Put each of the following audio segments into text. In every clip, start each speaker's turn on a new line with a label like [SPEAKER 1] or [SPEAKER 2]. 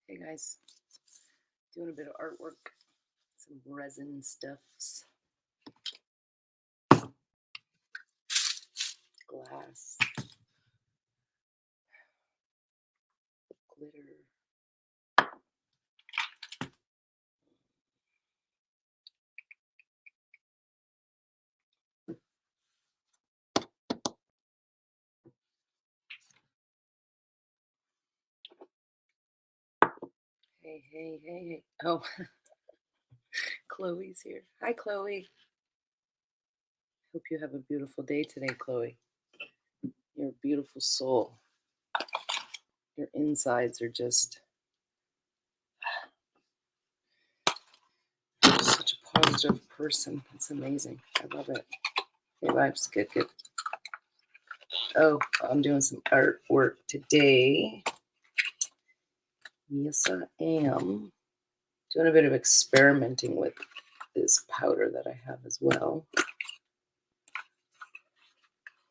[SPEAKER 1] Hey guys, doing a bit of artwork, some resin stuffs, glass, glitter. Hey. Oh, Chloe's here. Hi, Chloe. Hope you have a beautiful day today, Chloe. You're a beautiful soul. Your insides are just such a positive person. It's amazing. I love it. Hey, vibes. Good. Oh, I'm doing some artwork today. Yes, I am. Doing a bit of experimenting with this powder that I have as well.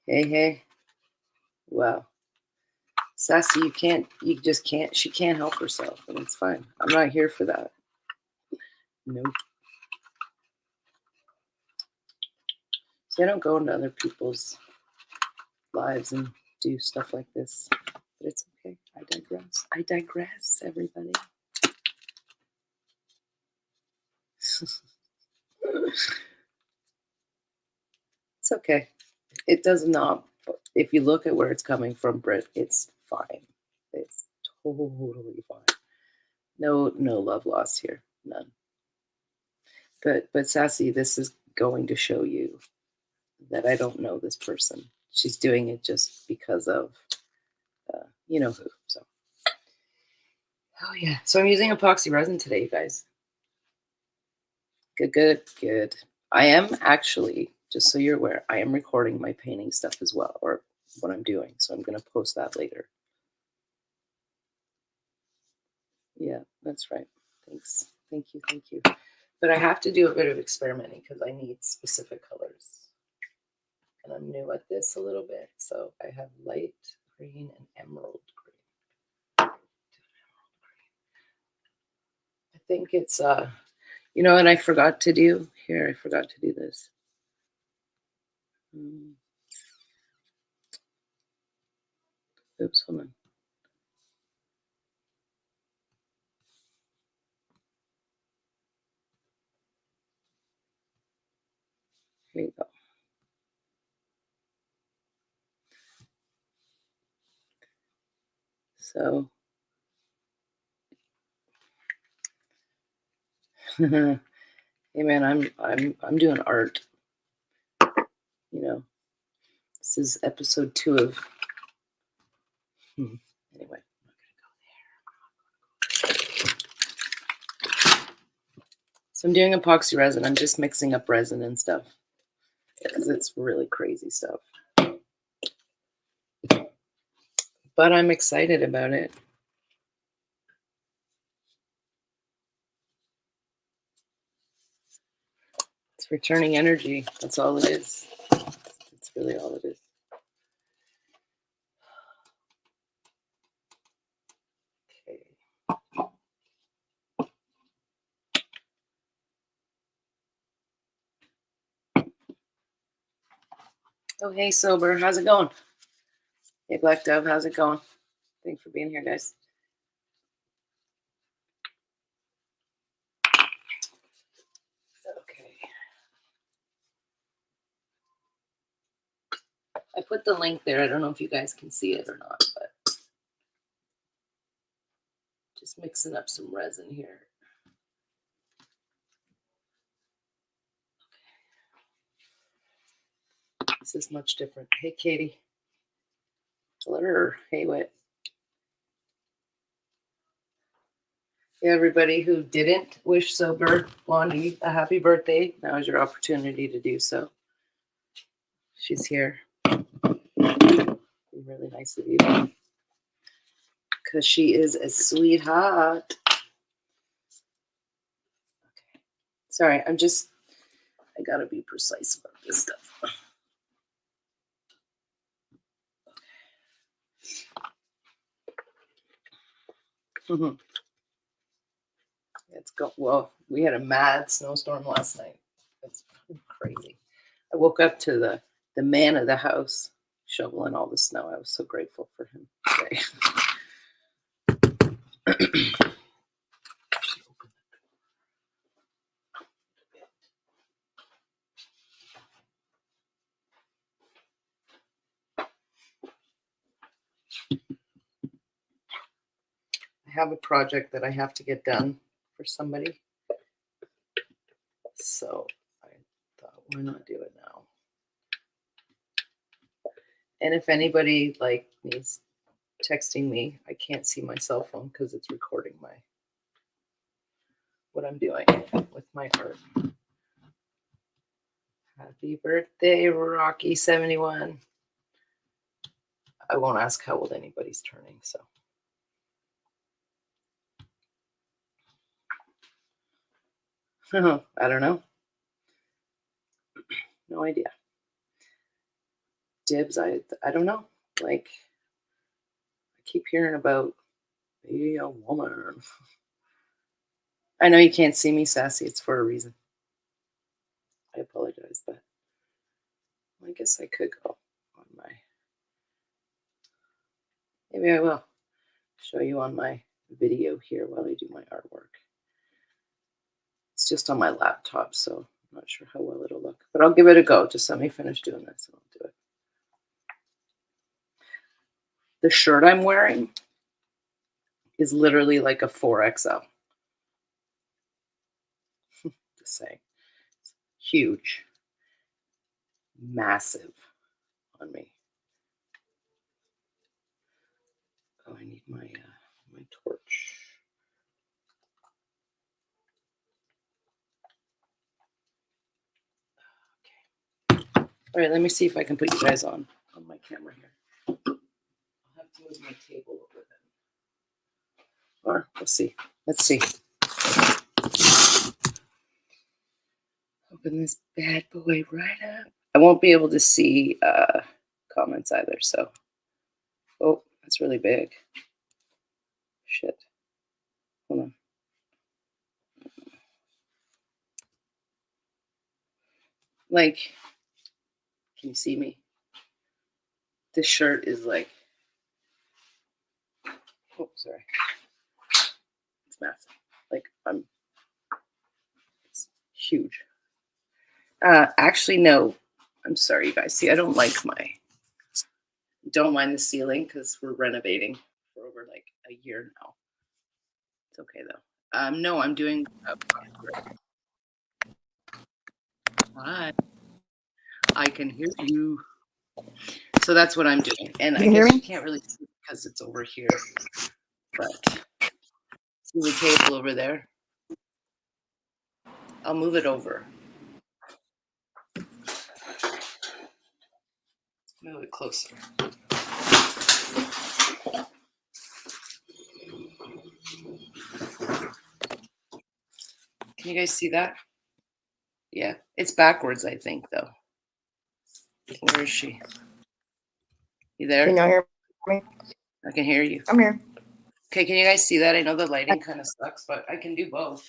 [SPEAKER 1] Hey. Wow. Sassy, you just can't, she can't help herself, and it's fine. I'm not here for that. Nope. See, I don't go into other people's lives and do stuff like this, but it's okay. I digress, everybody. It's okay. It does not, if you look at where it's coming from, Britt, it's fine. It's totally fine. No love lost here. None. But Sassy, this is going to show you that I don't know this person. She's doing it just because of you know who. So, oh yeah. So I'm using epoxy resin today, you guys. Good. I am actually, just so you're aware, I am recording my painting stuff as well, or what I'm doing. So I'm going to post that later. Yeah, that's right. Thanks. Thank you. But I have to do a bit of experimenting because I need specific colors. And I'm new at this a little bit. So I have light green and emerald green. I think it's you know what I forgot to do? Here, I forgot to do this. Oops, hold on. Here you go. So hey man, I'm doing art. You know, this is episode 2 of anyway. So I'm doing epoxy resin. I'm just mixing up resin and stuff because it's really crazy stuff. But I'm excited about it. It's returning energy. That's all it is. It's really all it is. Okay. Oh, hey, Sober. How's it going? Hey, Black Dove. How's it going? Thanks for being here, guys. Okay. I put the link there. I don't know if you guys can see it or not, but just mixing up some resin here. This is much different. Hey, Katie. Hello. Hey, Wit. Hey, everybody who didn't wish Sober Blondie a happy birthday, now is your opportunity to do so. She's here. Really nice of you. Because she is a sweetheart. Okay. Sorry, I gotta be precise about this stuff. It's well, we had a mad snowstorm last night. It's crazy. I woke up to the man of the house shoveling all the snow. I was so grateful for him today. I have a project that I have to get done for somebody. So I thought, why not do it now? And if anybody like needs texting me, I can't see my cell phone because it's recording what I'm doing with my art. Happy birthday, Rocky71. I won't ask how old anybody's turning, so. I don't know. No idea. Dibs, I don't know. Like, I keep hearing about be a woman. I know you can't see me, Sassy. It's for a reason. I apologize, but I guess I could go on my. Maybe I will show you on my video here while I do my artwork. It's just on my laptop, so I'm not sure how well it'll look, but I'll give it a go. Just let me finish doing this and I'll do it. The shirt I'm wearing is literally like a 4XL. Just saying. It's huge. Massive on me. Oh, I need my my torch. Okay. All right, let me see if I can put you guys on my camera here. I'll have to move my table over then. Or let's see. Let's see. Open this bad boy right up. I won't be able to see comments either, so. Oh, that's really big. Shit. Hold on. Like, can you see me? This shirt is like, oh, sorry. It's massive. Like, it's huge. Actually, no. I'm sorry, you guys. See, I don't mind the ceiling because we're renovating for over like a year now. It's okay though. No, I'm doing. Hi. I can hear you. So that's what I'm doing, and I guess you can't really see because it's over here. But see the table over there? I'll move it over. Move it closer. Can you guys see that? Yeah, it's backwards, I think, though. Where is she? You there?
[SPEAKER 2] Can you hear me?
[SPEAKER 1] I can hear you.
[SPEAKER 2] I'm here.
[SPEAKER 1] Okay, can you guys see that? I know the lighting kind of sucks, but I can do both.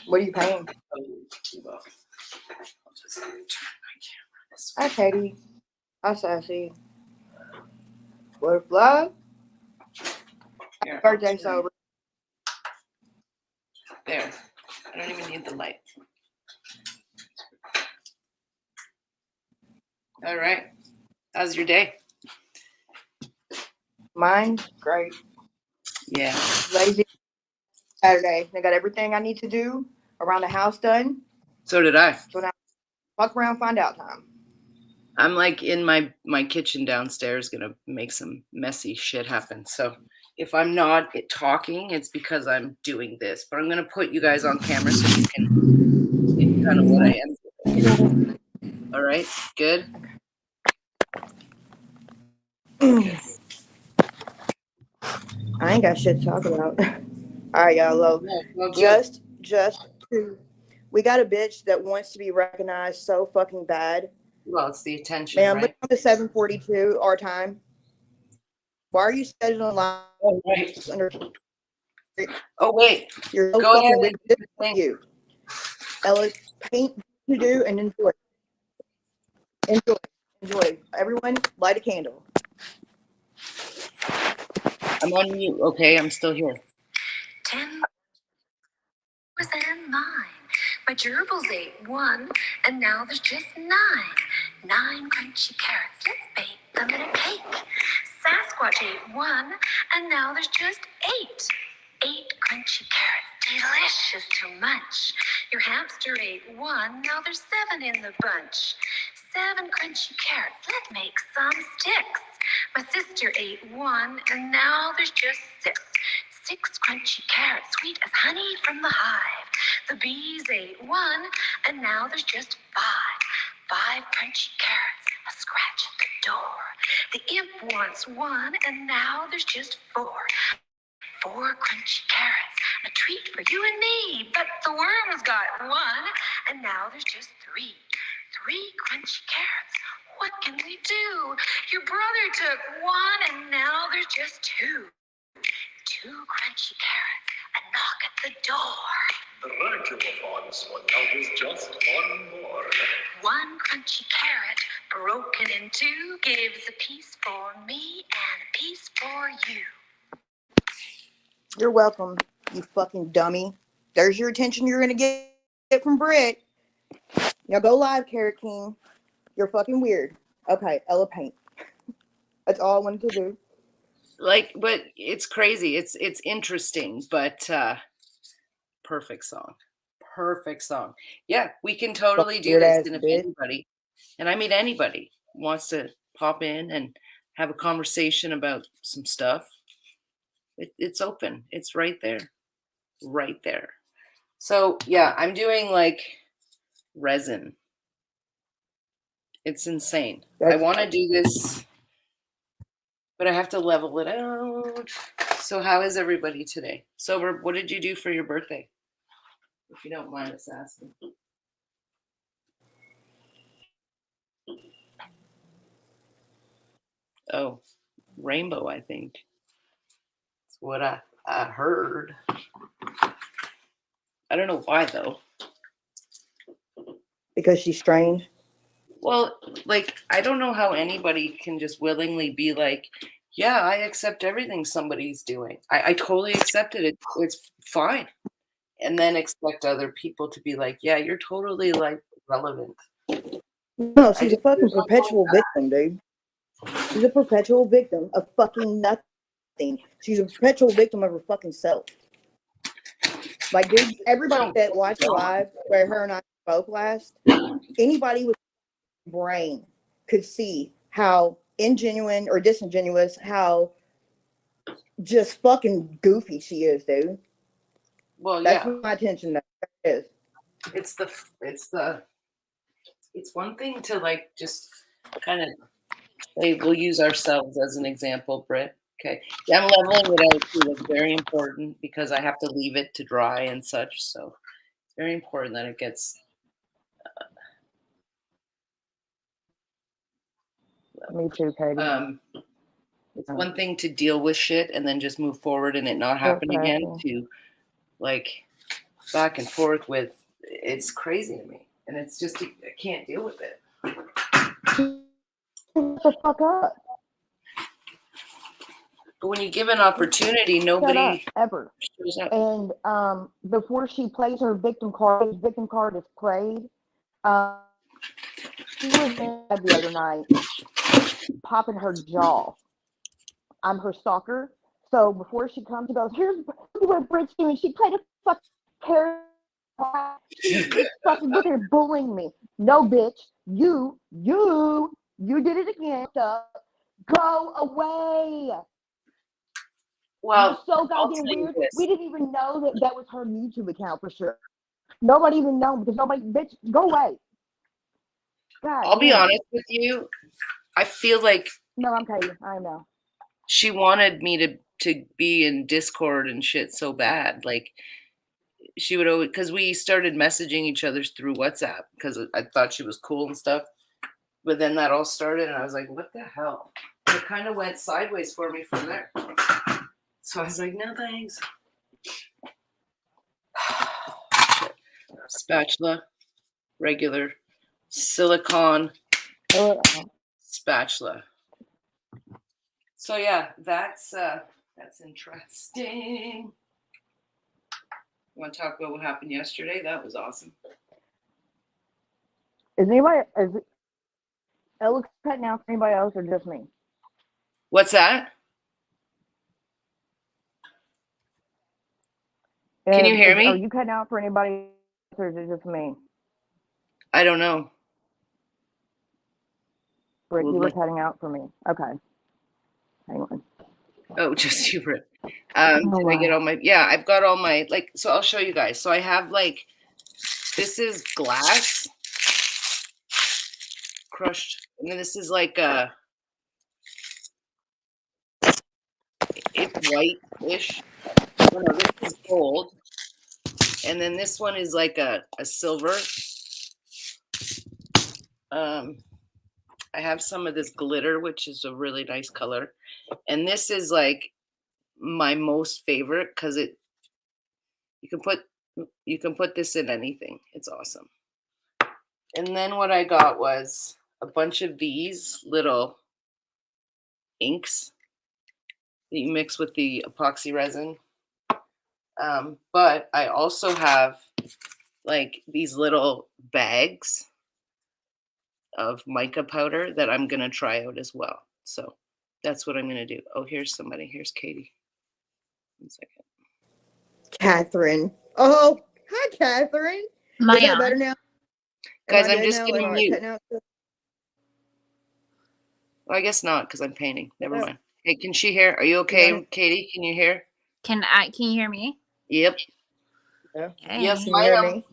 [SPEAKER 2] What are you paying?
[SPEAKER 1] I'll do both. I'll just turn my camera this
[SPEAKER 2] way. Hi, Katie. Hi, Sassy. What vlog?
[SPEAKER 1] Happy
[SPEAKER 2] birthday's over.
[SPEAKER 1] There. I don't even need the light. All right. How's your day?
[SPEAKER 2] Mine, great.
[SPEAKER 1] Yeah.
[SPEAKER 2] Lazy Saturday. I got everything I need to do around the house done.
[SPEAKER 1] So did I.
[SPEAKER 2] So now, fuck around, find out time.
[SPEAKER 1] I'm like in my kitchen downstairs gonna make some messy shit happen. So if I'm not talking, it's because I'm doing this. But I'm gonna put you guys on camera so you can see kind of what I am. All right, good.
[SPEAKER 2] Okay. I ain't got shit to talk about. All right, y'all. Low.
[SPEAKER 1] Well,
[SPEAKER 2] just to, we got a bitch that wants to be recognized so fucking bad.
[SPEAKER 1] Well, it's the attention,
[SPEAKER 2] man,
[SPEAKER 1] right?
[SPEAKER 2] look at the 7:42 our time. Why are you scheduling live?
[SPEAKER 1] Oh, right. Oh wait,
[SPEAKER 2] You're so
[SPEAKER 1] go ahead.
[SPEAKER 2] fucking weird. This is you. Ella, paint to do and enjoy. Enjoy. Everyone, light a candle.
[SPEAKER 1] I'm on mute. Okay, I'm still here.
[SPEAKER 3] 10 and 9. My gerbils ate 1, and now there's just 9. 9 crunchy carrots. Let's bake them in a cake. Sasquatch ate 1, and now there's just 8. 8 crunchy carrots. Delicious to munch. Your hamster ate 1, now there's 7 in the bunch. 7 crunchy carrots. Let's make some sticks. My sister ate 1, and now there's just 6. 6 crunchy carrots, sweet as honey from the hive. The bees ate 1, and now there's just 5. 5 crunchy carrots, a scratch at the door. The imp wants 1, and now there's just 4. 4 crunchy carrots, a treat for you and me. But the worms got 1, and now there's just 3. 3 crunchy carrots. What can we do? Your brother took 1, and now there's just 2. 2 crunchy carrots, a knock at the door.
[SPEAKER 4] Thank you for this one. Now there's just 1 more.
[SPEAKER 3] 1 crunchy carrot, broken in 2, gives a piece for me and a piece for you.
[SPEAKER 2] You're welcome, you fucking dummy. There's your attention you're gonna get from Britt. Now go live, Carrot King. You're fucking weird. Okay, Ella paint. That's all I wanted to do.
[SPEAKER 1] Like, but it's crazy. It's interesting, but perfect song. Perfect song. Yeah, we can totally do
[SPEAKER 2] Weird
[SPEAKER 1] this.
[SPEAKER 2] ass
[SPEAKER 1] And if
[SPEAKER 2] bitch.
[SPEAKER 1] anybody, and I mean anybody, wants to pop in and have a conversation about some stuff, it's open. It's right there. Right there. So yeah, I'm doing like resin. It's insane. I want to do this, but I have to level it out. So how is everybody today? Sober, what did you do for your birthday? If you don't mind us asking. Oh, rainbow, I think. That's what I heard. I don't know why though.
[SPEAKER 2] Because she's strange.
[SPEAKER 1] Well, like, I don't know how anybody can just willingly be like, yeah, I accept everything somebody's doing. I totally accept it. It's fine. And then expect other people to be like, yeah, you're totally like relevant.
[SPEAKER 2] No, she's a fucking perpetual victim, dude. She's a perpetual victim of fucking nothing. She's a perpetual victim of her fucking self. Like, dude, everybody that watched live where her and I spoke last, anybody with a brain could see how ingenuine or disingenuous, how just fucking goofy she is, dude.
[SPEAKER 1] Well,
[SPEAKER 2] That's
[SPEAKER 1] yeah.
[SPEAKER 2] my attention. That is.
[SPEAKER 1] It's one thing to like just kind of say we'll use ourselves as an example, Britt. Okay. Yeah, I'm leveling it out too. That's very important because I have to leave it to dry and such. So it's very important that it gets
[SPEAKER 2] Me too, Katie.
[SPEAKER 1] it's one thing to deal with shit and then just move forward and it not happen again, to like back and forth with, it's crazy to me. And it's just, I can't deal with it.
[SPEAKER 2] Shut the fuck up.
[SPEAKER 1] But when you give an opportunity, nobody
[SPEAKER 2] ever
[SPEAKER 1] shows up.
[SPEAKER 2] And before she plays her victim card is played. She was mad the other night, popping her jaw. I'm her stalker, so before she comes, she goes, "Here's what Britt's doing." She played a fucking carrot. Fucking look at her bullying me. No, bitch, you did it again. Go away.
[SPEAKER 1] Well,
[SPEAKER 2] so goddamn weird.
[SPEAKER 1] This.
[SPEAKER 2] We didn't even know that was her YouTube account for sure. Nobody even know because nobody, bitch, go away. God,
[SPEAKER 1] I'll be honest with you. I feel like
[SPEAKER 2] no, I'm telling you, I know.
[SPEAKER 1] She wanted me to be in Discord and shit so bad. Like she would always, because we started messaging each other through WhatsApp because I thought she was cool and stuff. But then that all started, and I was like, "What the hell?" It kind of went sideways for me from there. So I was like, "No thanks." Spatula, regular, silicone spatula. So yeah, that's interesting. You want to talk about what happened yesterday? That was awesome.
[SPEAKER 2] Is Ella cutting out for anybody else or just me?
[SPEAKER 1] What's that? Can you hear me?
[SPEAKER 2] Are you cutting out for anybody else or is it just me?
[SPEAKER 1] I don't know.
[SPEAKER 2] Rick,
[SPEAKER 1] Well,
[SPEAKER 2] you were cutting out for me. Okay. Hang on.
[SPEAKER 1] Oh, just you, Britt.
[SPEAKER 2] Oh,
[SPEAKER 1] Did I get all my? Yeah, I've got all my like. So I'll show you guys. So I have like, this is glass crushed, and then this is like it's white-ish. Oh, no, this is gold, and then this one is like a silver. I have some of this glitter, which is a really nice color, and this is like my most favorite because you can put this in anything. It's awesome. And then what I got was a bunch of these little inks that you mix with the epoxy resin. But I also have like these little bags of mica powder that I'm going to try out as well. So that's what I'm going to do. Oh, here's somebody. Here's Katie. 1 second.
[SPEAKER 2] Catherine. Oh, hi, Catherine.
[SPEAKER 5] Am I
[SPEAKER 2] Is that
[SPEAKER 5] on?
[SPEAKER 2] better now?
[SPEAKER 1] Guys, I'm just getting mute.
[SPEAKER 2] Well,
[SPEAKER 1] Well, I guess not because I'm painting. Never mind. Hey, can she hear? Are you okay,
[SPEAKER 2] Yeah.
[SPEAKER 1] Katie? Can you hear?
[SPEAKER 5] Can you hear me?
[SPEAKER 1] Yep.
[SPEAKER 2] Yeah.
[SPEAKER 5] Hey.
[SPEAKER 1] Yes,
[SPEAKER 2] Can you hear
[SPEAKER 1] I
[SPEAKER 2] me?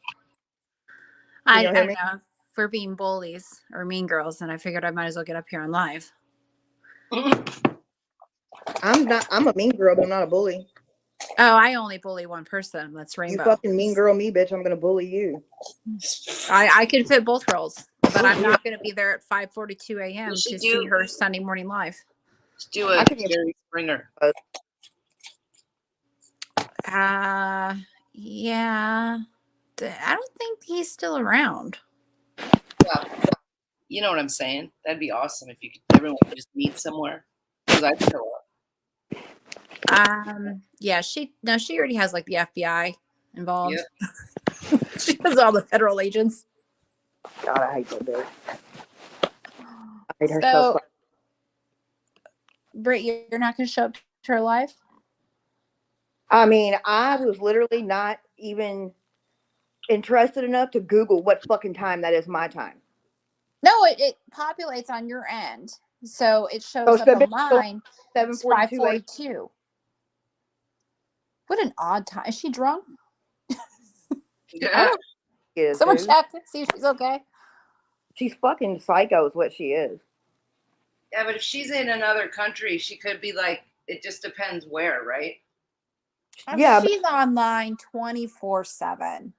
[SPEAKER 5] I
[SPEAKER 2] you hear
[SPEAKER 5] don't
[SPEAKER 2] me?
[SPEAKER 5] know. If we're being bullies or mean girls, and I figured I might as well get up here on live.
[SPEAKER 1] am.
[SPEAKER 2] I'm a mean girl, but I'm not a bully.
[SPEAKER 5] Oh, I only bully one person. That's
[SPEAKER 2] You
[SPEAKER 5] Rainbow.
[SPEAKER 2] fucking mean girl me, bitch. I'm gonna bully you.
[SPEAKER 5] I can fit both roles, but I'm not going to be there at 5:42 a.m.
[SPEAKER 1] You should
[SPEAKER 5] to
[SPEAKER 1] do-
[SPEAKER 5] see her Sunday morning live.
[SPEAKER 1] Let's do a
[SPEAKER 2] I can-
[SPEAKER 1] Jerry Springer.
[SPEAKER 5] Yeah. I don't think he's still around.
[SPEAKER 1] Yeah. You know what I'm saying? That'd be awesome if everyone could just meet somewhere. Because I'd show up.
[SPEAKER 5] Yeah, she already has like the FBI involved.
[SPEAKER 1] Yep.
[SPEAKER 5] She has all the federal agents.
[SPEAKER 2] God, I hate that bitch. I hate her
[SPEAKER 5] So,
[SPEAKER 2] so fucking.
[SPEAKER 5] Britt, you're not going to show up to her live?
[SPEAKER 2] I mean, I was literally not even interested enough to Google what fucking time that is my time.
[SPEAKER 5] No, it populates on your end. So it shows
[SPEAKER 2] Oh,
[SPEAKER 5] up on mine.
[SPEAKER 2] 7:42
[SPEAKER 5] 5:42. What an odd time. Is she drunk?
[SPEAKER 1] Yeah.
[SPEAKER 2] is,
[SPEAKER 5] Someone
[SPEAKER 2] dude.
[SPEAKER 5] check. See if she's okay.
[SPEAKER 2] She's fucking psycho is what she is.
[SPEAKER 1] Yeah, but if she's in another country, she could be like, it just depends where, right?
[SPEAKER 2] Yeah, but
[SPEAKER 5] She's online 24/7.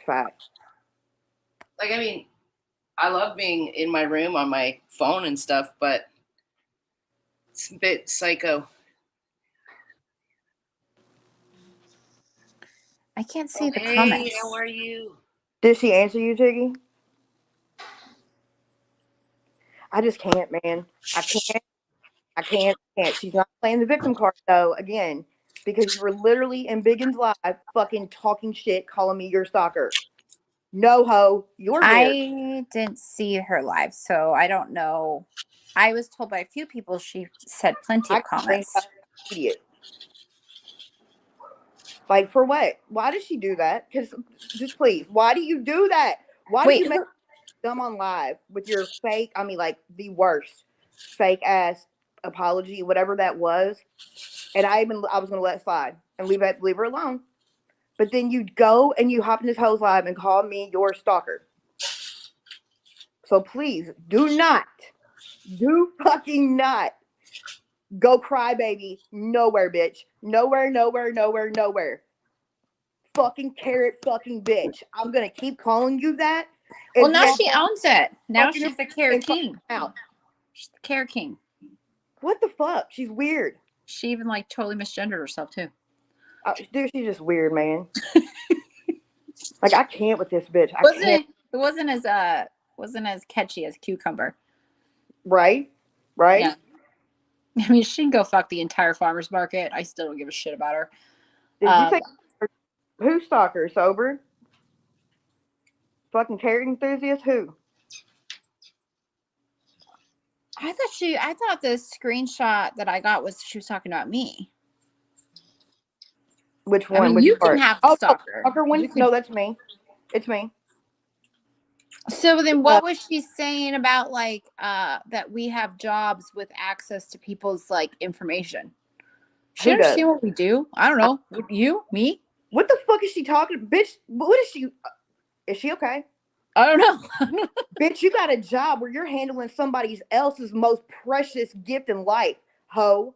[SPEAKER 2] facts.
[SPEAKER 1] Like, I mean, I love being in my room on my phone and stuff, but it's a bit psycho.
[SPEAKER 5] I can't see the
[SPEAKER 1] Hey,
[SPEAKER 5] comments.
[SPEAKER 1] how are you?
[SPEAKER 2] Did she answer you, Tiggy? I just can't, man. I can't. She's not playing the victim card though. Again, because you were literally in Biggins Live, fucking talking shit, calling me your stalker. No ho, you're weird.
[SPEAKER 5] I didn't see her live, so I don't know. I was told by a few people she said plenty of comments.
[SPEAKER 2] Idiot. Like for what? Why does she do that? Because just please, why do you do that? Why
[SPEAKER 5] Wait,
[SPEAKER 2] do you make them on live with your fake? I mean, like the worst fake ass apology, whatever that was. And I was gonna let it slide and leave her alone. But then you go and you hop in this hoe's live and call me your stalker. So please do fucking not go cry baby nowhere, bitch. Nowhere. Fucking carrot fucking bitch. I'm gonna keep calling you that.
[SPEAKER 5] well, now she owns it. Now
[SPEAKER 2] fucking
[SPEAKER 5] she's the Carrot
[SPEAKER 2] fucking
[SPEAKER 5] King.
[SPEAKER 2] out.
[SPEAKER 5] She's the Carrot King.
[SPEAKER 2] What the fuck? She's weird.
[SPEAKER 5] She even like totally misgendered herself too.
[SPEAKER 2] Dude, she's just weird, man. Like, I can't with this bitch. I can't.
[SPEAKER 5] It wasn't as catchy as Cucumber.
[SPEAKER 2] Right?
[SPEAKER 5] Yeah. I mean, she can go fuck the entire farmer's market. I still don't give a shit about her.
[SPEAKER 2] Did you say who stalker? Sober? Fucking carrot enthusiast? Who?
[SPEAKER 5] I thought the screenshot that I got was she was talking about me.
[SPEAKER 2] Which one?
[SPEAKER 5] I mean,
[SPEAKER 2] Which
[SPEAKER 5] you
[SPEAKER 2] part?
[SPEAKER 5] can have the stalker.
[SPEAKER 2] Stalker one?
[SPEAKER 5] You can-
[SPEAKER 2] No, that's me. It's me.
[SPEAKER 5] So then what was she saying about like that we have jobs with access to people's like information? She
[SPEAKER 2] Who does?
[SPEAKER 5] understand what we do? I don't know. You? Me?
[SPEAKER 2] What the fuck is she talking? Bitch, what is she? Is she okay?
[SPEAKER 5] I don't know.
[SPEAKER 2] Bitch, you got a job where you're handling somebody else's most precious gift in life, ho.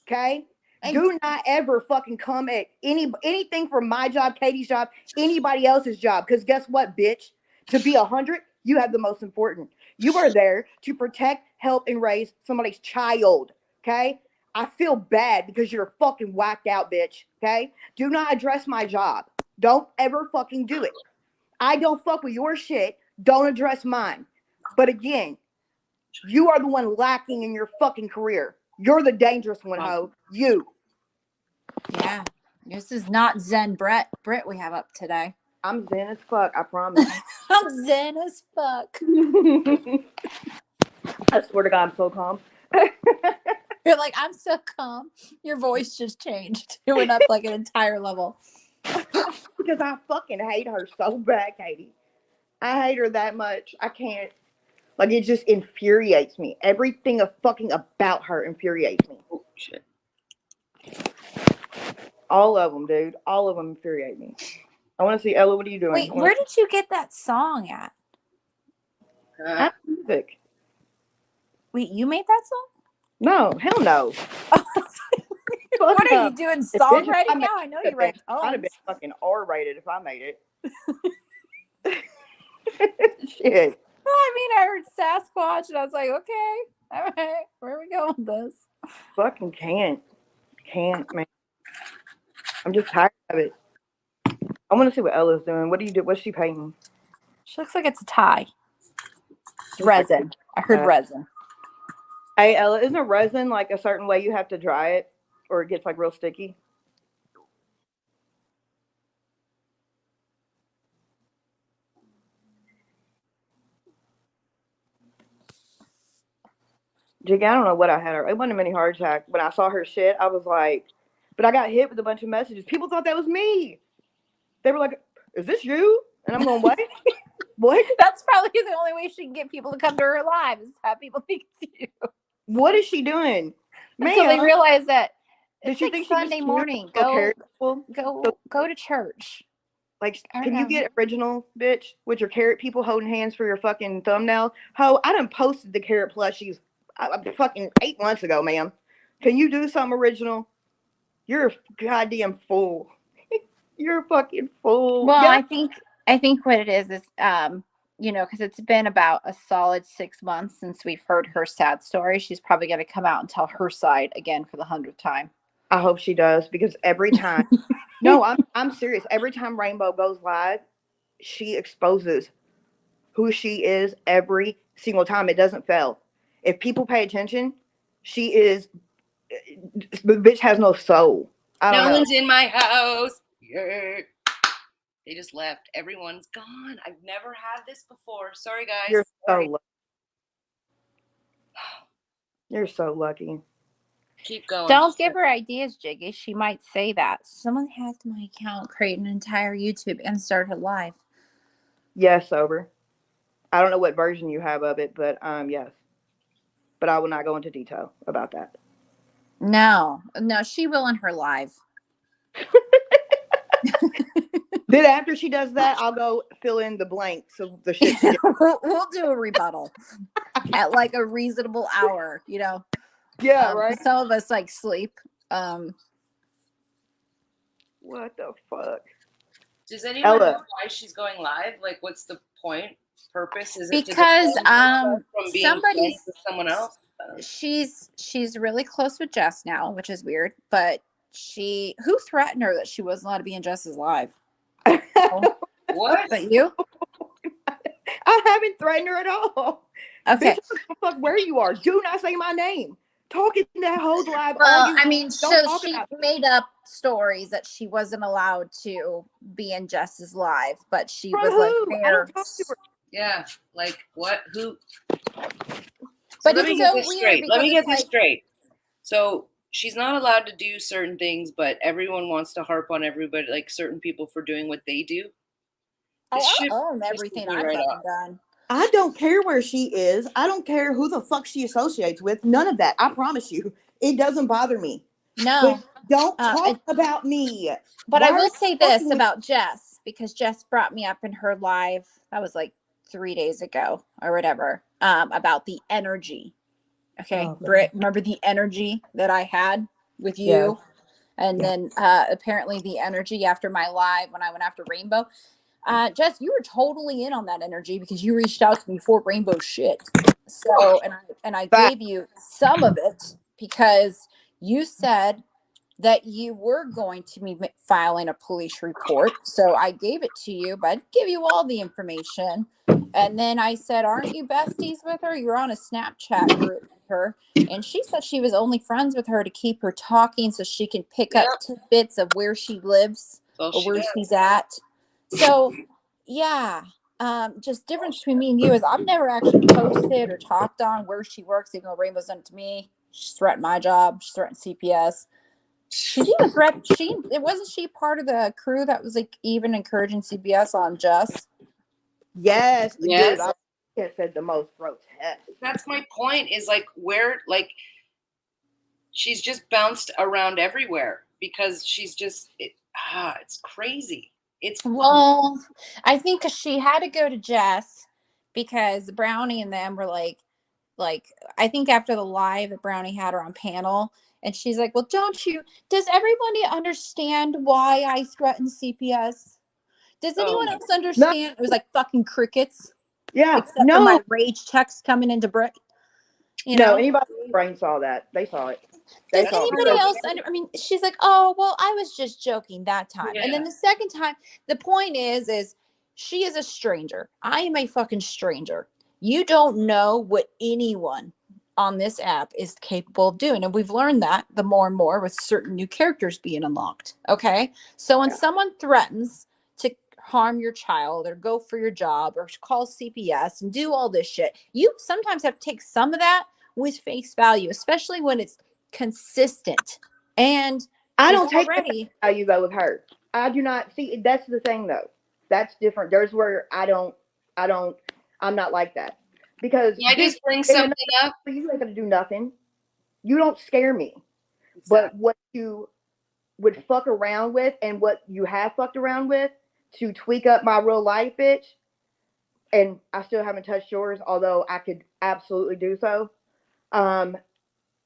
[SPEAKER 2] Okay? Do not ever fucking come at anything from my job, Katie's job, anybody else's job. Because guess what, bitch? To be 100, you have the most important. You are there to protect, help, and raise somebody's child. Okay? I feel bad because you're fucking whacked out, bitch. Okay? Do not address my job. Don't ever fucking do it. I don't fuck with your shit. Don't address mine. But again, you are the one lacking in your fucking career. You're the dangerous one, ho. You.
[SPEAKER 5] Yeah. This is not Zen Britt we have up today.
[SPEAKER 2] I'm zen as fuck, I promise.
[SPEAKER 5] I'm zen as fuck.
[SPEAKER 2] I swear to God, I'm so calm.
[SPEAKER 5] You're like, I'm so calm. Your voice just changed. It went up like an entire level.
[SPEAKER 2] Because I fucking hate her so bad, Katie. I hate her that much. I can't. Like, it just infuriates me. Everything fucking about her infuriates me.
[SPEAKER 1] Oh, shit.
[SPEAKER 2] All of them, dude. All of them infuriate me. I want to see, Ella, what are you doing?
[SPEAKER 5] Wait, where did you get that song at?
[SPEAKER 2] Music.
[SPEAKER 5] Wait, you made that song?
[SPEAKER 2] No, hell no.
[SPEAKER 5] What are you doing? Songwriting now? I know you write
[SPEAKER 2] I'd have
[SPEAKER 5] poems.
[SPEAKER 2] been fucking R-rated if I made it. Shit.
[SPEAKER 5] Well, I mean, I heard Sasquatch and I was like, okay, all right, where are we going with this?
[SPEAKER 2] Fucking can't, man. I'm just tired of it. I want to see what Ella's doing. What do you do? What's she painting?
[SPEAKER 5] She looks like it's a tie. Resin. I heard resin.
[SPEAKER 2] Hey, Ella, isn't resin like a certain way you have to dry it or it gets like real sticky? Jiggy, I don't know what I had her. It wasn't a mini heart attack. When I saw her shit, I was like, but I got hit with a bunch of messages. People thought that was me. They were like, is this you? And I'm going, what? What?
[SPEAKER 5] That's probably the only way she can get people to come to her live is have people think it's you.
[SPEAKER 2] What is she doing?
[SPEAKER 5] Until they realize that
[SPEAKER 2] Did
[SPEAKER 5] it's
[SPEAKER 2] she
[SPEAKER 5] like
[SPEAKER 2] think she was
[SPEAKER 5] Sunday
[SPEAKER 2] cute?
[SPEAKER 5] morning.
[SPEAKER 2] Okay,
[SPEAKER 5] Go
[SPEAKER 2] well,
[SPEAKER 5] go to church.
[SPEAKER 2] like,
[SPEAKER 5] I
[SPEAKER 2] can
[SPEAKER 5] don't
[SPEAKER 2] you
[SPEAKER 5] know.
[SPEAKER 2] get original, bitch, with your carrot people holding hands for your fucking thumbnail? Ho, I done posted the carrot plushies fucking 8 months ago, ma'am. Can you do something original? You're a goddamn fool. You're a fucking fool.
[SPEAKER 5] Well,
[SPEAKER 2] Yeah.
[SPEAKER 5] I think what it is you know, because it's been about a solid 6 months since we've heard her sad story. She's probably going to come out and tell her side again for the 100th time.
[SPEAKER 2] I hope she does, because every time, no, I'm serious. Every time Rainbow goes live, she exposes who she is every single time. It doesn't fail. If people pay attention, she is. The bitch has no soul. I don't
[SPEAKER 1] No
[SPEAKER 2] know.
[SPEAKER 1] one's in my house. Yeah. They just left. Everyone's gone. I've never had this before. Sorry, guys.
[SPEAKER 2] You're so
[SPEAKER 1] Sorry.
[SPEAKER 2] lucky. You're so lucky.
[SPEAKER 1] Keep going.
[SPEAKER 5] Don't give her ideas, Jiggy. She might say that. Someone hacked my account, created an entire YouTube, and started a live.
[SPEAKER 2] Yes, sober. I don't know what version you have of it, but yes. But I will not go into detail about that.
[SPEAKER 5] No, she will in her live.
[SPEAKER 2] Then after she does that, I'll go fill in the blanks of the shit. She did.
[SPEAKER 5] We'll do a rebuttal at like a reasonable hour, you know.
[SPEAKER 2] Yeah, right.
[SPEAKER 5] Some of us like sleep.
[SPEAKER 2] What the fuck?
[SPEAKER 1] Does anyone
[SPEAKER 2] Ella.
[SPEAKER 1] know why she's going live? Like, what's the point? Purpose? Is it to
[SPEAKER 5] Because
[SPEAKER 1] defend herself from being
[SPEAKER 5] somebody's
[SPEAKER 1] friends with someone else?
[SPEAKER 5] she's really close with Jess now, which is weird, but who threatened her that she wasn't allowed to be in Jess's live?
[SPEAKER 1] What?
[SPEAKER 5] But you?
[SPEAKER 2] I haven't threatened her at all.
[SPEAKER 5] Okay.
[SPEAKER 2] Bitch, what the fuck where you are. Do not say my name. Talking to that whole live.
[SPEAKER 5] Well,
[SPEAKER 2] all you
[SPEAKER 5] I mean,
[SPEAKER 2] don't
[SPEAKER 5] so
[SPEAKER 2] talk
[SPEAKER 5] she
[SPEAKER 2] about
[SPEAKER 5] made up stories that she wasn't allowed to be in Jess's live, but she
[SPEAKER 2] from
[SPEAKER 5] was
[SPEAKER 2] who?
[SPEAKER 5] like
[SPEAKER 2] I
[SPEAKER 5] there.
[SPEAKER 2] don't talk to her.
[SPEAKER 1] Yeah. Like what? Who?
[SPEAKER 5] But
[SPEAKER 1] let me
[SPEAKER 5] it's
[SPEAKER 1] get
[SPEAKER 5] so
[SPEAKER 1] this
[SPEAKER 5] weird
[SPEAKER 1] straight. Let
[SPEAKER 5] because
[SPEAKER 1] me get
[SPEAKER 5] it's
[SPEAKER 1] this
[SPEAKER 5] like,
[SPEAKER 1] straight. So she's not allowed to do certain things, but everyone wants to harp on everybody, like certain people, for doing what they do.
[SPEAKER 5] oh,
[SPEAKER 1] This
[SPEAKER 5] I
[SPEAKER 1] shit
[SPEAKER 5] own
[SPEAKER 1] pisses
[SPEAKER 5] everything
[SPEAKER 1] me
[SPEAKER 5] I've
[SPEAKER 1] right
[SPEAKER 5] fucking
[SPEAKER 1] off.
[SPEAKER 5] done.
[SPEAKER 2] I don't care where she is. I don't care who the fuck she associates with. None of that. I promise you. It doesn't bother me.
[SPEAKER 5] No.
[SPEAKER 2] But don't
[SPEAKER 5] Uh,
[SPEAKER 2] talk about me.
[SPEAKER 5] But
[SPEAKER 2] Why
[SPEAKER 5] I
[SPEAKER 2] are
[SPEAKER 5] will
[SPEAKER 2] you
[SPEAKER 5] say
[SPEAKER 2] talking
[SPEAKER 5] this
[SPEAKER 2] with-
[SPEAKER 5] about Jess, because Jess brought me up in her live, that was like 3 days ago or whatever, about the energy. Okay.
[SPEAKER 2] Oh, God.
[SPEAKER 5] Britt, remember the energy that I had with you?
[SPEAKER 2] Yeah.
[SPEAKER 5] And
[SPEAKER 2] Yeah.
[SPEAKER 5] then apparently the energy after my live when I went after Rainbow. Jess, you were totally in on that energy because you reached out to me for Rainbow shit. So, and I
[SPEAKER 2] Fact.
[SPEAKER 5] gave you some of it because you said that you were going to be filing a police report. So I gave it to you, but I didn't give you all the information. And then I said, aren't you besties with her? You're on a Snapchat group with her. And she said she was only friends with her to keep her talking so she can pick up tidbits of where she lives or where she's at. So, yeah. Just difference between me and you is I've never actually posted or talked on where she works, even though Rainbow's done it to me. She's threatened my job. She's threatened CPS. She's even threatened. It wasn't she part of the crew that was like even encouraging CPS on Jess?
[SPEAKER 2] Yes.
[SPEAKER 1] Yes.
[SPEAKER 2] Dude, I said the most grotesque.
[SPEAKER 1] That's my point. Is like where like she's just bounced around everywhere because she's just it's crazy. It's
[SPEAKER 5] Well, I think 'cause she had to go to Jess because Brownie and them were like I think after the live that Brownie had her on panel and she's like, well, does everybody understand why I threatened CPS? Does anyone else understand? It was like fucking crickets.
[SPEAKER 2] Yeah.
[SPEAKER 5] Except for my rage text coming into Britt. You know,
[SPEAKER 2] anybody in the brain saw that. They saw it.
[SPEAKER 5] does
[SPEAKER 2] They saw it.
[SPEAKER 5] anybody else I mean, she's like, oh well, I was just joking that time. And then the second time, the point is she is a stranger. I am a fucking stranger. You don't know what anyone on this app is capable of doing. And we've learned that the more and more with certain new characters being unlocked. Okay. So when someone threatens to harm your child or go for your job or call CPS and do all this shit, you sometimes have to take some of that with face value, especially when it's consistent. And
[SPEAKER 2] I don't take
[SPEAKER 5] already
[SPEAKER 2] value though with her. I do not see. That's the thing though. That's different. There's where I'm not like that because
[SPEAKER 1] I just bring something up.
[SPEAKER 2] You ain't gonna do nothing. You don't scare me.
[SPEAKER 1] Exactly.
[SPEAKER 2] But what you would fuck around with and what you have fucked around with to tweak up my real life, bitch. And I still haven't touched yours, although I could absolutely do so.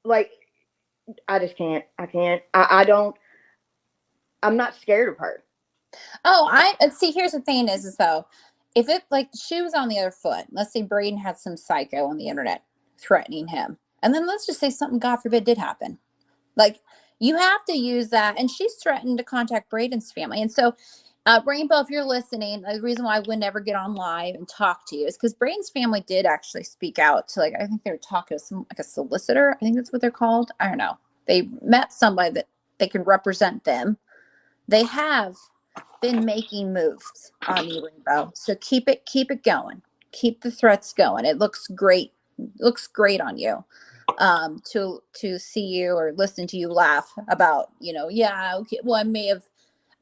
[SPEAKER 2] Like I just can't. I can't. I don't. I'm not scared of her.
[SPEAKER 5] Oh, and see, here's the thing is though, if it like she was on the other foot, let's say Braden had some psycho on the internet threatening him, and then let's just say something, God forbid, did happen. Like you have to use that, and she's threatened to contact Braden's family, and so Rainbow, if you're listening, the reason why I would never get on live and talk to you is because Braden's family did actually speak out to I think they were talking to some like a solicitor. I think that's what they're called. I don't know. They met somebody that they can represent them. They have been making moves on you, Rainbow. So keep it going. Keep the threats going. It looks great. Looks great on you. To see you or listen to you laugh about, yeah, okay, well,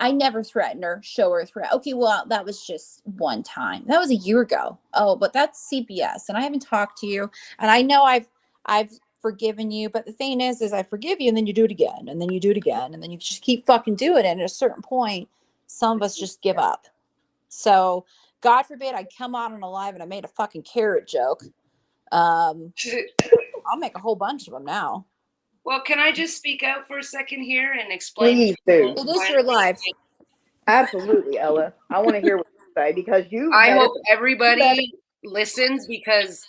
[SPEAKER 5] I never threatened her, show her a threat. Okay, well, that was just one time. That was a year ago. Oh, but that's CPS, and I haven't talked to you, and I know I've forgiven you, but the thing is I forgive you, and then you do it again, and then you do it again, and then you just keep fucking doing it. And at a certain point, some of us just give up. So, God forbid I come out on a live and I made a fucking carrot joke. I'll make a whole bunch of them now.
[SPEAKER 1] Well, can I just speak out for a second here and explain?
[SPEAKER 2] Please do.
[SPEAKER 5] It is your life.
[SPEAKER 2] Absolutely, Ella. I want to hear what you say because
[SPEAKER 1] I hope everybody listens because,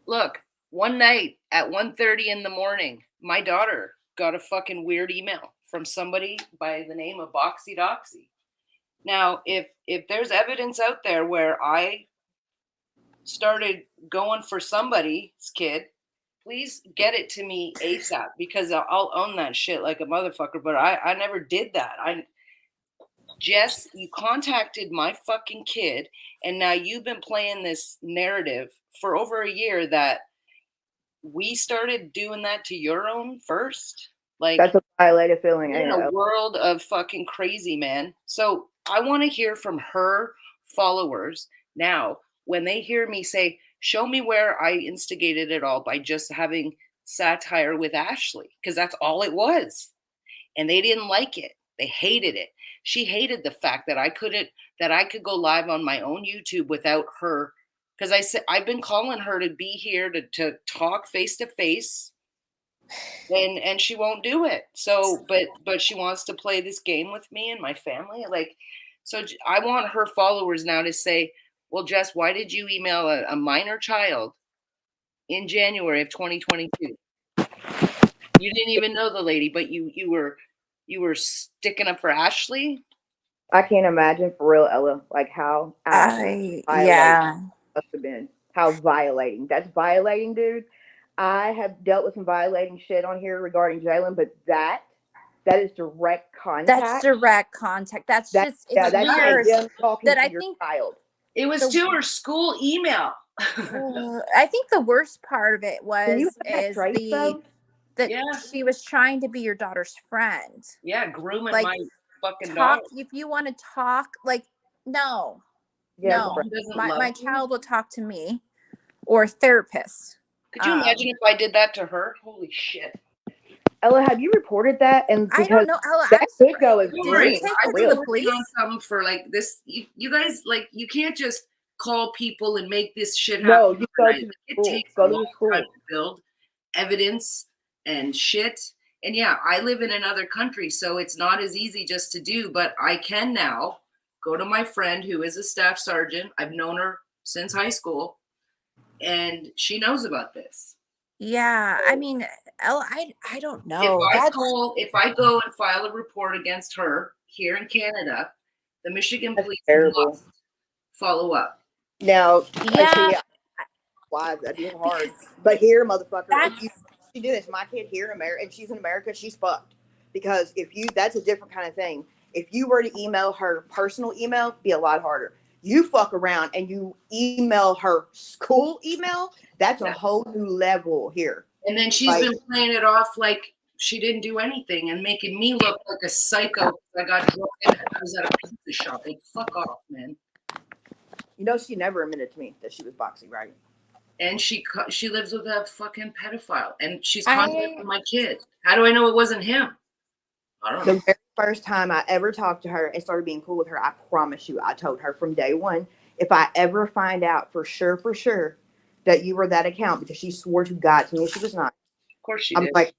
[SPEAKER 1] look, one night at 1:30 in the morning, my daughter got a fucking weird email from somebody by the name of Boxy Doxy. Now, if there's evidence out there where I started going for somebody's kid, please get it to me ASAP, because I'll own that shit like a motherfucker. But I never did that. Jess, you contacted my fucking kid, and now you've been playing this narrative for over a year that we started doing that to your own first. Like,
[SPEAKER 2] That's a violated feeling.
[SPEAKER 1] we're in
[SPEAKER 2] ain't
[SPEAKER 1] a
[SPEAKER 2] it?
[SPEAKER 1] world of fucking crazy, man. So I want to hear from her followers now when they hear me say, show me where I instigated it all by just having satire with Ashley, because that's all it was. And they didn't like it. They hated it. She hated the fact that I could go live on my own YouTube without her. Because I said, I've been calling her to be here to talk face to face, and she won't do it. So, but she wants to play this game with me and my family. Like, so I want her followers now to say, well, Jess, why did you email a minor child in January of 2022? You didn't even know the lady, but you were sticking up for Ashley.
[SPEAKER 2] I can't imagine for real, Ella, like how violating must have been. How violating. That's violating, dude. I have dealt with some violating shit on here regarding Jalen, but that is direct contact.
[SPEAKER 5] That's direct contact. That's just
[SPEAKER 2] that's
[SPEAKER 5] weird
[SPEAKER 2] them talking
[SPEAKER 5] that
[SPEAKER 2] to
[SPEAKER 5] I
[SPEAKER 2] your
[SPEAKER 5] think
[SPEAKER 2] child.
[SPEAKER 1] It was to her school email.
[SPEAKER 5] I think the worst part of it
[SPEAKER 2] Can you
[SPEAKER 5] was
[SPEAKER 2] have that trace, though?
[SPEAKER 5] that
[SPEAKER 1] Yeah.
[SPEAKER 5] she was trying to be your daughter's friend.
[SPEAKER 1] Yeah, grooming
[SPEAKER 5] Like,
[SPEAKER 1] my fucking
[SPEAKER 5] talk
[SPEAKER 1] dog.
[SPEAKER 5] if you want to talk, like, no.
[SPEAKER 2] Yeah,
[SPEAKER 5] No.
[SPEAKER 1] Mom doesn't
[SPEAKER 5] My
[SPEAKER 1] love you.
[SPEAKER 5] child will talk to me or a therapist.
[SPEAKER 1] Could you imagine if I did that to her? Holy shit.
[SPEAKER 2] Ella, have you reported that? And
[SPEAKER 5] I
[SPEAKER 2] because
[SPEAKER 5] don't know, Ella.
[SPEAKER 2] that could go as
[SPEAKER 5] Did you
[SPEAKER 2] green.
[SPEAKER 5] take
[SPEAKER 1] I've
[SPEAKER 5] it
[SPEAKER 1] been
[SPEAKER 5] to the
[SPEAKER 1] working
[SPEAKER 5] police?
[SPEAKER 1] on something for like this. You guys, like, you can't just call people and make this shit happen.
[SPEAKER 2] No, you go
[SPEAKER 1] overnight.
[SPEAKER 2] to the
[SPEAKER 1] It
[SPEAKER 2] school.
[SPEAKER 1] takes
[SPEAKER 2] Go
[SPEAKER 1] a
[SPEAKER 2] to the
[SPEAKER 1] long
[SPEAKER 2] school.
[SPEAKER 1] time to build evidence and shit. And yeah, I live in another country, so it's not as easy just to do, but I can now go to my friend who is a staff sergeant. I've known her since high school, and she knows about this.
[SPEAKER 5] Yeah, I mean, Ella, I don't know.
[SPEAKER 1] If I go and file a report against her here in Canada, the Michigan
[SPEAKER 2] That's
[SPEAKER 1] police
[SPEAKER 2] terrible.
[SPEAKER 1] must follow up.
[SPEAKER 2] Now,
[SPEAKER 5] Yeah.
[SPEAKER 2] why that'd be hard. But here, motherfucker,
[SPEAKER 5] That's-
[SPEAKER 2] if you do this, my kid here in America, if she's in America, she's fucked. Because that's a different kind of thing. If you were to email her personal email, it'd be a lot harder. You fuck around and you email her school email, that's a whole new level here.
[SPEAKER 1] And then she's been playing it off like she didn't do anything and making me look like a psycho. I got drunk and I was at a pizza shop. Like, fuck off, man.
[SPEAKER 2] You know, she never admitted to me that she was boxing, right?
[SPEAKER 1] And she lives with a fucking pedophile, and she's contacting my kid. How do I know it wasn't him? I don't know.
[SPEAKER 2] The very first time I ever talked to her and started being cool with her, I promise you, I told her from day one, if I ever find out for sure that you were that account, because she swore to God to me she was not.
[SPEAKER 1] Of course she
[SPEAKER 2] I'm
[SPEAKER 1] did.
[SPEAKER 2] like,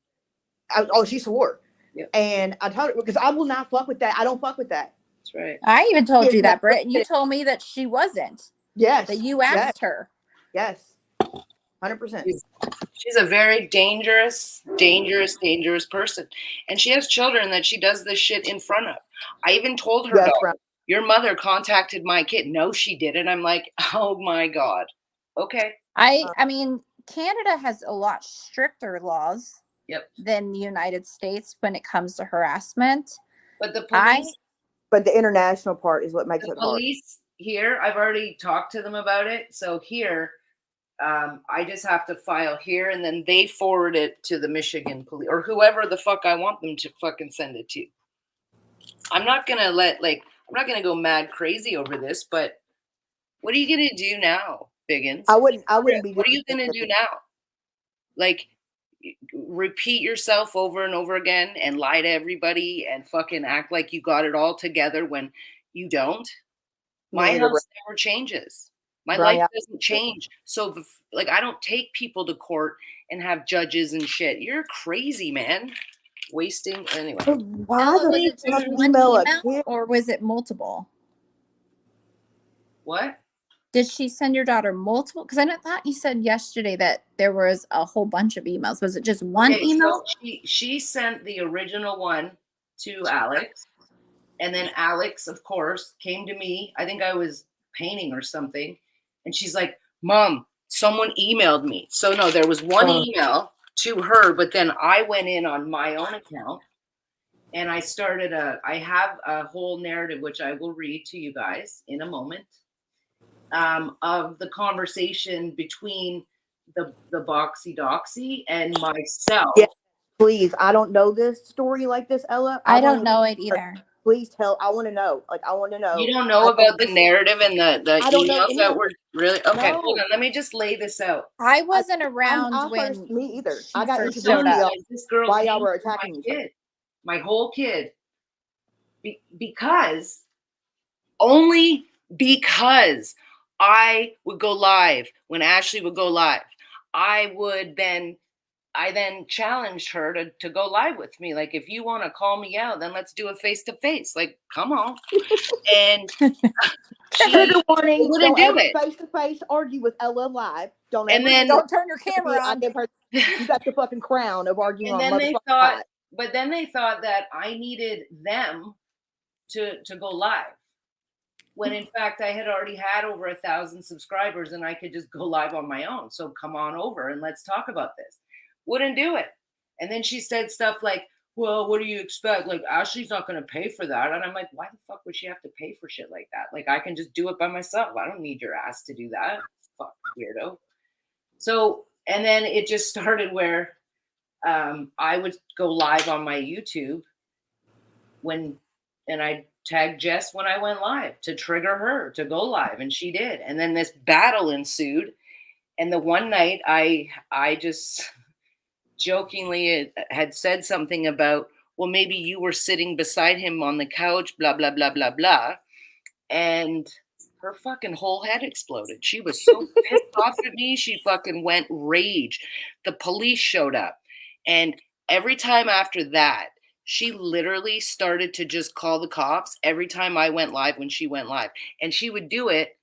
[SPEAKER 2] she swore.
[SPEAKER 1] Yep.
[SPEAKER 2] And I told her, because I will not fuck with that. I don't fuck with that.
[SPEAKER 1] That's right.
[SPEAKER 5] I even told you that, Britt, and you told me that she wasn't.
[SPEAKER 2] Yes.
[SPEAKER 5] That you asked her.
[SPEAKER 2] Yes. 100%.
[SPEAKER 1] She's a very dangerous person. And she has children that she does this shit in front of. I even told her, your mother contacted my kid. No, she didn't. I'm like, oh my God. Okay.
[SPEAKER 5] I mean, Canada has a lot stricter laws
[SPEAKER 1] than
[SPEAKER 5] the United States when it comes to harassment.
[SPEAKER 1] But the police...
[SPEAKER 2] But the international part is what makes it hard.
[SPEAKER 1] The police here, I've already talked to them about it. So here... I just have to file here, and then they forward it to the Michigan police or whoever the fuck I want them to fucking send it to. I'm not gonna I'm not gonna go mad crazy over this, but what are you gonna do now, Biggins?
[SPEAKER 2] I wouldn't be.
[SPEAKER 1] What are you gonna do now? Like, repeat yourself over and over again and lie to everybody and fucking act like you got it all together when you don't? My house never changes. My life doesn't change. So, I don't take people to court and have judges and shit. You're crazy, man. Wasting, anyway.
[SPEAKER 2] Why
[SPEAKER 5] was it just one email or was it multiple?
[SPEAKER 1] What?
[SPEAKER 5] Did she send your daughter multiple? Because I thought you said yesterday that there was a whole bunch of emails. Was it just one
[SPEAKER 1] Okay,
[SPEAKER 5] email?
[SPEAKER 1] so she sent the original one to Alex, and then Alex, of course, came to me. I think I was painting or something, and she's like, "Mom, someone emailed me." So no, there was one email to her, but then I went in on my own account, and I have a whole narrative which I will read to you guys in a moment, of the conversation between the Boxy Doxy and myself.
[SPEAKER 2] Yeah. Please, I don't know this story like this, Ella.
[SPEAKER 5] I don't know it either.
[SPEAKER 2] Please tell. I want to know. Like, I want to know.
[SPEAKER 1] You don't know about the narrative and the
[SPEAKER 2] I don't know
[SPEAKER 1] emails
[SPEAKER 2] any
[SPEAKER 1] that
[SPEAKER 2] of
[SPEAKER 1] were really okay.
[SPEAKER 2] No.
[SPEAKER 1] Hold on, let me just lay this out.
[SPEAKER 5] I wasn't around when
[SPEAKER 2] me either.
[SPEAKER 5] she
[SPEAKER 2] I got
[SPEAKER 5] first
[SPEAKER 2] introduced
[SPEAKER 5] showed
[SPEAKER 2] to
[SPEAKER 5] up.
[SPEAKER 2] y'all
[SPEAKER 1] This girl
[SPEAKER 2] while
[SPEAKER 1] came
[SPEAKER 2] y'all were
[SPEAKER 1] for my
[SPEAKER 2] attacking each other.
[SPEAKER 1] kid, my whole kid, because only because I would go live when Ashley would go live. I then challenged her to go live with me. Like, if you want to call me out, then let's do it face to face. Like, come on. And
[SPEAKER 2] Trigger warning.
[SPEAKER 1] wouldn't
[SPEAKER 2] Don't
[SPEAKER 1] do
[SPEAKER 2] ever
[SPEAKER 1] it.
[SPEAKER 2] face to face argue with Ella live. Don't
[SPEAKER 1] And
[SPEAKER 2] ever.
[SPEAKER 1] then-
[SPEAKER 5] Don't turn your camera
[SPEAKER 2] I
[SPEAKER 5] on.
[SPEAKER 2] give her. You got the fucking crown of arguing
[SPEAKER 1] And
[SPEAKER 2] on
[SPEAKER 1] then they
[SPEAKER 2] motherfucking
[SPEAKER 1] thought,
[SPEAKER 2] live.
[SPEAKER 1] but then they thought that I needed them to go live. When in fact I had already had over 1,000 subscribers and I could just go live on my own. So come on over and let's talk about this. Wouldn't do it. And then she said stuff like, well, what do you expect? Like, Ashley's not going to pay for that. And I'm like, why the fuck would she have to pay for shit like that? Like, I can just do it by myself. I don't need your ass to do that. Fuck, weirdo. So, and then it just started where I would go live on my YouTube and I tagged Jess when I went live to trigger her to go live, and she did. And then this battle ensued. And the one night I just jokingly had said something about, well, maybe you were sitting beside him on the couch, blah, blah, blah, blah, blah. And her fucking whole head exploded. She was so pissed off at me. She fucking went rage. The police showed up. And every time after that, she literally started to just call the cops every time I went live when she went live. And she would do it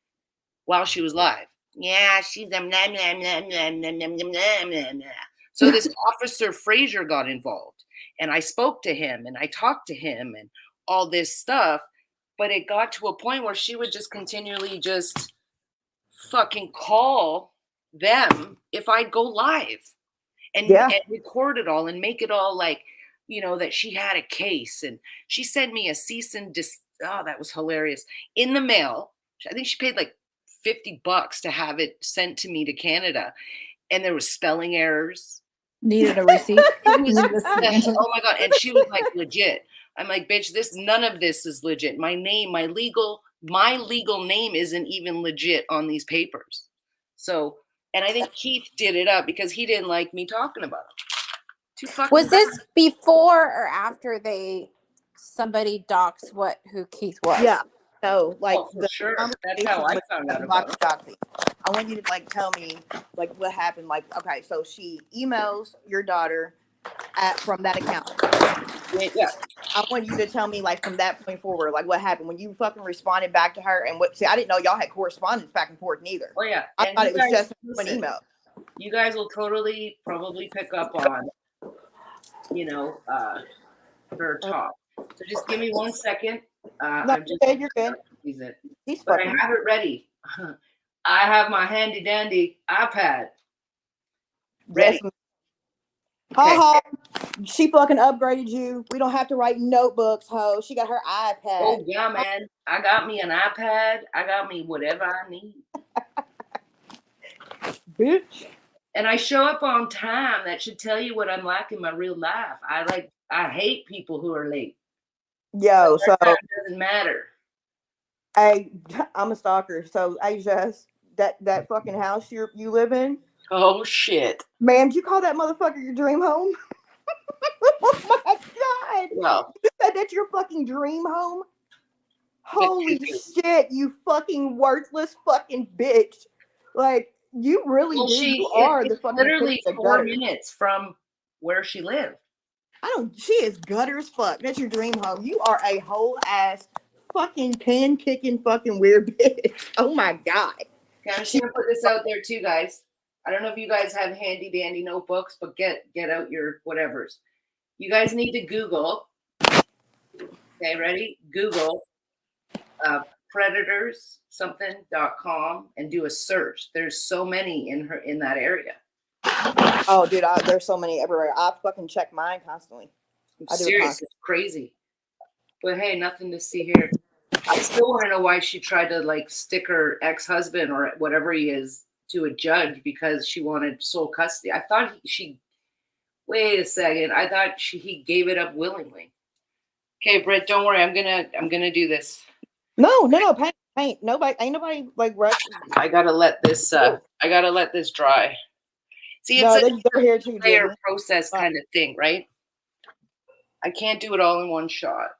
[SPEAKER 1] while she was live. Yeah, she's a blah, blah, blah, blah, blah, blah, blah, blah, blah. So this officer Frazier got involved. And I spoke to him and I talked to him and all this stuff. But it got to a point where she would just continually just fucking call them if I'd go live and record it all and make it all like, you know, that she had a case. And she sent me a cease and desist. Oh, that was hilarious. In the mail. I think she paid like $50 to have it sent to me to Canada. And there was spelling errors.
[SPEAKER 5] Needed a receipt.
[SPEAKER 1] Oh my God. And she was like, legit. I'm like, bitch, none of this is legit. My name, my legal name isn't even legit on these papers. So, and I think Keith did it up because he didn't like me talking about him.
[SPEAKER 5] Was this before or after somebody doxed who Keith was?
[SPEAKER 2] Yeah. So, like,
[SPEAKER 1] for sure. That's how I found out about it.
[SPEAKER 2] I want you to like tell me like what happened. Like, okay, so she emails your daughter from that account.
[SPEAKER 1] Yeah.
[SPEAKER 2] I want you to tell me like from that point forward, like what happened when you fucking responded back to her and what. See, I didn't know y'all had correspondence back and forth neither.
[SPEAKER 1] Oh yeah.
[SPEAKER 2] I thought it was just an email.
[SPEAKER 1] You guys will totally probably pick up on, you know, her talk. So just give me 1 second.
[SPEAKER 2] No, you're good.
[SPEAKER 1] But I have it ready. I have my handy dandy iPad ready.
[SPEAKER 2] Okay. She fucking upgraded you. We don't have to write notebooks, ho. She got her iPad.
[SPEAKER 1] Oh yeah, man. I got me an iPad. I got me whatever I need.
[SPEAKER 2] Bitch.
[SPEAKER 1] And I show up on time. That should tell you what I'm like in my real life. I hate people who are late.
[SPEAKER 2] Yo, so
[SPEAKER 1] it doesn't matter.
[SPEAKER 2] I'm a stalker. So I just that fucking house you live in.
[SPEAKER 1] Oh shit.
[SPEAKER 2] Man, did you call that motherfucker your dream home? Oh my God.
[SPEAKER 1] Well,
[SPEAKER 2] you said that's your fucking dream home? Holy shit, you fucking worthless fucking bitch. Like, you really you are the fucking
[SPEAKER 1] literally 4 minutes from where she lived.
[SPEAKER 2] She is gutter as fuck. That's your dream home. You are a whole ass fucking pan kicking fucking weird bitch. Oh my God.
[SPEAKER 1] Okay, I'm just gonna put this out there too, guys. I don't know if you guys have handy dandy notebooks, but get out your whatevers. You guys need to Google. Okay, ready? Google predators something.com and do a search. There's so many in that area.
[SPEAKER 2] Oh, dude, there's so many everywhere. I fucking check mine constantly.
[SPEAKER 1] I'm
[SPEAKER 2] I do it
[SPEAKER 1] serious,
[SPEAKER 2] constantly.
[SPEAKER 1] it's crazy. But hey, nothing to see here. I still want to know why she tried to like stick her ex-husband or whatever he is to a judge because she wanted sole custody. I thought she. Wait a second. I thought he gave it up willingly. Okay, Britt, don't worry. I'm gonna do this.
[SPEAKER 2] No, paint. Ain't nobody like rush.
[SPEAKER 1] I gotta let this. I gotta let this dry. See,
[SPEAKER 2] No,
[SPEAKER 1] it's
[SPEAKER 2] they're here too,
[SPEAKER 1] a layer
[SPEAKER 2] Jimmy.
[SPEAKER 1] process kind of thing, right? I can't do it all in one shot.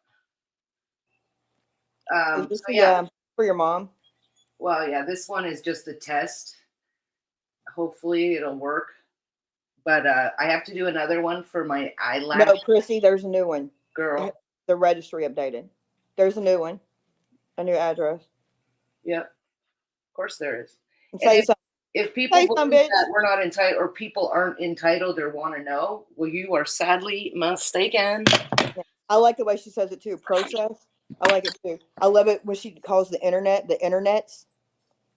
[SPEAKER 2] Is this
[SPEAKER 1] So yeah.
[SPEAKER 2] for your mom?
[SPEAKER 1] Well, yeah, this one is just a test. Hopefully it'll work. But I have to do another one for my eyelash.
[SPEAKER 2] No, Chrissy, there's a new one.
[SPEAKER 1] Girl.
[SPEAKER 2] The registry updated. There's a new one. A new address.
[SPEAKER 1] Yeah. Of course there is.
[SPEAKER 2] Say something.
[SPEAKER 1] If people
[SPEAKER 2] Say
[SPEAKER 1] believe
[SPEAKER 2] something, bitch.
[SPEAKER 1] that we're not entitled or people aren't entitled or want to know, well, you are sadly mistaken.
[SPEAKER 2] I like the way she says it too. Process. I like it too. I love it when she calls the internets.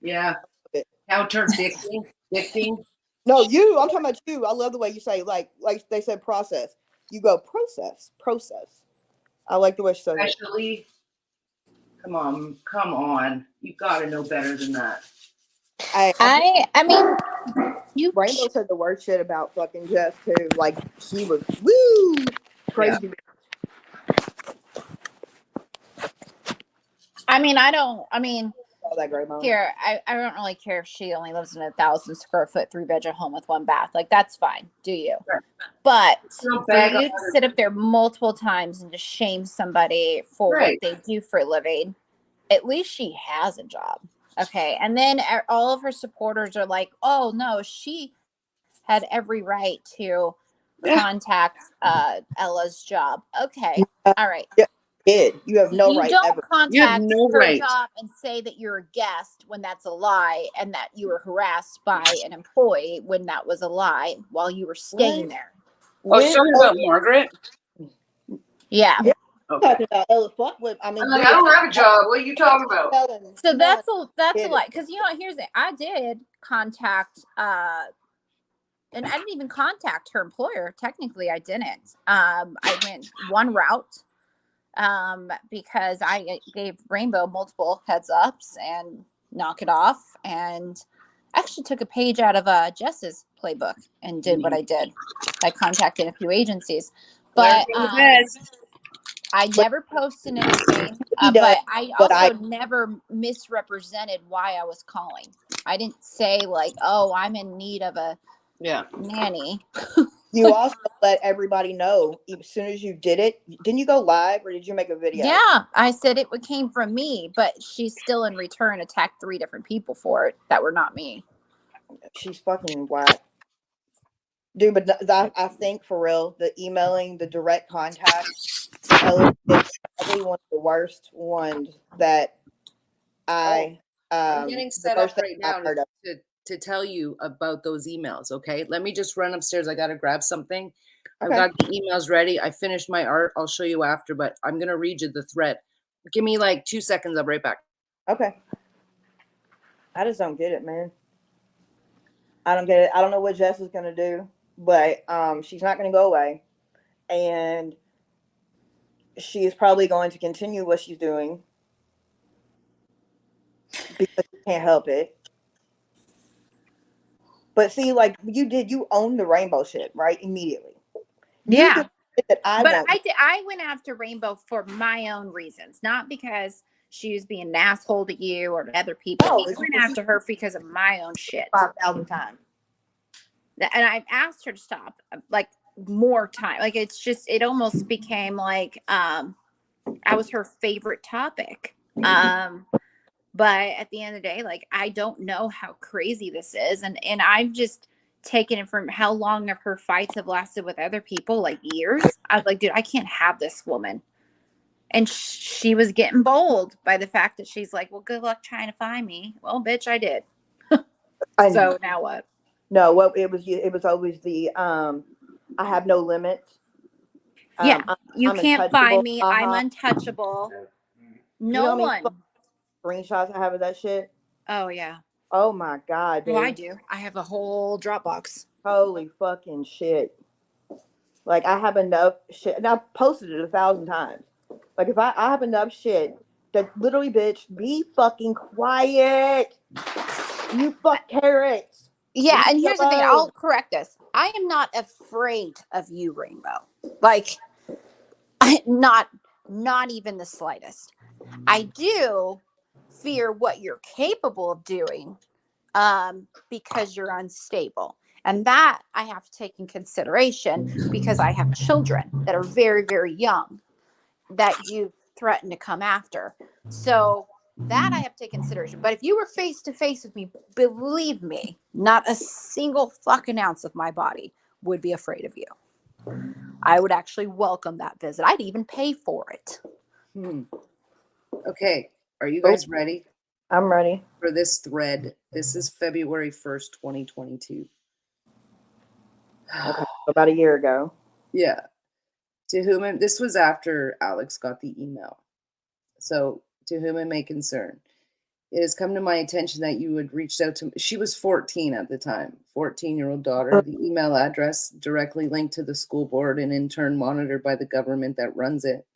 [SPEAKER 1] Yeah. Counterdicting. Dicting.
[SPEAKER 2] No, you. I'm talking about you. I love the way you say like they said process. You go process. I like the way she says it.
[SPEAKER 1] Especially. Come on. You gotta know better than that.
[SPEAKER 5] I mean, you
[SPEAKER 2] Rainbow said the worst shit about fucking Jeff too. Like she was woo crazy.
[SPEAKER 1] Yeah.
[SPEAKER 5] I mean,
[SPEAKER 2] All that great mom.
[SPEAKER 5] here, I don't really care if she only lives in a 1,000 square foot 3-bedroom home with 1 bath. Like, that's fine. Do you?
[SPEAKER 1] Right.
[SPEAKER 5] But
[SPEAKER 1] Don't
[SPEAKER 5] for
[SPEAKER 1] bag
[SPEAKER 5] you
[SPEAKER 1] on
[SPEAKER 5] to
[SPEAKER 1] her.
[SPEAKER 5] sit up there multiple times and to shame somebody for
[SPEAKER 1] Right.
[SPEAKER 5] what they do for a living, at least she has a job. Okay. And then all of her supporters are like, oh, no, she had every right to contact Ella's job. Okay. All right.
[SPEAKER 2] Kid, you have no
[SPEAKER 5] You
[SPEAKER 2] right
[SPEAKER 5] don't
[SPEAKER 2] ever.
[SPEAKER 5] contact
[SPEAKER 1] You have no
[SPEAKER 5] her
[SPEAKER 1] right.
[SPEAKER 5] job and say that you're a guest when that's a lie, and that you were harassed by an employee when that was a lie while you were staying there.
[SPEAKER 1] Oh, she's talking about Margaret?
[SPEAKER 5] Yeah.
[SPEAKER 2] Yeah.
[SPEAKER 1] Okay.
[SPEAKER 2] Talking about Ella Fuckwood. I mean,
[SPEAKER 1] I'm like, I don't have a job. What are you talking about?
[SPEAKER 5] So that's a
[SPEAKER 2] Get
[SPEAKER 5] lie. Because here's it. I did contact and I didn't even contact her employer. Technically, I didn't. I went one route. Because I gave Rainbow multiple heads ups and knock it off, and actually took a page out of Jess's playbook and did what I did. I contacted a few agencies, but I never posted anything. But I also never misrepresented why I was calling. I didn't say like, "Oh, I'm in need of a nanny."
[SPEAKER 2] You also let everybody know as soon as you did it. Didn't you go live or did you make a video?
[SPEAKER 5] Yeah, I said it came from me, but she still in return attacked 3 different people for it that were not me.
[SPEAKER 2] She's fucking whack. Dude, but I think for real, the emailing, the direct contact, is probably one of the worst ones that I'm
[SPEAKER 1] getting set up right now to tell you about those emails, okay? Let me just run upstairs. I got to grab something.
[SPEAKER 2] Okay.
[SPEAKER 1] I've got the emails ready. I finished my art. I'll show you after, but I'm going to read you the thread. Give me like 2 seconds. I'll be right back.
[SPEAKER 2] Okay. I just don't get it, man. I don't get it. I don't know what Jess is going to do, but she's not going to go away. And she is probably going to continue what she's doing because she can't help it. But see, like you own the Rainbow shit, right? Immediately.
[SPEAKER 5] Yeah.
[SPEAKER 2] I
[SPEAKER 5] went after Rainbow for my own reasons, not because she was being an asshole to you or to other people.
[SPEAKER 2] No,
[SPEAKER 5] I went after her because of my own shit.
[SPEAKER 2] 5,000 times.
[SPEAKER 5] And I've asked her to stop like more time. Like it almost became like I was her favorite topic. But at the end of the day, like I don't know how crazy this is, and I've just taken it from how long of her fights have lasted with other people, like years. I was like, dude, I can't have this woman. And she was getting bold by the fact that she's like, well, good luck trying to find me. Well, bitch, I did.
[SPEAKER 2] I
[SPEAKER 5] So now what?
[SPEAKER 2] no, well, it was always the I have no limits.
[SPEAKER 5] Yeah, you
[SPEAKER 2] I'm
[SPEAKER 5] can't
[SPEAKER 2] untouchable.
[SPEAKER 5] find me. I'm untouchable.
[SPEAKER 2] You
[SPEAKER 5] No
[SPEAKER 2] know how many
[SPEAKER 5] one.
[SPEAKER 2] screenshots I have of that shit?
[SPEAKER 5] Oh yeah.
[SPEAKER 2] Oh my god, dude.
[SPEAKER 5] Well, I do. I have a whole Dropbox.
[SPEAKER 2] Holy fucking shit. Like I have enough shit, and I've posted it 1,000 times. Like if I have enough shit that literally, bitch, be fucking quiet. You fuck carrots.
[SPEAKER 5] Yeah,
[SPEAKER 2] Leave
[SPEAKER 5] and
[SPEAKER 2] me
[SPEAKER 5] here's the thing.
[SPEAKER 2] alone.
[SPEAKER 5] I'll correct this. I am not afraid of you, Rainbow. Like, not even the slightest. I do fear what you're capable of doing, because you're unstable. And that I have to take in consideration because I have children that are very, very young that you threaten to come after. So that I have to take consideration. But if you were face to face with me, believe me, not a single fucking ounce of my body would be afraid of you. I would actually welcome that visit. I'd even pay for it.
[SPEAKER 1] Okay, are you guys ready
[SPEAKER 2] I'm ready.
[SPEAKER 1] for this thread? This is February 1st, 2022.
[SPEAKER 2] Okay, about a year ago.
[SPEAKER 1] Yeah. To whom this was after Alex got the email. So, to whom it may concern, it has come to my attention that you had reached out to. She was 14 at the time, 14-year-old daughter. The email address directly linked to the school board and in turn monitored by the government that runs it.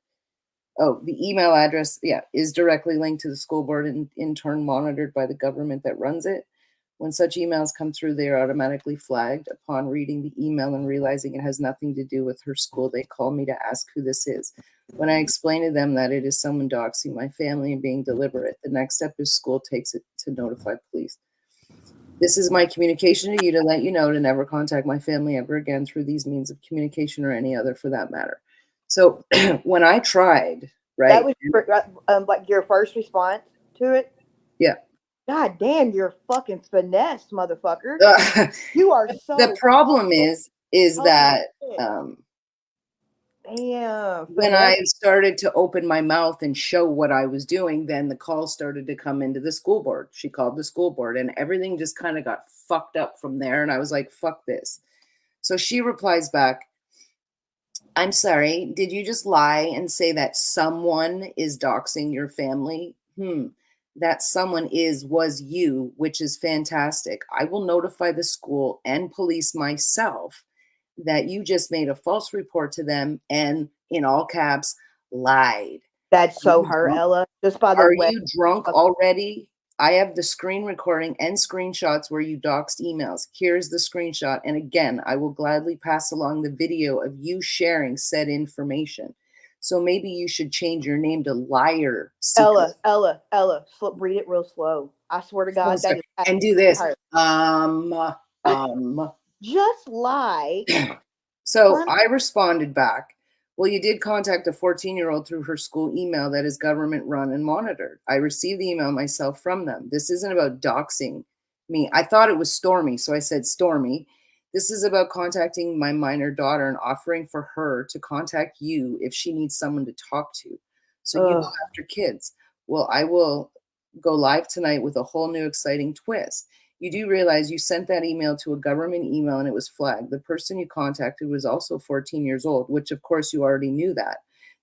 [SPEAKER 1] Oh, the email address, yeah, is directly linked to the school board and in turn monitored by the government that runs it. When such emails come through, they are automatically flagged. Upon reading the email and realizing it has nothing to do with her school, they call me to ask who this is. When I explain to them that it is someone doxing my family and being deliberate, the next step is school takes it to notify police. This is my communication to you to let you know to never contact my family ever again through these means of communication or any other for that matter. So when I tried, right?
[SPEAKER 2] That was like your first response to it.
[SPEAKER 1] Yeah.
[SPEAKER 2] God damn, you're fucking finesse, motherfucker. You are so.
[SPEAKER 1] The problem is that
[SPEAKER 2] damn.
[SPEAKER 1] when I started to open my mouth and show what I was doing, then the calls started to come into the school board. She called the school board and everything just kind of got fucked up from there. And I was like, fuck this. So she replies back, I'm sorry, did you just lie and say that someone is doxing your family? That someone was you, which is fantastic. I will notify the school and police myself that you just made a false report to them and, in all caps, lied.
[SPEAKER 2] That's so her, Ella. Just by the way.
[SPEAKER 1] Are you drunk already? I have the screen recording and screenshots where you doxed emails. Here's the screenshot. And again, I will gladly pass along the video of you sharing said information. So maybe you should change your name to Liar Secret.
[SPEAKER 2] Ella, read it real slow. I swear to God. That is
[SPEAKER 1] and do this.
[SPEAKER 2] her. Just lie.
[SPEAKER 1] So I responded back, well, you did contact a 14-year-old through her school email that is government run and monitored. I received the email myself from them. This isn't about doxing me. I thought it was Stormy, so I said Stormy. This is about contacting my minor daughter and offering for her to contact you if she needs someone to talk to. So you go after kids. Well, I will go live tonight with a whole new exciting twist. You do realize you sent that email to a government email and it was flagged. The person you contacted was also 14 years old, which of course you already knew that.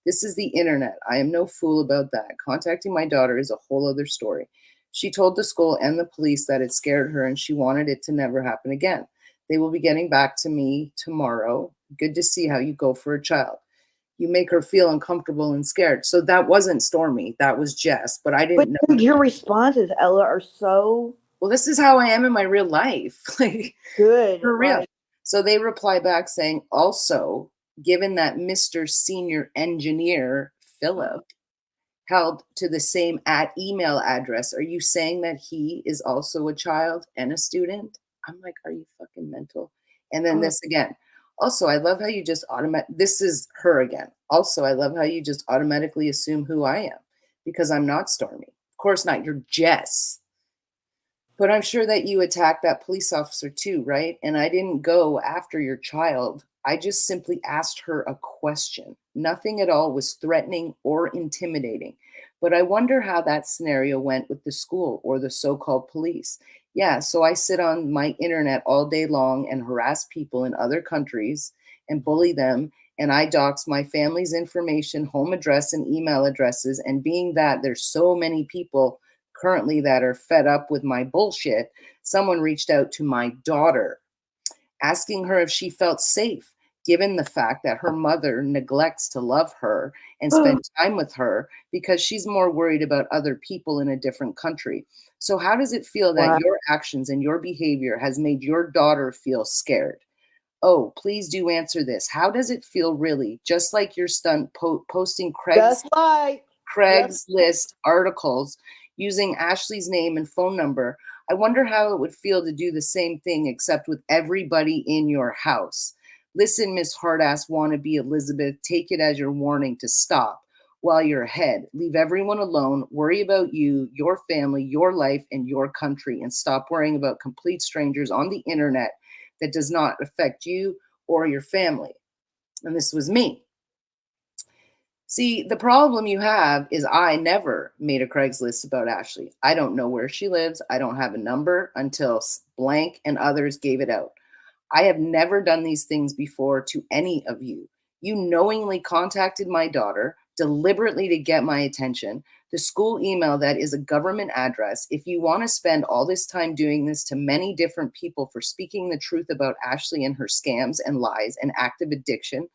[SPEAKER 1] This is the internet. I am no fool about that. Contacting my daughter is a whole other story. She told the school and the police that it scared her and she wanted it to never happen again. They will be getting back to me tomorrow. Good to see how you go for a child. You make her feel uncomfortable and scared. So that wasn't Stormy. That was Jess, but I didn't know.
[SPEAKER 2] Your responses, Ella, are so...
[SPEAKER 1] Well, this is how I am in my real life. Like,
[SPEAKER 2] good.
[SPEAKER 1] For real. Right. So they reply back saying, also, given that Mr. Senior Engineer Philip held to the same email address, are you saying that he is also a child and a student? I'm like, are you fucking mental? And then this again. Also, I love how you just this is her again. Also, I love how you just automatically assume who I am because I'm not Stormy. Of course not. You're Jess. But I'm sure that you attacked that police officer too, right? And I didn't go after your child I just simply asked her a question. Nothing at all was threatening or intimidating. But I wonder how that scenario went with the school or the so called police. Yeah, so I sit on my internet all day long and harass people in other countries and bully them. And I dox my family's information, home address, and email addresses. And being that there's so many people currently that are fed up with my bullshit, someone reached out to my daughter asking her if she felt safe, given the fact that her mother neglects to love her and spend time with her because she's more worried about other people in a different country. So, how does it feel that
[SPEAKER 2] Wow.
[SPEAKER 1] your actions and your behavior has made your daughter feel scared? Oh, please do answer this. How does it feel really? Just like your stunt posting
[SPEAKER 2] Just like.
[SPEAKER 1] Craigslist articles using Ashley's name and phone number. I wonder how it would feel to do the same thing except with everybody in your house. Listen, Miss Hardass wannabe Elizabeth, take it as your warning to stop while you're ahead. Leave everyone alone. Worry about you, your family, your life, and your country, and stop worrying about complete strangers on the internet that does not affect you or your family. And this was me. See, the problem you have is I never made a Craigslist about Ashley. I don't know where she lives. I don't have a number until blank and others gave it out. I have never done these things before to any of you. You knowingly contacted my daughter deliberately to get my attention. The school email that is a government address. If you want to spend all this time doing this to many different people for speaking the truth about Ashley and her scams and lies and active addiction,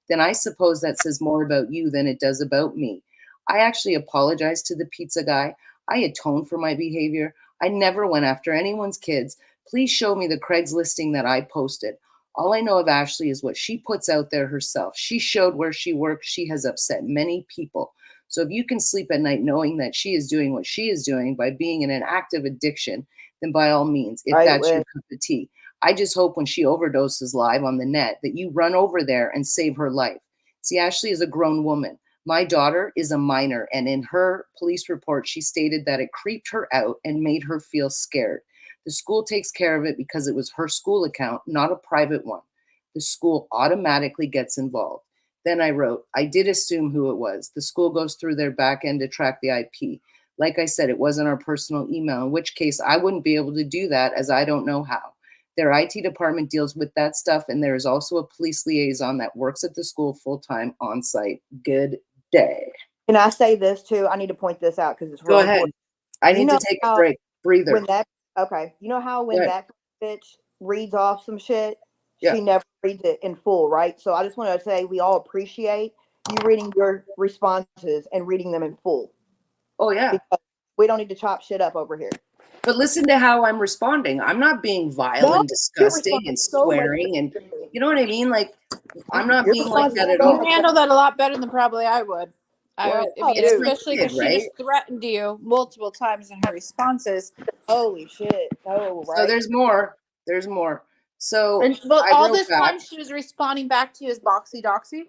[SPEAKER 1] then I suppose that says more about you than it does about me. I actually apologized to the pizza guy. I atoned for my behavior. I never went after anyone's kids. Please show me the Craigslisting that I posted. All I know of Ashley is what she puts out there herself. She showed where she works. She has upset many people. So if you can sleep at night knowing that she is doing what she is doing by being in an active addiction, then by all means, if that's your cup of tea. I just hope when she overdoses live on the net that you run over there and save her life. See, Ashley is a grown woman. My daughter is a minor, and in her police report, she stated that it creeped her out and made her feel scared. The school takes care of it because it was her school account, not a private one. The school automatically gets involved. Then I wrote, I did assume who it was. The school goes through their back end to track the IP. Like I said, it wasn't our personal email, in which case I wouldn't be able to do that as I don't know how. Their IT department deals with that stuff, and there is also a police liaison that works at the school full-time on site. Good day.
[SPEAKER 2] Can I say this too? I need to point this out because it's
[SPEAKER 1] Go
[SPEAKER 2] really
[SPEAKER 1] ahead.
[SPEAKER 2] important.
[SPEAKER 1] I need to take a break. Breather.
[SPEAKER 2] You know how when that bitch reads off some shit,
[SPEAKER 1] Yeah.
[SPEAKER 2] she never reads it in full, right? So I just want to say we all appreciate you reading your responses and reading them in full.
[SPEAKER 1] Oh, yeah.
[SPEAKER 2] Because we don't need to chop shit up over here.
[SPEAKER 1] But listen to how I'm responding. I'm not being vile and disgusting and swearing and you know what I mean? Like, I'm not being like that at all.
[SPEAKER 5] You handle that a lot better than probably I would. I mean,
[SPEAKER 1] it's my
[SPEAKER 5] especially because
[SPEAKER 1] kid,
[SPEAKER 5] she just threatened you multiple times in her responses.
[SPEAKER 2] Holy shit. Oh, right.
[SPEAKER 1] So there's more. There's more. So
[SPEAKER 5] But
[SPEAKER 1] I
[SPEAKER 5] all
[SPEAKER 1] wrote
[SPEAKER 5] this time she was responding back to you as Boxy Doxy?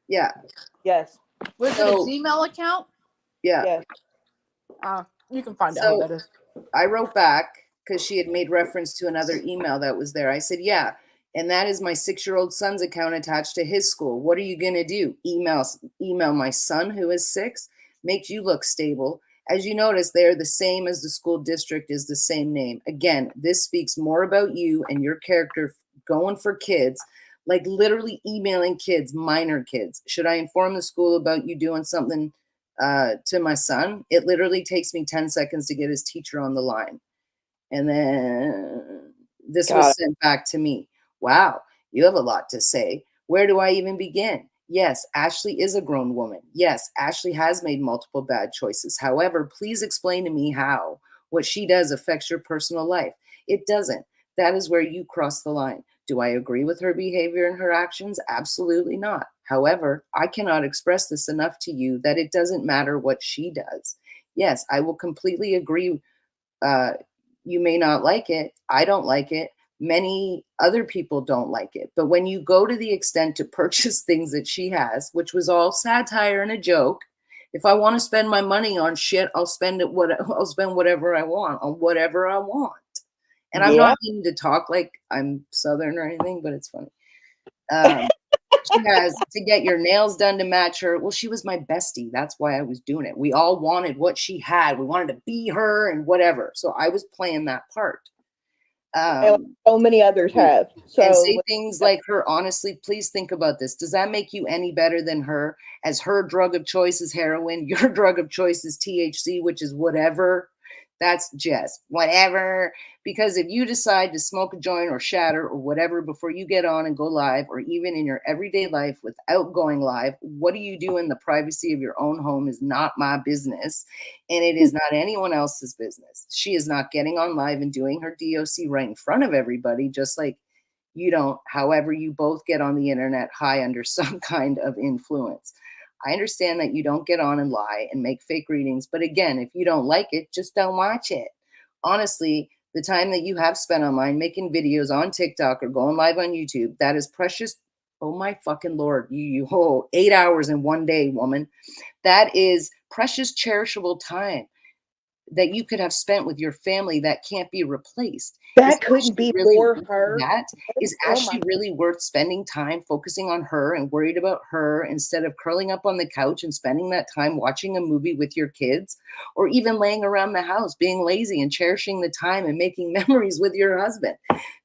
[SPEAKER 1] Yeah.
[SPEAKER 2] Yes.
[SPEAKER 5] Was it a Gmail account?
[SPEAKER 1] Yeah.
[SPEAKER 5] You can find out who that is.
[SPEAKER 1] I wrote back because she had made reference to another email that was there. I said, yeah, and that is my 6-year-old son's account attached to his school. What are you going to do? Email my son who is 6? Makes you look stable. As you notice, they're the same as the school district is the same name. Again, this speaks more about you and your character going for kids, like literally emailing kids, minor kids. Should I inform the school about you doing something to my son? It literally takes me 10 seconds to get his teacher on the line. And then this was sent back to me. Wow, you have a lot to say. Where do I even begin? Yes, Ashley is a grown woman. Yes, Ashley has made multiple bad choices. However, please explain to me how what she does affects your personal life. It doesn't. That is where you cross the line. Do I agree with her behavior and her actions? Absolutely not. However, I cannot express this enough to you that it doesn't matter what she does. Yes, I will completely agree. You may not like it. I don't like it. Many other people don't like it. But when you go to the extent to purchase things that she has, which was all satire and a joke, if I want to spend my money on shit, I'll spend whatever I want on whatever I want. And I'm not meaning to talk like I'm Southern or anything, but it's funny. She has to get your nails done to match her. Well, she was my bestie. That's why I was doing it. We all wanted what she had. We wanted to be her and whatever. So I was playing that part.
[SPEAKER 2] And so many others have.
[SPEAKER 1] And
[SPEAKER 2] So
[SPEAKER 1] say things like her, honestly, please think about this. Does that make you any better than her? As her drug of choice is heroin, your drug of choice is THC, which is whatever. That's just whatever. Because if you decide to smoke a joint or shatter or whatever before you get on and go live, or even in your everyday life without going live, what do you do in the privacy of your own home is not my business. And it is not anyone else's business. She is not getting on live and doing her DOC right in front of everybody, just like you don't. However, you both get on the internet high under some kind of influence. I understand that you don't get on and lie and make fake readings, but again, if you don't like it, just don't watch it. Honestly, the time that you have spent online making videos on TikTok or going live on YouTube, that is precious. Oh my fucking Lord, you 8 hours in one day, woman. That is precious, cherishable time that you could have spent with your family that can't be replaced.
[SPEAKER 2] that couldn't be for her.
[SPEAKER 1] That is
[SPEAKER 2] Oh
[SPEAKER 1] Ashley
[SPEAKER 2] my-
[SPEAKER 1] really worth spending time focusing on her and worried about her instead of curling up on the couch and spending that time watching a movie with your kids, or even laying around the house being lazy and cherishing the time and making memories with your husband?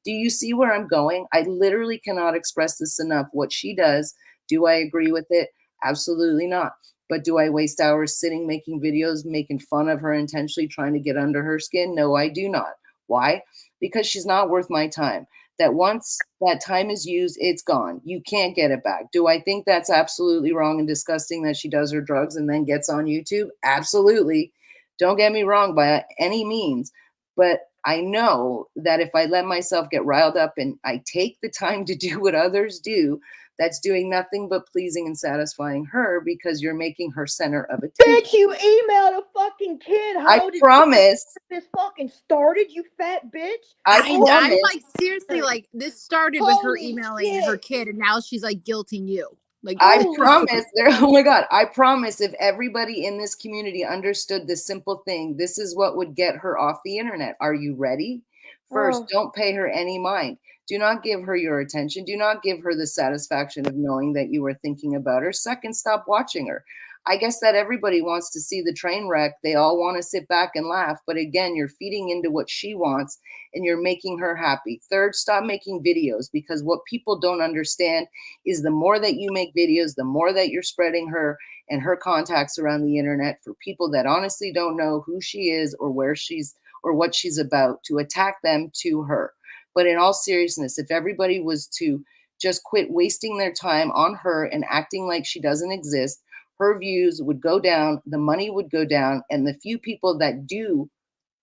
[SPEAKER 1] Do you see where I'm going? I literally cannot express this enough. What she does, do I agree with it? Absolutely not. But do I waste hours sitting making videos, making fun of her, intentionally trying to get under her skin? No, I do not. Why? Because she's not worth my time. That once that time is used, it's gone. You can't get it back. Do I think that's absolutely wrong and disgusting that she does her drugs and then gets on YouTube? Absolutely. Don't get me wrong by any means. But I know that if I let myself get riled up and I take the time to do what others do, that's doing nothing but pleasing and satisfying her because you're making her center of attention.
[SPEAKER 2] Bitch, you emailed a fucking kid. How
[SPEAKER 1] I
[SPEAKER 2] did you
[SPEAKER 1] promise.
[SPEAKER 2] get this fucking started, you fat bitch?
[SPEAKER 1] I
[SPEAKER 6] I'm
[SPEAKER 1] promise.
[SPEAKER 6] like, seriously, like, this started with her
[SPEAKER 2] Holy
[SPEAKER 6] emailing her
[SPEAKER 2] shit.
[SPEAKER 6] kid, and now she's like guilting you. Like,
[SPEAKER 1] I
[SPEAKER 2] Holy
[SPEAKER 1] promise there, oh my God, I promise if everybody in this community understood this simple thing, this is what would get her off the internet. Are you ready? First,
[SPEAKER 2] Oh.
[SPEAKER 1] don't pay her any mind. Do not give her your attention. Do not give her the satisfaction of knowing that you were thinking about her. Second, stop watching her. I guess that everybody wants to see the train wreck. They all want to sit back and laugh. But again, you're feeding into what she wants and you're making her happy. Third, stop making videos, because what people don't understand is the more that you make videos, the more that you're spreading her and her contacts around the internet for people that honestly don't know who she is or where she's or what she's about, to attack them to her. But in all seriousness, if everybody was to just quit wasting their time on her and acting like she doesn't exist, her views would go down, the money would go down, and the few people that do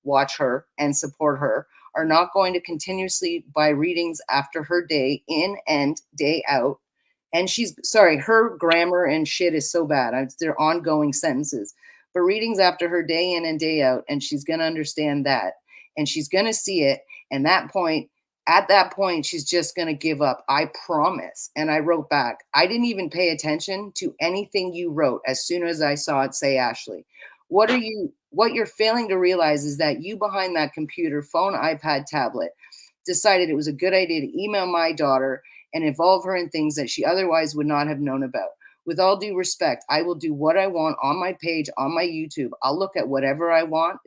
[SPEAKER 1] watch her and support her are not going to continuously buy readings after her day in and day out. And she's sorry, her grammar and shit is so bad. They're ongoing sentences, but readings after her day in and day out, and she's going to understand that, and she's going to see it. And at that point, she's just going to give up. I promise. And I wrote back, I didn't even pay attention to anything you wrote as soon as I saw it say Ashley. What you're failing to realize is that you behind that computer, phone, iPad, tablet, decided it was a good idea to email my daughter and involve her in things that she otherwise would not have known about. With all due respect, I will do what I want on my page, on my YouTube. I'll look at whatever I want.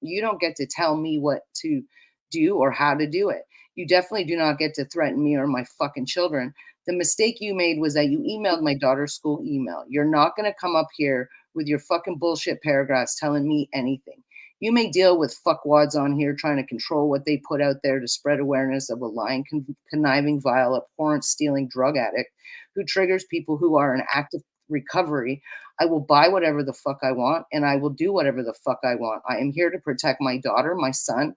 [SPEAKER 1] You don't get to tell me what to do or how to do it. You definitely do not get to threaten me or my fucking children. The mistake you made was that you emailed my daughter's school email. You're not going to come up here with your fucking bullshit paragraphs telling me anything. You may deal with fuckwads on here trying to control what they put out there to spread awareness of a lying, conniving, vile, abhorrent, stealing drug addict who triggers people who are in active recovery. I will buy whatever the fuck I want and I will do whatever the fuck I want. I am here to protect my daughter, my son,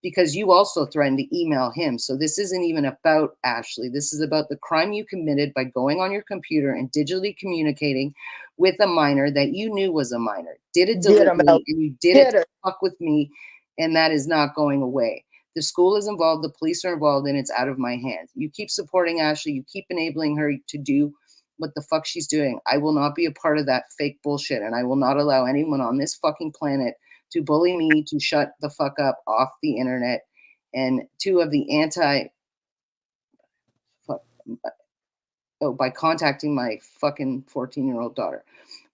[SPEAKER 1] because you also threatened to email him. So this isn't even about Ashley. This is about the crime you committed by going on your computer and digitally communicating with a minor that you knew was a minor. Did it deliberately, and you did it to fuck with me, and that is not going away. The school is involved, the police are involved, and it's out of my hands. You keep supporting Ashley, you keep enabling her to do what the fuck she's doing. I will not be a part of that fake bullshit, and I will not allow anyone on this fucking planet to bully me, to shut the fuck up off the internet. And two of the by contacting my fucking 14-year-old daughter.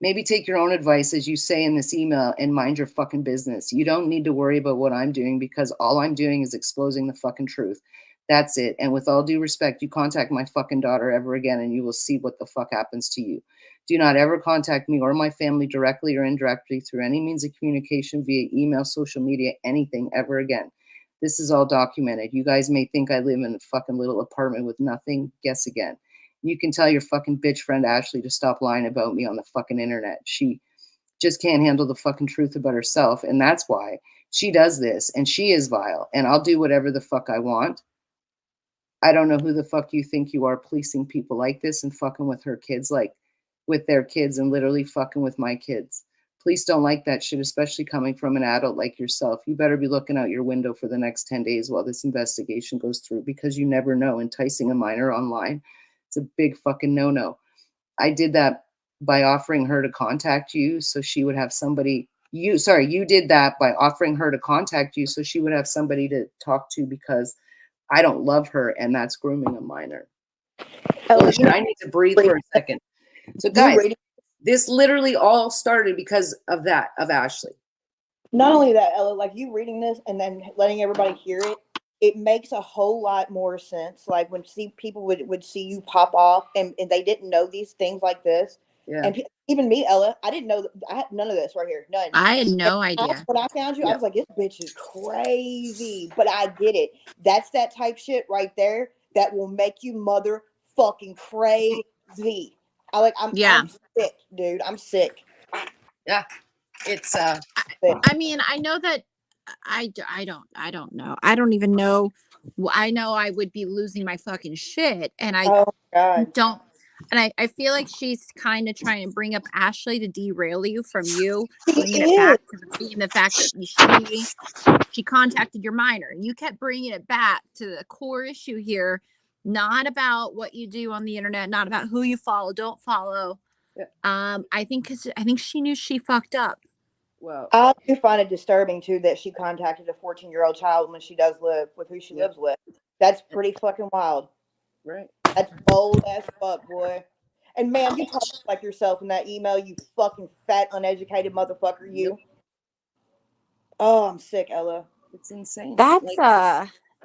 [SPEAKER 1] Maybe take your own advice, as you say in this email, and mind your fucking business. You don't need to worry about what I'm doing, because all I'm doing is exposing the fucking truth. That's it. And with all due respect, you contact my fucking daughter ever again, and you will see what the fuck happens to you. Do not ever contact me or my family directly or indirectly through any means of communication via email, social media, anything ever again. This is all documented. You guys may think I live in a fucking little apartment with nothing. Guess again. You can tell your fucking bitch friend Ashley to stop lying about me on the fucking internet. She just can't handle the fucking truth about herself. And that's why she does this. And she is vile. And I'll do whatever the fuck I want. I don't know who the fuck you think you are, policing people like this and fucking with her kids, like with their kids, and literally fucking with my kids. Police don't like that shit, especially coming from an adult like yourself. You better be looking out your window for the next 10 days while this investigation goes through, because you never know. Enticing a minor online, it's a big fucking no-no. I did that by offering her to contact you so she would have somebody. You did that by offering her to contact you so she would have somebody to talk to, because I don't love her, and that's grooming a minor.
[SPEAKER 2] Ella,
[SPEAKER 1] Bullshit. I need to breathe for a second. So, guys, this literally all started because of that, of Ashley.
[SPEAKER 2] not only that, Ella, like you reading this and then letting everybody hear it, it makes a whole lot more sense. Like when people would see you pop off and they didn't know these things like this.
[SPEAKER 1] Yeah.
[SPEAKER 2] And even me, Ella, I didn't know. I had none of this right here. None.
[SPEAKER 6] I had no idea.
[SPEAKER 2] When I found you,
[SPEAKER 1] Yeah.
[SPEAKER 2] I was like, this bitch is crazy. But I get it. That's that type shit right there that will make you motherfucking crazy. I'm sick, dude. I'm sick.
[SPEAKER 1] Yeah. It's
[SPEAKER 6] I mean, I know that I don't know. I don't even know. I know I would be losing my fucking shit, and I
[SPEAKER 2] Oh God.
[SPEAKER 6] don't. And I feel like she's kind of trying to bring up Ashley to derail you from you, bringing it back to the fact that she contacted your minor, and you kept bringing it back to the core issue here, not about what you do on the internet, not about who you follow, don't follow.
[SPEAKER 1] Yeah.
[SPEAKER 6] I think she knew she fucked up.
[SPEAKER 1] well,
[SPEAKER 2] I do find it disturbing too that she contacted a 14-year-old child when she does live with who she lives with. That's pretty fucking wild.
[SPEAKER 1] right.
[SPEAKER 2] That's bold as fuck, boy. And ma'am, you talk like yourself in that email, you fucking fat, uneducated motherfucker, you. Oh, I'm sick, Ella.
[SPEAKER 1] It's insane.
[SPEAKER 5] That's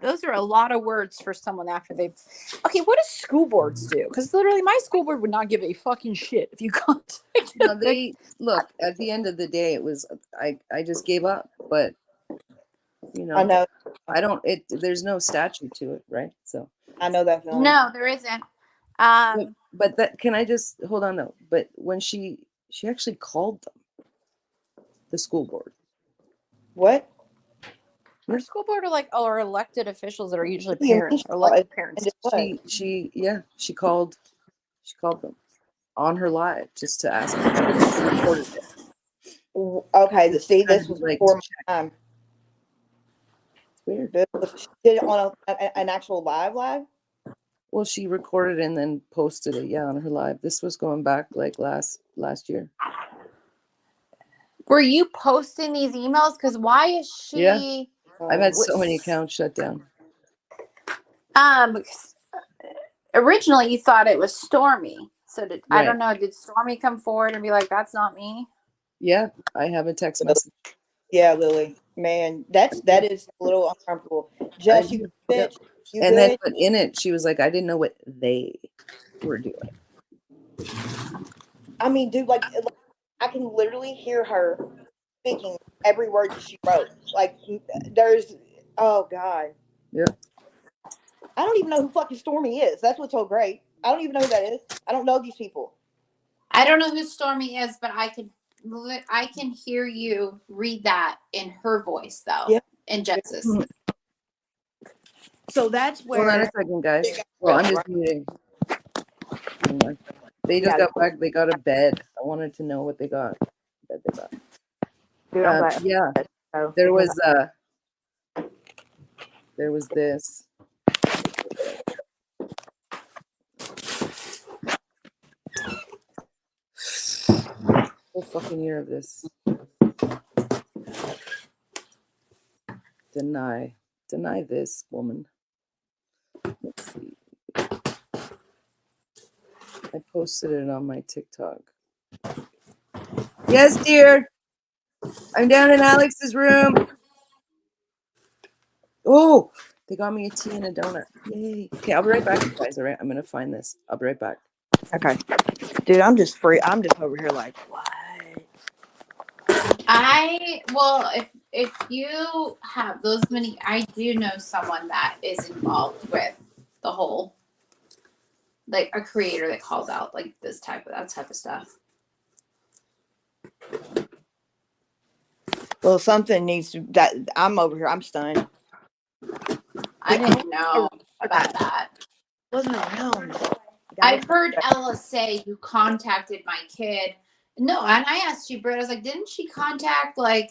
[SPEAKER 5] those are a lot of words for someone after they've. Okay, what do school boards do? Because literally, my school board would not give a fucking shit if you contact.
[SPEAKER 1] No, they look. At the end of the day, it was I just gave up. But you know,
[SPEAKER 2] I know.
[SPEAKER 1] I don't. There's no statute to it, right? So
[SPEAKER 2] I know that feeling.
[SPEAKER 5] No, there isn't.
[SPEAKER 1] but that, can I just hold on though? But when she actually called them, the school board.
[SPEAKER 2] What?
[SPEAKER 5] Our school board are elected officials that are usually
[SPEAKER 2] Yeah,
[SPEAKER 5] parents or elected parents.
[SPEAKER 1] She called them on her live just to ask them. She recorded it.
[SPEAKER 2] Okay, see, this was
[SPEAKER 1] Like,
[SPEAKER 2] before my time.
[SPEAKER 1] It's weird.
[SPEAKER 2] She did it on an actual live?
[SPEAKER 1] Well, she recorded and then posted it, on her live. This was going back like last year.
[SPEAKER 5] Were you posting these emails? Because why is she?
[SPEAKER 1] Yeah. I've had so many accounts shut down.
[SPEAKER 5] Originally you thought it was Stormy. So
[SPEAKER 1] Right.
[SPEAKER 5] I don't know, did Stormy come forward and be like, that's not me?
[SPEAKER 1] Yeah, I have a text message.
[SPEAKER 2] Yeah, Lily. Man, that is a little uncomfortable. Jess, you bitch. You
[SPEAKER 1] And
[SPEAKER 2] good?
[SPEAKER 1] then, but in it, she was like, I didn't know what they were doing.
[SPEAKER 2] I mean, dude, like I can literally hear her speaking every word that she wrote. Like, oh God.
[SPEAKER 1] Yeah.
[SPEAKER 2] I don't even know who fucking Stormy is. That's what's so great. I don't even know who that is. I don't know these people.
[SPEAKER 5] I don't know who Stormy is, but I can hear you read that in her voice though.
[SPEAKER 2] Yeah.
[SPEAKER 5] In Jess's.
[SPEAKER 2] So that's
[SPEAKER 1] Hold on a
[SPEAKER 2] where
[SPEAKER 1] second, guys. Well, I'm just muting. They just got back. They got a bed. I wanted to know what they got. Bed they got.
[SPEAKER 2] Dude, I'm glad.
[SPEAKER 1] Yeah.
[SPEAKER 2] So,
[SPEAKER 1] There was this. Whole fucking year of this. Deny this woman. Let's see. I posted it on my TikTok. Yes, dear. I'm down in Alex's room. Oh, they got me a tea and a donut. Yay. Okay, I'll be right back, you guys. All right, I'm going to find this. I'll be right back.
[SPEAKER 2] Okay. Dude, I'm just free. I'm just over here like, what?
[SPEAKER 5] If you have those many, I do know someone that is involved with the whole, like a creator that calls out like that type of stuff.
[SPEAKER 2] Well, something needs to, that I'm over here. I'm stunned.
[SPEAKER 5] I didn't know about that.
[SPEAKER 2] Wasn't around.
[SPEAKER 5] I've heard Ella say you contacted my kid. No, and I asked you, Britt, I was like, didn't she contact like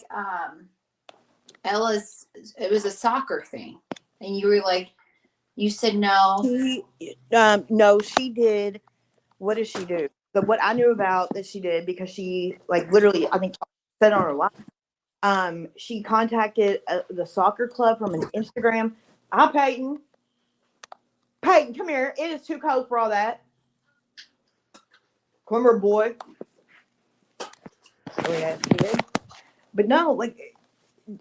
[SPEAKER 5] Ella's, it was a soccer thing. And you were like, you said no.
[SPEAKER 2] No, she did. What did she do? What I knew about that she did, because she like literally, I think said on her live. She contacted the soccer club from an Instagram. Hi, Peyton. Peyton, come here. It is too cold for all that. Come here, boy. Oh, yeah, she did. But no, like,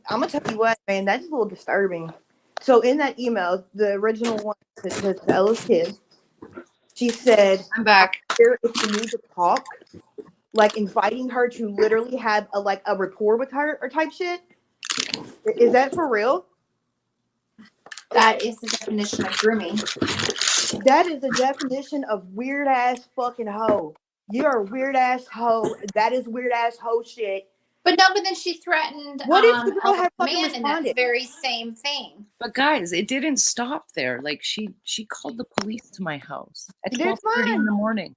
[SPEAKER 2] I'm gonna tell you what, man, that's a little disturbing. So in that email, the original one to Ella's kid, she said,
[SPEAKER 1] I'm back.
[SPEAKER 2] "Here, if you need to talk," like inviting her to literally have a rapport with her or type shit. Is that for real?
[SPEAKER 5] That is the definition of grooming.
[SPEAKER 2] That is the definition of weird ass fucking hoe. You're a weird ass hoe. That is weird ass hoe shit.
[SPEAKER 5] But then she threatened
[SPEAKER 2] What if the girl
[SPEAKER 5] Ella's
[SPEAKER 2] had fucking
[SPEAKER 5] man in that
[SPEAKER 2] responded?
[SPEAKER 5] very same thing.
[SPEAKER 1] But guys, it didn't stop there. Like she called the police to my house at
[SPEAKER 2] That's
[SPEAKER 1] 12:30 in
[SPEAKER 2] fine.
[SPEAKER 1] the morning.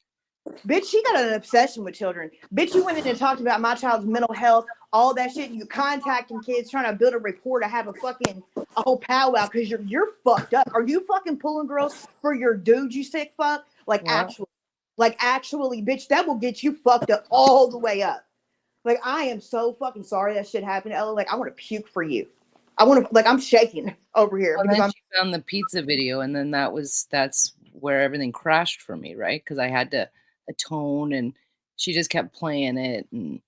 [SPEAKER 2] Bitch, she got an obsession with children. Bitch, you went in and talked about my child's mental health, all that shit. You contacting kids, trying to build a rapport to have a whole powwow because you're fucked up. Are you fucking pulling girls for your dude, you sick fuck?
[SPEAKER 1] What?
[SPEAKER 2] Actually, bitch, that will get you fucked up all the way up. Like, I am so fucking sorry that shit happened, Ella. Like, I want to puke for you. I'm shaking over here
[SPEAKER 1] Well,
[SPEAKER 2] because
[SPEAKER 1] then she found the pizza video, and then that's where everything crashed for me, right? Because I had to atone, and she just kept playing it, and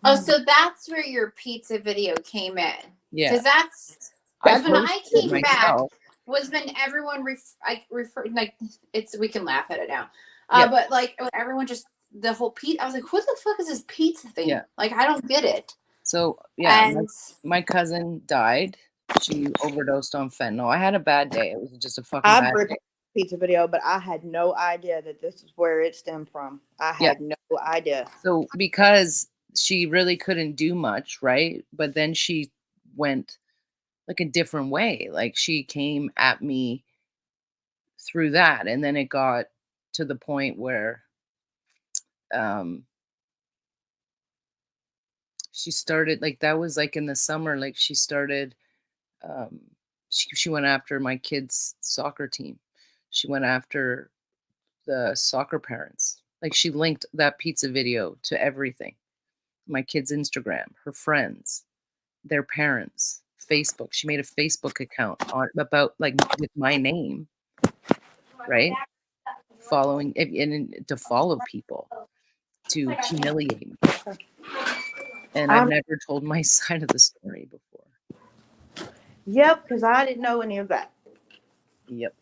[SPEAKER 5] Oh, so that's where your pizza video came in.
[SPEAKER 1] yeah,
[SPEAKER 5] Because that's
[SPEAKER 2] That's
[SPEAKER 5] when I
[SPEAKER 1] posted it
[SPEAKER 5] came back
[SPEAKER 1] myself.
[SPEAKER 5] was when everyone referred like it's, we can laugh at it now.
[SPEAKER 1] Yeah.
[SPEAKER 5] But like everyone just the whole pizza. I was like, what the fuck is this pizza thing?
[SPEAKER 1] Yeah.
[SPEAKER 5] Like I don't get it.
[SPEAKER 1] So yeah,
[SPEAKER 5] And
[SPEAKER 1] my cousin died. She overdosed on fentanyl. I had a bad day. It was just a fucking
[SPEAKER 2] I've
[SPEAKER 1] bad
[SPEAKER 2] heard
[SPEAKER 1] day.
[SPEAKER 2] pizza video, but I had no idea that this is where it stemmed from. I had no idea.
[SPEAKER 1] So because she really couldn't do much, right? But then she went like a different way. Like she came at me through that, and then it got to the point where she started, like, that was like in the summer, like she started she went after my kids' soccer team. She went after the soccer parents. Like she linked that pizza video to everything. My kids' Instagram, her friends, their parents, Facebook. She made a Facebook account about like with my name, right? Following and to follow people, to humiliate me. And I've never told my side of the story before.
[SPEAKER 2] Yep, because I didn't know any of that.
[SPEAKER 1] Yep.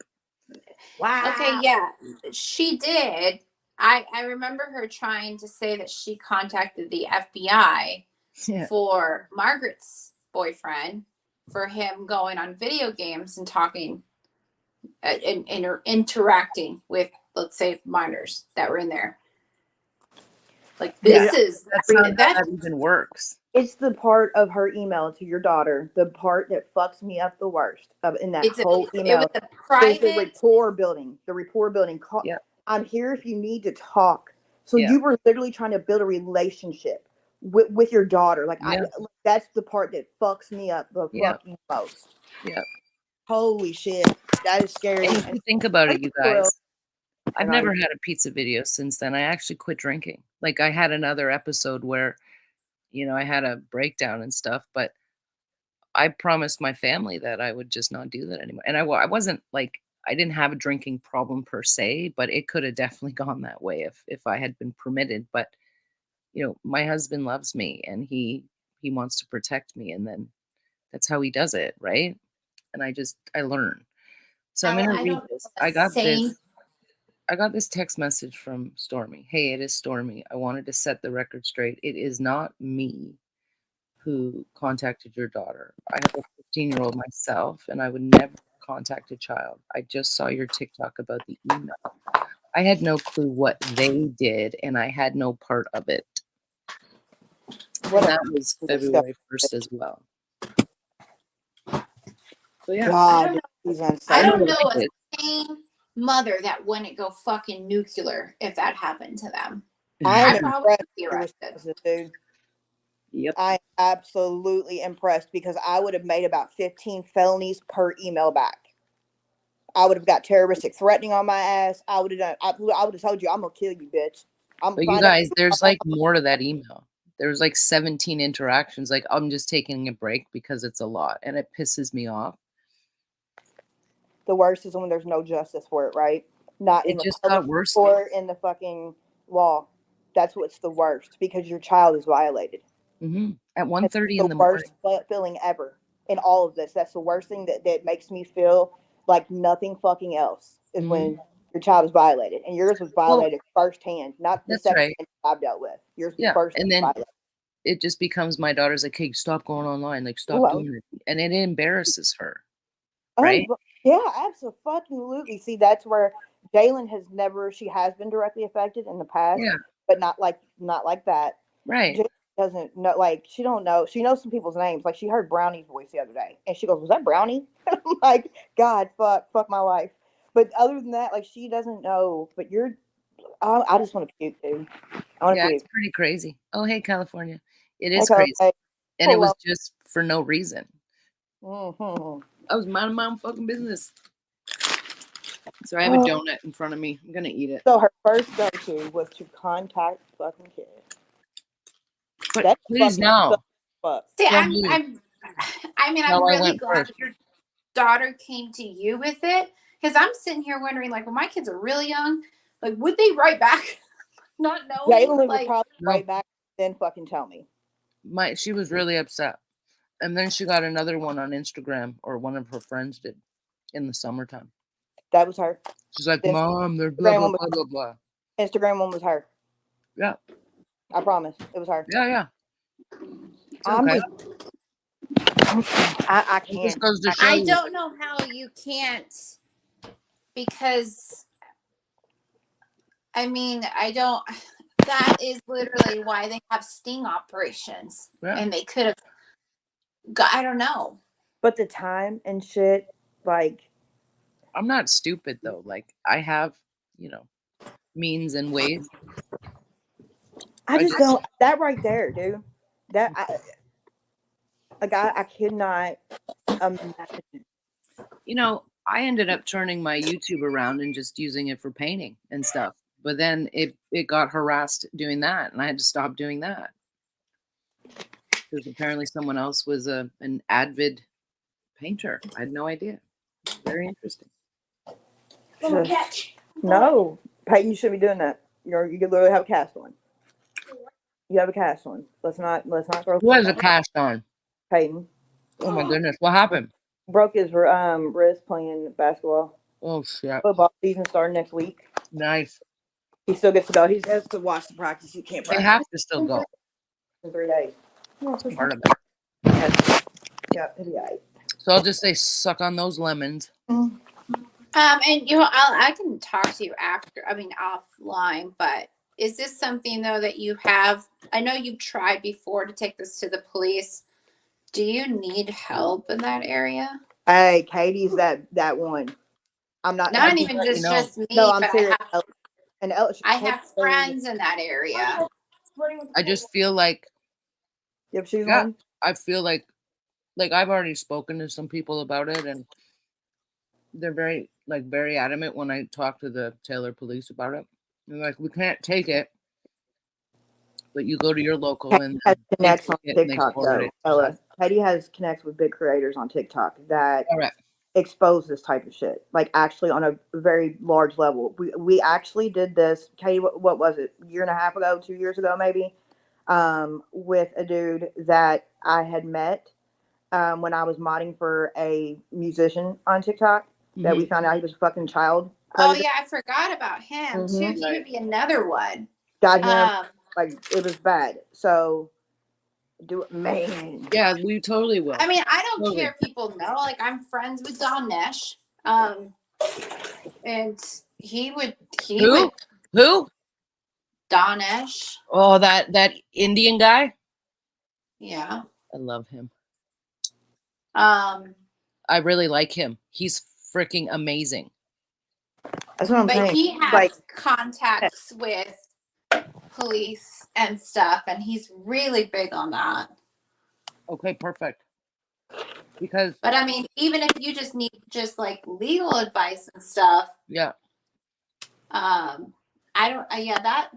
[SPEAKER 2] Wow.
[SPEAKER 5] okay, yeah, she did. I remember her trying to say that she contacted the FBI
[SPEAKER 1] Yeah.
[SPEAKER 5] for Margaret's boyfriend for him going on video games and talking and interacting with, let's say, minors that were in there. Like this is
[SPEAKER 1] That's how that even works.
[SPEAKER 2] It's the part of her email to your daughter, the part that fucks me up the worst in that whole email.
[SPEAKER 5] It was a private.
[SPEAKER 2] The rapport building. The rapport building.
[SPEAKER 1] Yeah.
[SPEAKER 2] I'm here if you need to talk. So
[SPEAKER 1] Yeah.
[SPEAKER 2] you were literally trying to build a relationship with your daughter. Like
[SPEAKER 1] Yeah.
[SPEAKER 2] that's the part that fucks me up the fucking most.
[SPEAKER 1] Yeah.
[SPEAKER 2] Holy shit, that is scary.
[SPEAKER 1] And if you think about it, you guys, I've
[SPEAKER 2] And
[SPEAKER 1] never had a pizza video since then. I actually quit drinking. Like I had another episode where, you know, I had a breakdown and stuff, but I promised my family that I would just not do that anymore. And I wasn't like I didn't have a drinking problem per se, but it could have definitely gone that way if I had been permitted. But my husband loves me and he wants to protect me, and then that's how he does it, right? And I learn. So I'm gonna
[SPEAKER 5] I
[SPEAKER 1] read
[SPEAKER 5] don't
[SPEAKER 1] this.
[SPEAKER 5] know the same.
[SPEAKER 1] I got this text message from Stormy. Hey, it is Stormy. I wanted to set the record straight. It is not me who contacted your daughter. I have a 15-year-old myself, and I would never contact a child. I just saw your TikTok about the email. I had no clue what they did, and I had no part of it.
[SPEAKER 2] What
[SPEAKER 1] And
[SPEAKER 2] a
[SPEAKER 1] that was February 1st as well. So yeah,
[SPEAKER 2] God, he's
[SPEAKER 5] I
[SPEAKER 2] unsafe.
[SPEAKER 5] don't know
[SPEAKER 1] it.
[SPEAKER 5] a sane mother that wouldn't go fucking nuclear if that happened to them.
[SPEAKER 2] I am
[SPEAKER 5] I probably
[SPEAKER 2] impressed
[SPEAKER 5] would be
[SPEAKER 2] with your
[SPEAKER 5] arrested.
[SPEAKER 2] responses, dude.
[SPEAKER 1] Yep.
[SPEAKER 2] I am absolutely impressed because I would have made about 15 felonies per email back. I would have got terroristic threatening on my ass. I would have done. I would have told you, I'm gonna kill you, bitch. I'm
[SPEAKER 1] But
[SPEAKER 2] gonna
[SPEAKER 1] you
[SPEAKER 2] find out.
[SPEAKER 1] guys, there's like more to that email. There was like 17 interactions. Like, I'm just taking a break because it's a lot and it pisses me off.
[SPEAKER 2] The worst is when there's no justice for it, right? Not in
[SPEAKER 1] It
[SPEAKER 2] the
[SPEAKER 1] just
[SPEAKER 2] public
[SPEAKER 1] got worse.
[SPEAKER 2] or in the fucking law. That's what's the worst because your child is violated.
[SPEAKER 1] At 1:30
[SPEAKER 2] The
[SPEAKER 1] in the morning.
[SPEAKER 2] worst feeling ever in all of this. That's the worst thing that makes me feel like nothing fucking else is when your child is violated. And yours was violated firsthand, not the
[SPEAKER 1] That's
[SPEAKER 2] second
[SPEAKER 1] right.
[SPEAKER 2] hand I've dealt with. Yours was
[SPEAKER 1] Yeah.
[SPEAKER 2] first
[SPEAKER 1] And then
[SPEAKER 2] violated.
[SPEAKER 1] it just becomes my daughter's like, hey, stop going online. Like, stop
[SPEAKER 2] Well,
[SPEAKER 1] doing it. And it embarrasses her. Right?
[SPEAKER 2] Yeah, absolutely. See, that's where Jalen has never. She has been directly affected in the past,
[SPEAKER 1] Yeah.
[SPEAKER 2] but not like that.
[SPEAKER 1] Right.
[SPEAKER 2] Jalen doesn't know. Like she don't know. She knows some people's names. Like she heard Brownie's voice the other day, and she goes, "Was that Brownie?" I'm like, God, fuck my life. But other than that, like she doesn't know. But you're. I just want to puke, dude. I want to
[SPEAKER 1] Yeah,
[SPEAKER 2] puke.
[SPEAKER 1] it's pretty crazy. Oh, hey, California. It is
[SPEAKER 2] Okay,
[SPEAKER 1] crazy. And it was
[SPEAKER 2] hello.
[SPEAKER 1] just for no reason.
[SPEAKER 2] Mm-hmm.
[SPEAKER 1] I was minding my own fucking business. So I have a donut in front of me. I'm gonna eat it.
[SPEAKER 2] So her first go-to was to contact fucking kid.
[SPEAKER 1] But
[SPEAKER 2] That's
[SPEAKER 1] please
[SPEAKER 2] fucking
[SPEAKER 1] no.
[SPEAKER 2] fuck.
[SPEAKER 5] See,
[SPEAKER 1] Don't
[SPEAKER 5] I'm,
[SPEAKER 1] do it.
[SPEAKER 5] I mean,
[SPEAKER 1] No,
[SPEAKER 5] I'm
[SPEAKER 1] I
[SPEAKER 5] really
[SPEAKER 1] went
[SPEAKER 5] glad
[SPEAKER 1] first.
[SPEAKER 5] that your daughter came to you with it because I'm sitting here wondering, like, when my kids are really young, like, would they write back, not knowing?
[SPEAKER 2] Jalen would
[SPEAKER 5] Like,
[SPEAKER 2] probably
[SPEAKER 1] No.
[SPEAKER 2] write back, then fucking tell me.
[SPEAKER 1] She was really upset. And then she got another one on Instagram, or one of her friends did, in the summertime.
[SPEAKER 2] That was her.
[SPEAKER 1] She's like,
[SPEAKER 2] The
[SPEAKER 1] Mom, they're blah,
[SPEAKER 2] Instagram
[SPEAKER 1] blah,
[SPEAKER 2] one
[SPEAKER 1] blah, blah, blah.
[SPEAKER 2] Instagram one was her.
[SPEAKER 1] Yeah.
[SPEAKER 2] I promise. It was her.
[SPEAKER 1] Yeah. It's
[SPEAKER 2] I'm
[SPEAKER 1] okay.
[SPEAKER 2] just I
[SPEAKER 1] It
[SPEAKER 2] can't.
[SPEAKER 1] just goes to show
[SPEAKER 5] I
[SPEAKER 1] you.
[SPEAKER 5] don't know how you can't, because, I mean, that is literally why they have sting operations.
[SPEAKER 1] Yeah.
[SPEAKER 5] And they could have I don't know.
[SPEAKER 2] But the time and shit, like
[SPEAKER 1] I'm not stupid though. Like, I have, means and ways.
[SPEAKER 2] I just don't. That right there, dude. That I could not imagine.
[SPEAKER 1] I ended up turning my YouTube around and just using it for painting and stuff. But then it got harassed doing that, and I had to stop doing that. Because apparently someone else was an avid painter. I had no idea. Very interesting.
[SPEAKER 2] No, Peyton, you shouldn't be doing that. You literally have a cast on. You have a cast on. Let's not throw.
[SPEAKER 1] Who has a cast on?
[SPEAKER 2] Peyton
[SPEAKER 1] Oh my goodness. What happened?
[SPEAKER 2] broke his wrist playing basketball.
[SPEAKER 1] Oh shit.
[SPEAKER 2] Football season starting next week.
[SPEAKER 1] Nice.
[SPEAKER 2] He still gets to go. He has to watch the practice. He can't
[SPEAKER 1] They
[SPEAKER 2] practice
[SPEAKER 1] have to still go.
[SPEAKER 2] in 3 days.
[SPEAKER 1] Part of it.
[SPEAKER 2] Yeah, he'll be all right.
[SPEAKER 1] So I'll just say suck on those lemons.
[SPEAKER 5] And I can talk to you after. I mean, offline. But is this something though that you have? I know you've tried before to take this to the police. Do you need help in that area?
[SPEAKER 2] Hey, Katie's that one. I'm not.
[SPEAKER 5] Not even just me.
[SPEAKER 2] No, I'm
[SPEAKER 5] but
[SPEAKER 2] serious.
[SPEAKER 5] I have friends in that area.
[SPEAKER 1] I just feel like
[SPEAKER 2] Yep, she's
[SPEAKER 1] Yeah.
[SPEAKER 2] one.
[SPEAKER 1] I feel like I've already spoken to some people about it, and they're very adamant when I talk to the Taylor police about it. They're like, we can't take it, but you go to your local and
[SPEAKER 2] Has
[SPEAKER 1] they
[SPEAKER 2] connects on
[SPEAKER 1] take it and they
[SPEAKER 2] TikTok
[SPEAKER 1] forward
[SPEAKER 2] though.
[SPEAKER 1] it.
[SPEAKER 2] Ella. Katie has connects with big creators on TikTok that
[SPEAKER 1] All right.
[SPEAKER 2] expose this type of shit, like actually on a very large level. We actually did this, Katie, what was it, a year and a half ago, 2 years ago maybe, with a dude that I had met when I was modding for a musician on TikTok that we found out he was a fucking child
[SPEAKER 6] Oh
[SPEAKER 2] predator.
[SPEAKER 6] yeah, I forgot about him too.
[SPEAKER 2] Mhm.
[SPEAKER 6] He would be another one.
[SPEAKER 2] Got him,
[SPEAKER 6] Um,
[SPEAKER 2] like, it was bad. So, man.
[SPEAKER 1] Yeah, we totally will.
[SPEAKER 6] I mean, I don't
[SPEAKER 1] Totally.
[SPEAKER 6] care if people know. Like, I'm friends with Don Nesh, and he would
[SPEAKER 1] Who?
[SPEAKER 6] Don Nesh.
[SPEAKER 1] Oh, that Indian guy.
[SPEAKER 6] Yeah.
[SPEAKER 1] I love him.
[SPEAKER 6] Um,
[SPEAKER 1] I really like him. He's freaking amazing.
[SPEAKER 2] That's what I'm
[SPEAKER 6] but
[SPEAKER 2] saying.
[SPEAKER 6] he has
[SPEAKER 2] Like,
[SPEAKER 6] contacts with police and stuff, and he's really big on that.
[SPEAKER 1] Okay, perfect. Because
[SPEAKER 6] But I mean, even if you just need just like legal advice and stuff,
[SPEAKER 1] yeah,
[SPEAKER 6] I don't. Yeah, that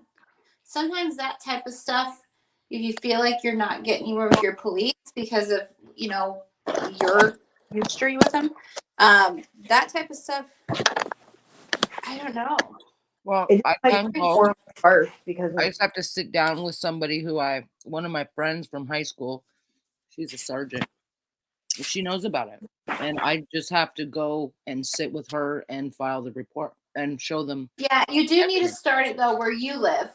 [SPEAKER 6] sometimes that type of stuff, if you feel like you're not getting anywhere with your police because of your history with them, that type of stuff. I don't know.
[SPEAKER 1] well,
[SPEAKER 2] it's
[SPEAKER 1] I
[SPEAKER 2] like
[SPEAKER 1] can call.
[SPEAKER 2] more first because
[SPEAKER 1] I just have to sit down with somebody one of my friends from high school, she's a sergeant. She knows about it. And I just have to go and sit with her and file the report and show them.
[SPEAKER 6] Yeah, you do need to start it though where you live,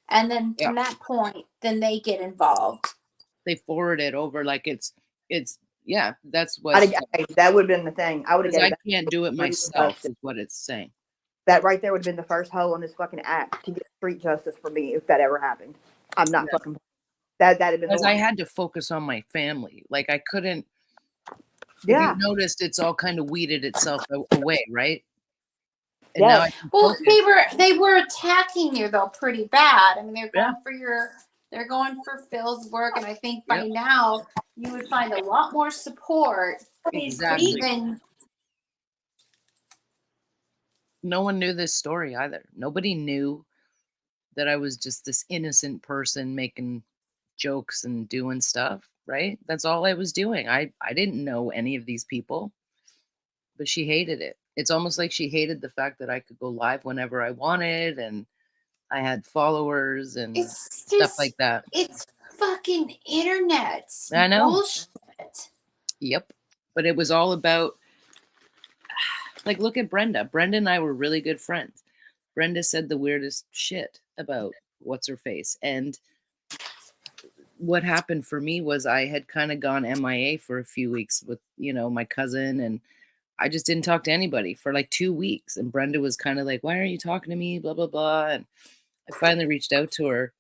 [SPEAKER 6] and then from that point, then they get involved.
[SPEAKER 1] They forward it over like it's yeah, that's what
[SPEAKER 2] that would have been the thing. I would have
[SPEAKER 1] because
[SPEAKER 2] got
[SPEAKER 1] I can't do it myself is what it's saying.
[SPEAKER 2] that right there would have been the first hole on this fucking act to get street justice for me if that ever happened. I'm not fucking that'd have been
[SPEAKER 1] Because
[SPEAKER 2] the
[SPEAKER 1] I
[SPEAKER 2] one.
[SPEAKER 1] had to focus on my family. Like I couldn't.
[SPEAKER 2] Yeah.
[SPEAKER 1] If you noticed, it's all kind of weeded itself away, right? And
[SPEAKER 2] Yes.
[SPEAKER 1] now I can
[SPEAKER 6] Well,
[SPEAKER 1] focus.
[SPEAKER 6] they were attacking you though pretty bad. I mean,
[SPEAKER 1] Yeah.
[SPEAKER 6] they're going for Phil's work, and I think by now you would find a lot more support.
[SPEAKER 1] Exactly.
[SPEAKER 6] Even
[SPEAKER 1] no one knew this story either. Nobody knew that I was just this innocent person making jokes and doing stuff, right? That's all I was doing. I didn't know any of these people, but she hated it. It's almost like she hated the fact that I could go live whenever I wanted and I had followers and
[SPEAKER 6] it's
[SPEAKER 1] stuff
[SPEAKER 6] just
[SPEAKER 1] like that.
[SPEAKER 6] it's fucking internet.
[SPEAKER 1] I know.
[SPEAKER 6] Bullshit.
[SPEAKER 1] Yep. But it was all about, like, look at Brenda. Brenda and I were really good friends. Brenda said the weirdest shit about what's her face. And what happened for me was I had kind of gone MIA for a few weeks with, my cousin, and I just didn't talk to anybody for like 2 weeks. And Brenda was kind of like, why aren't you talking to me? Blah, blah, blah. And I finally reached out to her,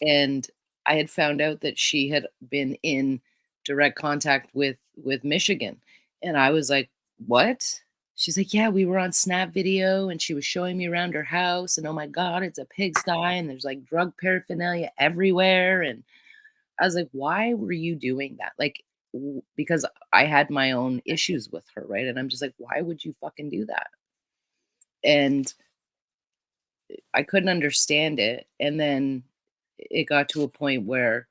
[SPEAKER 1] and I had found out that she had been in direct contact with Michigan. And I was like, what? She's like, yeah, we were on Snap Video and she was showing me around her house, and oh my God, it's a pigsty and there's like drug paraphernalia everywhere. And I was like, why were you doing that? Like, because I had my own issues with her, right? And I'm just like, why would you fucking do that? And I couldn't understand it. And then it got to a point where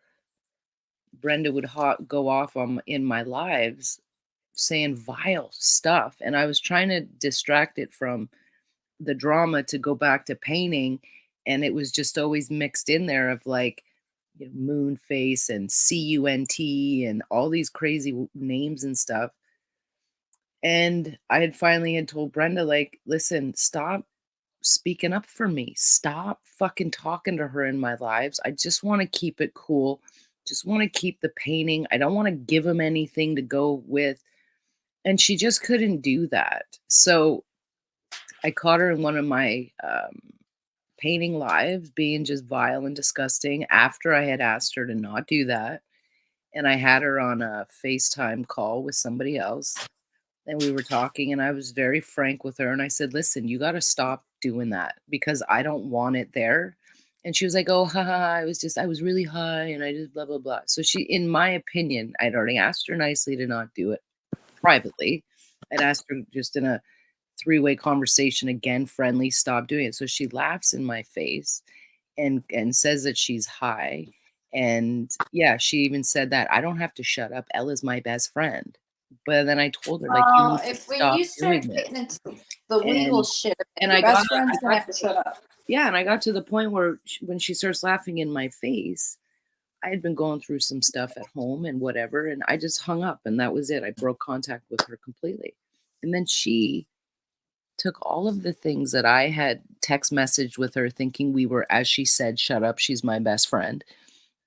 [SPEAKER 1] Brenda would go off in my lives saying vile stuff, and I was trying to distract it from the drama to go back to painting, and it was just always mixed in there of like, moon face and CUNT and all these crazy names and stuff. And I had finally told Brenda, like, listen, stop speaking up for me. Stop fucking talking to her in my lives. I just want to keep it cool. Just want to keep the painting. I don't want to give him anything to go with. And she just couldn't do that. So I caught her in one of my painting lives being just vile and disgusting after I had asked her to not do that. And I had her on a FaceTime call with somebody else. And we were talking, and I was very frank with her. And I said, listen, you got to stop doing that because I don't want it there. And she was like, oh, haha, I was really high and I just blah, blah, blah. So she, in my opinion, I'd already asked her nicely to not do it privately. I'd asked her just in a 3-way conversation, again, friendly, stop doing it. So she laughs in my face and says that she's high. And yeah, she even said that I don't have to shut up. Ella's my best friend. But then I told her, like, you need to
[SPEAKER 5] if when
[SPEAKER 1] stop
[SPEAKER 5] you
[SPEAKER 1] doing
[SPEAKER 5] start getting
[SPEAKER 1] this.
[SPEAKER 5] into the legal
[SPEAKER 1] And
[SPEAKER 5] shit,
[SPEAKER 1] and
[SPEAKER 5] your
[SPEAKER 1] I got
[SPEAKER 5] best friend's
[SPEAKER 1] I
[SPEAKER 5] gonna
[SPEAKER 1] got
[SPEAKER 5] have to shut up.
[SPEAKER 1] yeah, and I got to the point where when she starts laughing in my face, I had been going through some stuff at home and whatever, and I just hung up, and that was it. I broke contact with her completely. And then she took all of the things that I had text messaged with her, thinking we were, as she said, shut up, she's my best friend.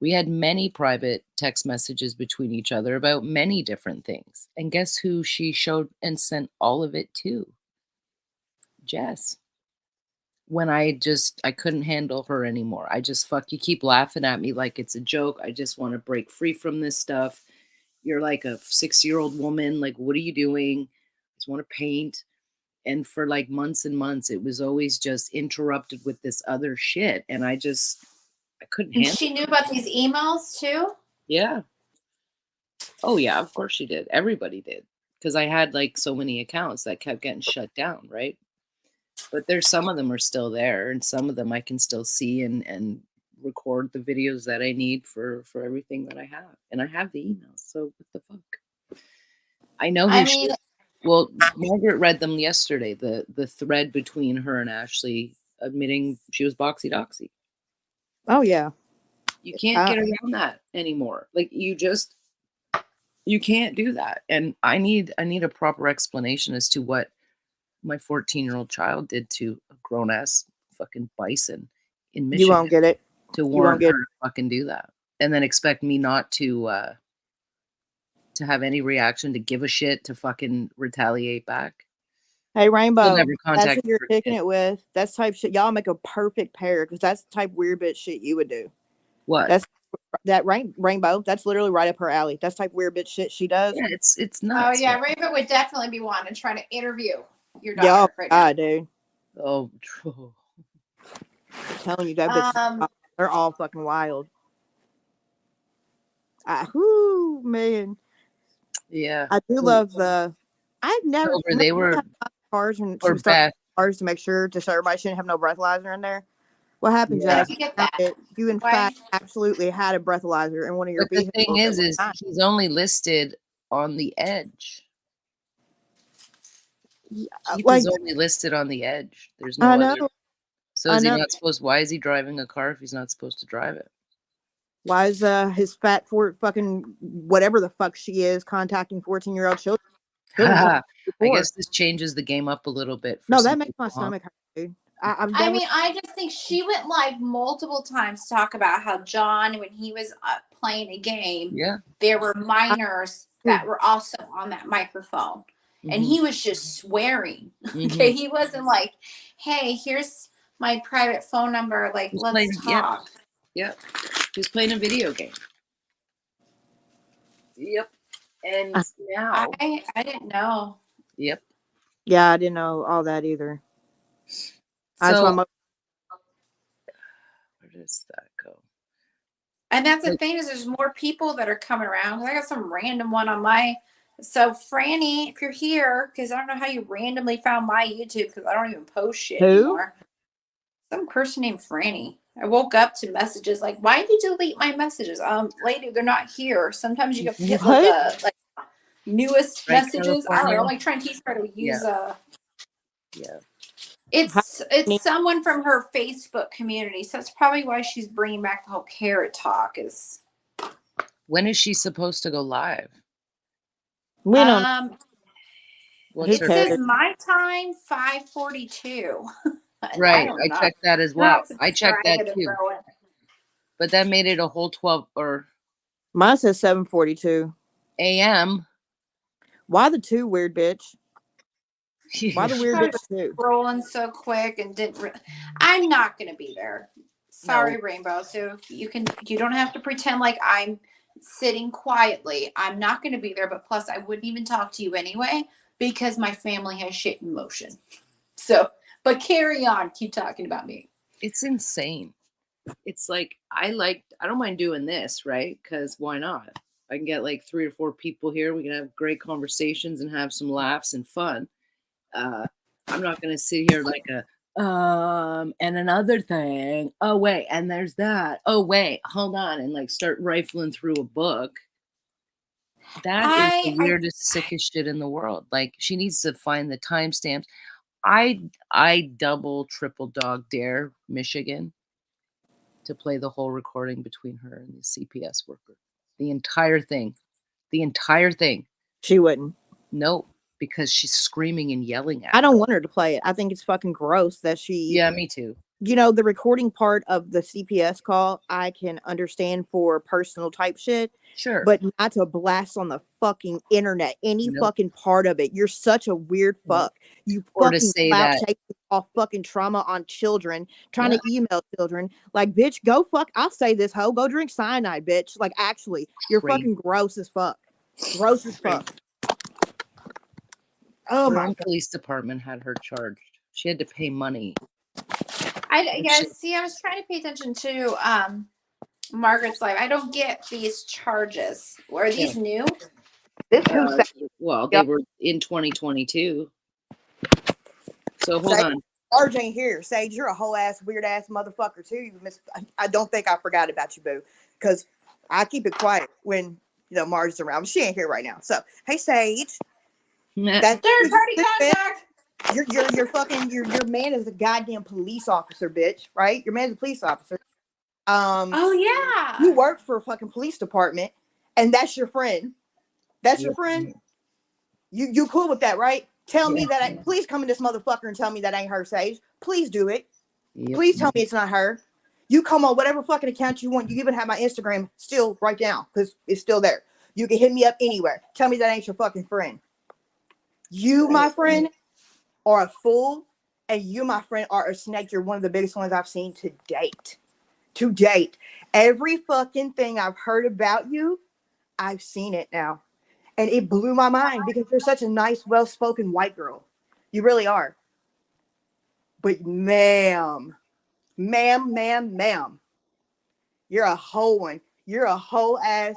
[SPEAKER 1] We had many private text messages between each other about many different things. And guess who she showed and sent all of it to? Jess. When I couldn't handle her anymore. I just, fuck, you keep laughing at me like it's a joke. I just want to break free from this stuff. You're like a 6-year-old woman. Like, what are you doing? I just want to paint. And for like months and months, it was always just interrupted with this other shit. And I couldn't
[SPEAKER 5] And
[SPEAKER 1] handle
[SPEAKER 5] she
[SPEAKER 1] it.
[SPEAKER 5] knew about these emails too.
[SPEAKER 1] Yeah. Oh, yeah, of course she did. Everybody did. Because I had like so many accounts that kept getting shut down, right? But there's some of them are still there, and some of them I can still see and record the videos that I need for everything that I have. And I have the emails. So what the fuck? I know who
[SPEAKER 5] I
[SPEAKER 1] she
[SPEAKER 5] mean,
[SPEAKER 1] is. Well, Margaret read them yesterday, the thread between her and Ashley admitting she was Boxy Doxy.
[SPEAKER 2] Oh yeah.
[SPEAKER 1] You can't get around that anymore. Like you can't do that. And I need a proper explanation as to what my 14-year-old child did to a grown ass fucking bison in
[SPEAKER 2] You
[SPEAKER 1] Michigan
[SPEAKER 2] won't get it.
[SPEAKER 1] to
[SPEAKER 2] You won't
[SPEAKER 1] warrant her
[SPEAKER 2] get
[SPEAKER 1] to fucking do that. And then expect me not to have any reaction, to give a shit, to fucking retaliate back.
[SPEAKER 2] Hey
[SPEAKER 1] She'll
[SPEAKER 2] Rainbow,
[SPEAKER 1] never
[SPEAKER 2] that's
[SPEAKER 1] contact
[SPEAKER 2] who you're
[SPEAKER 1] her
[SPEAKER 2] kicking
[SPEAKER 1] again.
[SPEAKER 2] it with. That's type shit. Y'all make a perfect pair because that's the type weird bitch shit you would do.
[SPEAKER 1] What?
[SPEAKER 2] That's that Rainbow. That's literally right up her alley. That's type weird bitch shit she does.
[SPEAKER 1] Yeah, it's
[SPEAKER 5] oh
[SPEAKER 1] nuts.
[SPEAKER 5] yeah, Raven would definitely be wanting to try to interview your
[SPEAKER 2] Yeah,
[SPEAKER 5] daughter right now.
[SPEAKER 2] dude.
[SPEAKER 1] Oh,
[SPEAKER 2] I'm telling you, that bitch. They're all fucking wild. Whoo, man.
[SPEAKER 1] yeah.
[SPEAKER 2] I do love the. I've never.
[SPEAKER 1] Over, they were
[SPEAKER 2] Cars when she
[SPEAKER 1] for
[SPEAKER 2] was starting
[SPEAKER 1] Beth.
[SPEAKER 2] cars to make sure so everybody shouldn't have no breathalyzer in there. What happened,
[SPEAKER 1] Yeah.
[SPEAKER 2] Jess?
[SPEAKER 5] You get that.
[SPEAKER 2] You in
[SPEAKER 5] Why?
[SPEAKER 2] fact absolutely had a breathalyzer in one of your
[SPEAKER 1] But the
[SPEAKER 2] vehicles.
[SPEAKER 1] thing
[SPEAKER 2] at
[SPEAKER 1] is
[SPEAKER 2] one time.
[SPEAKER 1] he's only listed on the edge. Keith
[SPEAKER 2] like
[SPEAKER 1] is only listed on the edge. There's
[SPEAKER 2] I
[SPEAKER 1] no
[SPEAKER 2] know.
[SPEAKER 1] other. So
[SPEAKER 2] I
[SPEAKER 1] is he
[SPEAKER 2] know.
[SPEAKER 1] not supposed? Why is he driving a car if he's not supposed to drive it?
[SPEAKER 2] Why is his fat for fucking whatever the fuck she is contacting 14-year-old children?
[SPEAKER 1] I guess this changes the game up a little bit. For
[SPEAKER 2] No,
[SPEAKER 1] some
[SPEAKER 2] that makes my
[SPEAKER 1] people, huh?
[SPEAKER 2] stomach hurt, dude. I've
[SPEAKER 5] I
[SPEAKER 2] never.
[SPEAKER 5] mean, I just think she went live multiple times to talk about how John, when he was playing a game,
[SPEAKER 1] Yeah.
[SPEAKER 5] there were minors that were also on that microphone. And he was just swearing. Okay. He wasn't like, hey, here's my private phone number. Like,
[SPEAKER 1] He's
[SPEAKER 5] let's
[SPEAKER 1] playing,
[SPEAKER 5] talk.
[SPEAKER 1] Yep. He's playing a video game. Yep. And now.
[SPEAKER 5] I didn't know.
[SPEAKER 1] Yep.
[SPEAKER 2] Yeah, I didn't know all that either.
[SPEAKER 1] So, where does that go?
[SPEAKER 5] And that's the thing is there's more people that are coming around. I got some random one on my. So Franny, if you're here, because I don't know how you randomly found my YouTube because I don't even post shit anymore. Some person named Franny. I woke up to messages like, "Why did you delete my messages?" Lady, they're not here. Sometimes you can get like newest messages. I don't know. Like trying to teach her to use
[SPEAKER 1] Yeah.
[SPEAKER 5] It's someone from her Facebook community, so that's probably why she's bringing back the whole carrot talk. Is
[SPEAKER 1] when is she supposed to go live?
[SPEAKER 2] We don't.
[SPEAKER 5] It says my time 5:42.
[SPEAKER 1] Right, I checked that as well. I checked that too. But that made it a whole 12 or.
[SPEAKER 2] Mine says 7:42
[SPEAKER 1] a.m.
[SPEAKER 2] Why the two weird bitch? Why the weird bitch too?
[SPEAKER 5] Rolling so quick and didn't. I'm not gonna be there. Sorry, Rainbow. So you don't have to pretend like I'm sitting quietly. I'm not gonna be there. But plus, I wouldn't even talk to you anyway because my family has shit in motion. So, but carry on. Keep talking about me.
[SPEAKER 1] It's insane. It's like I don't mind doing this, right? Because why not? I can get like 3 or 4 people here. We can have great conversations and have some laughs and fun. I'm not going to sit here like and another thing. Oh, wait. And there's that. Oh, wait. Hold on. And like start rifling through a book. That is the weirdest, sickest shit in the world. Like, she needs to find the timestamps. I double, triple dog dare Michigan to play the whole recording between her and the CPS worker. The entire thing.
[SPEAKER 2] She wouldn't.
[SPEAKER 1] Nope, because she's screaming and yelling at
[SPEAKER 2] I
[SPEAKER 1] her.
[SPEAKER 2] don't want her to play it. I think it's fucking gross that she.
[SPEAKER 1] Yeah, me too.
[SPEAKER 2] You know, the recording part of the CPS call, I can understand for personal type shit.
[SPEAKER 1] Sure.
[SPEAKER 2] But not to blast on the fucking internet, any
[SPEAKER 1] Nope.
[SPEAKER 2] fucking part of it. You're such a weird fuck. You
[SPEAKER 1] Or to
[SPEAKER 2] fucking
[SPEAKER 1] say
[SPEAKER 2] clout
[SPEAKER 1] that-
[SPEAKER 2] chasing off fucking trauma on children, trying to email children. Like, bitch, go fuck. I'll say this, hoe. Go drink cyanide, bitch. Like, actually, you're
[SPEAKER 1] Crazy.
[SPEAKER 2] fucking gross as fuck. Gross as fuck. Oh
[SPEAKER 1] Her
[SPEAKER 2] my
[SPEAKER 1] own
[SPEAKER 2] god.
[SPEAKER 1] police department had her charged. She had to pay money.
[SPEAKER 5] I guess. See, I was trying to pay attention to Margaret's life. I don't get these charges. Are these new?
[SPEAKER 2] This who said
[SPEAKER 1] Well, they were in 2022. So hold on.
[SPEAKER 2] Sarge ain't here. Sage, you're a whole ass weird ass motherfucker too. You miss. I don't think I forgot about you, boo, because I keep it quiet when Marge is around. She ain't here right now. So hey, Sage. That
[SPEAKER 5] Third party contact.
[SPEAKER 2] Your man is a goddamn police officer, bitch. Right? Your man's a police officer.
[SPEAKER 5] Oh yeah.
[SPEAKER 2] You work for a fucking police department, and that's your friend. That's your friend. You cool with that, right? Tell me that. Please come in this motherfucker and tell me that ain't her, Sage. Please do it.
[SPEAKER 1] Yep.
[SPEAKER 2] Please tell me it's not her. You come on whatever fucking account you want. You even have my Instagram still right now because it's still there. You can hit me up anywhere. Tell me that ain't your fucking friend. You, my friend, are a fool, and you, my friend, are a snake. You're one of the biggest ones I've seen to date. To date. Every fucking thing I've heard about you, I've seen it now. And it blew my mind because you're such a nice, well-spoken white girl. You really are. But ma'am, you're a whole one. You're a whole ass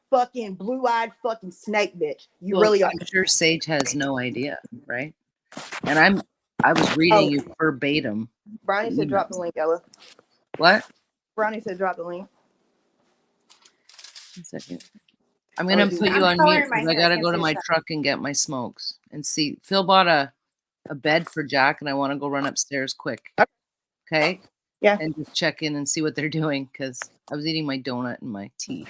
[SPEAKER 2] fucking blue-eyed fucking snake, bitch. You really are.
[SPEAKER 1] I'm sure Sage has no idea, right? And I was reading you verbatim.
[SPEAKER 2] Brownie said drop the link, Ella.
[SPEAKER 1] What?
[SPEAKER 2] Brownie said drop the link.
[SPEAKER 1] 1 second. I'm gonna put you on mute because I gotta go to my
[SPEAKER 5] stuff.
[SPEAKER 1] truck and get my smokes and see. Phil bought a bed for Jack, and I want to go run upstairs quick. Okay.
[SPEAKER 2] Yeah.
[SPEAKER 1] And just check in and see what they're doing because I was eating my donut and my tea.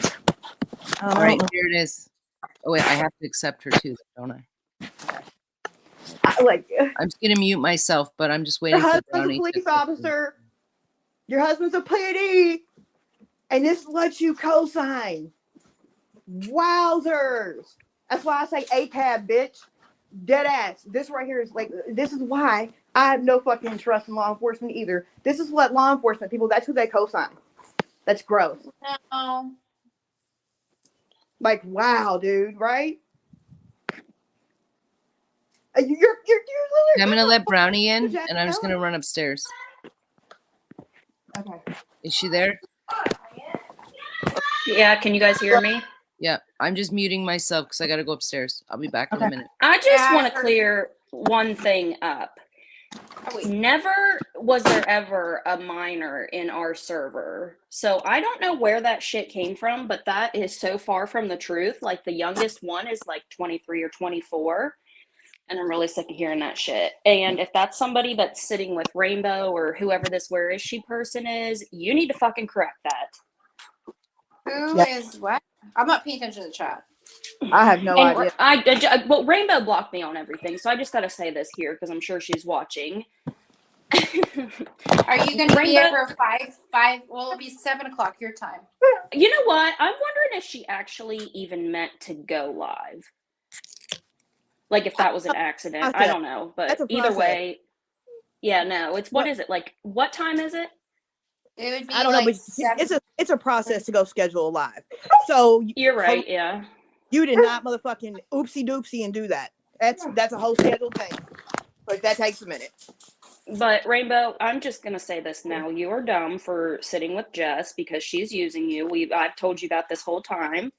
[SPEAKER 2] All
[SPEAKER 1] All right, here it is. Oh wait, I have to accept her too, don't I? I'm just gonna mute myself, but I'm just waiting
[SPEAKER 2] Your
[SPEAKER 1] for
[SPEAKER 2] husband's a
[SPEAKER 1] Brownie.
[SPEAKER 2] police officer. Your husband's a PD. And this lets you co-sign. Wowzers. That's why I say ACAB, bitch. Dead ass. This right here is like, this is why I have no fucking trust in law enforcement either. This is what law enforcement people, that's who they co-sign. That's gross.
[SPEAKER 5] No.
[SPEAKER 2] Like, wow, dude, right? You're literally.
[SPEAKER 1] I'm gonna let Brownie in, and I'm just gonna run upstairs.
[SPEAKER 2] Okay.
[SPEAKER 1] Is she there?
[SPEAKER 7] Yeah, can you guys hear me?
[SPEAKER 1] Yeah, I'm just muting myself because I gotta go upstairs. I'll be back in a minute.
[SPEAKER 7] I just
[SPEAKER 5] Yeah,
[SPEAKER 7] want to clear one thing up. Never was there ever a minor in our server. So I don't know where that shit came from, but that is so far from the truth. Like the youngest one is like 23 or 24. And I'm really sick of hearing that shit. And if that's somebody that's sitting with Rainbow or whoever this where is she person is, you need to fucking correct that.
[SPEAKER 5] Who is what? I'm not paying attention to the chat.
[SPEAKER 2] I have no idea.
[SPEAKER 7] Well, Rainbow blocked me on everything, so I just got to say this here because I'm sure she's watching.
[SPEAKER 5] Are you going to be here for five? Well, it'll be 7 o'clock your time.
[SPEAKER 7] You know what? I'm wondering if she actually even meant to go live. Like if that was an accident. I don't know. But either way, yeah, no. What is it? Like, what time is it?
[SPEAKER 5] It would be
[SPEAKER 2] I don't know, but it's a process to go schedule a live. So
[SPEAKER 7] you're right, yeah.
[SPEAKER 2] You did not motherfucking oopsie doopsie and do that. That's a whole scheduled thing. But that takes a minute.
[SPEAKER 7] But Rainbow, I'm just gonna say this now. You're dumb for sitting with Jess because she's using you. I've told you that this whole time.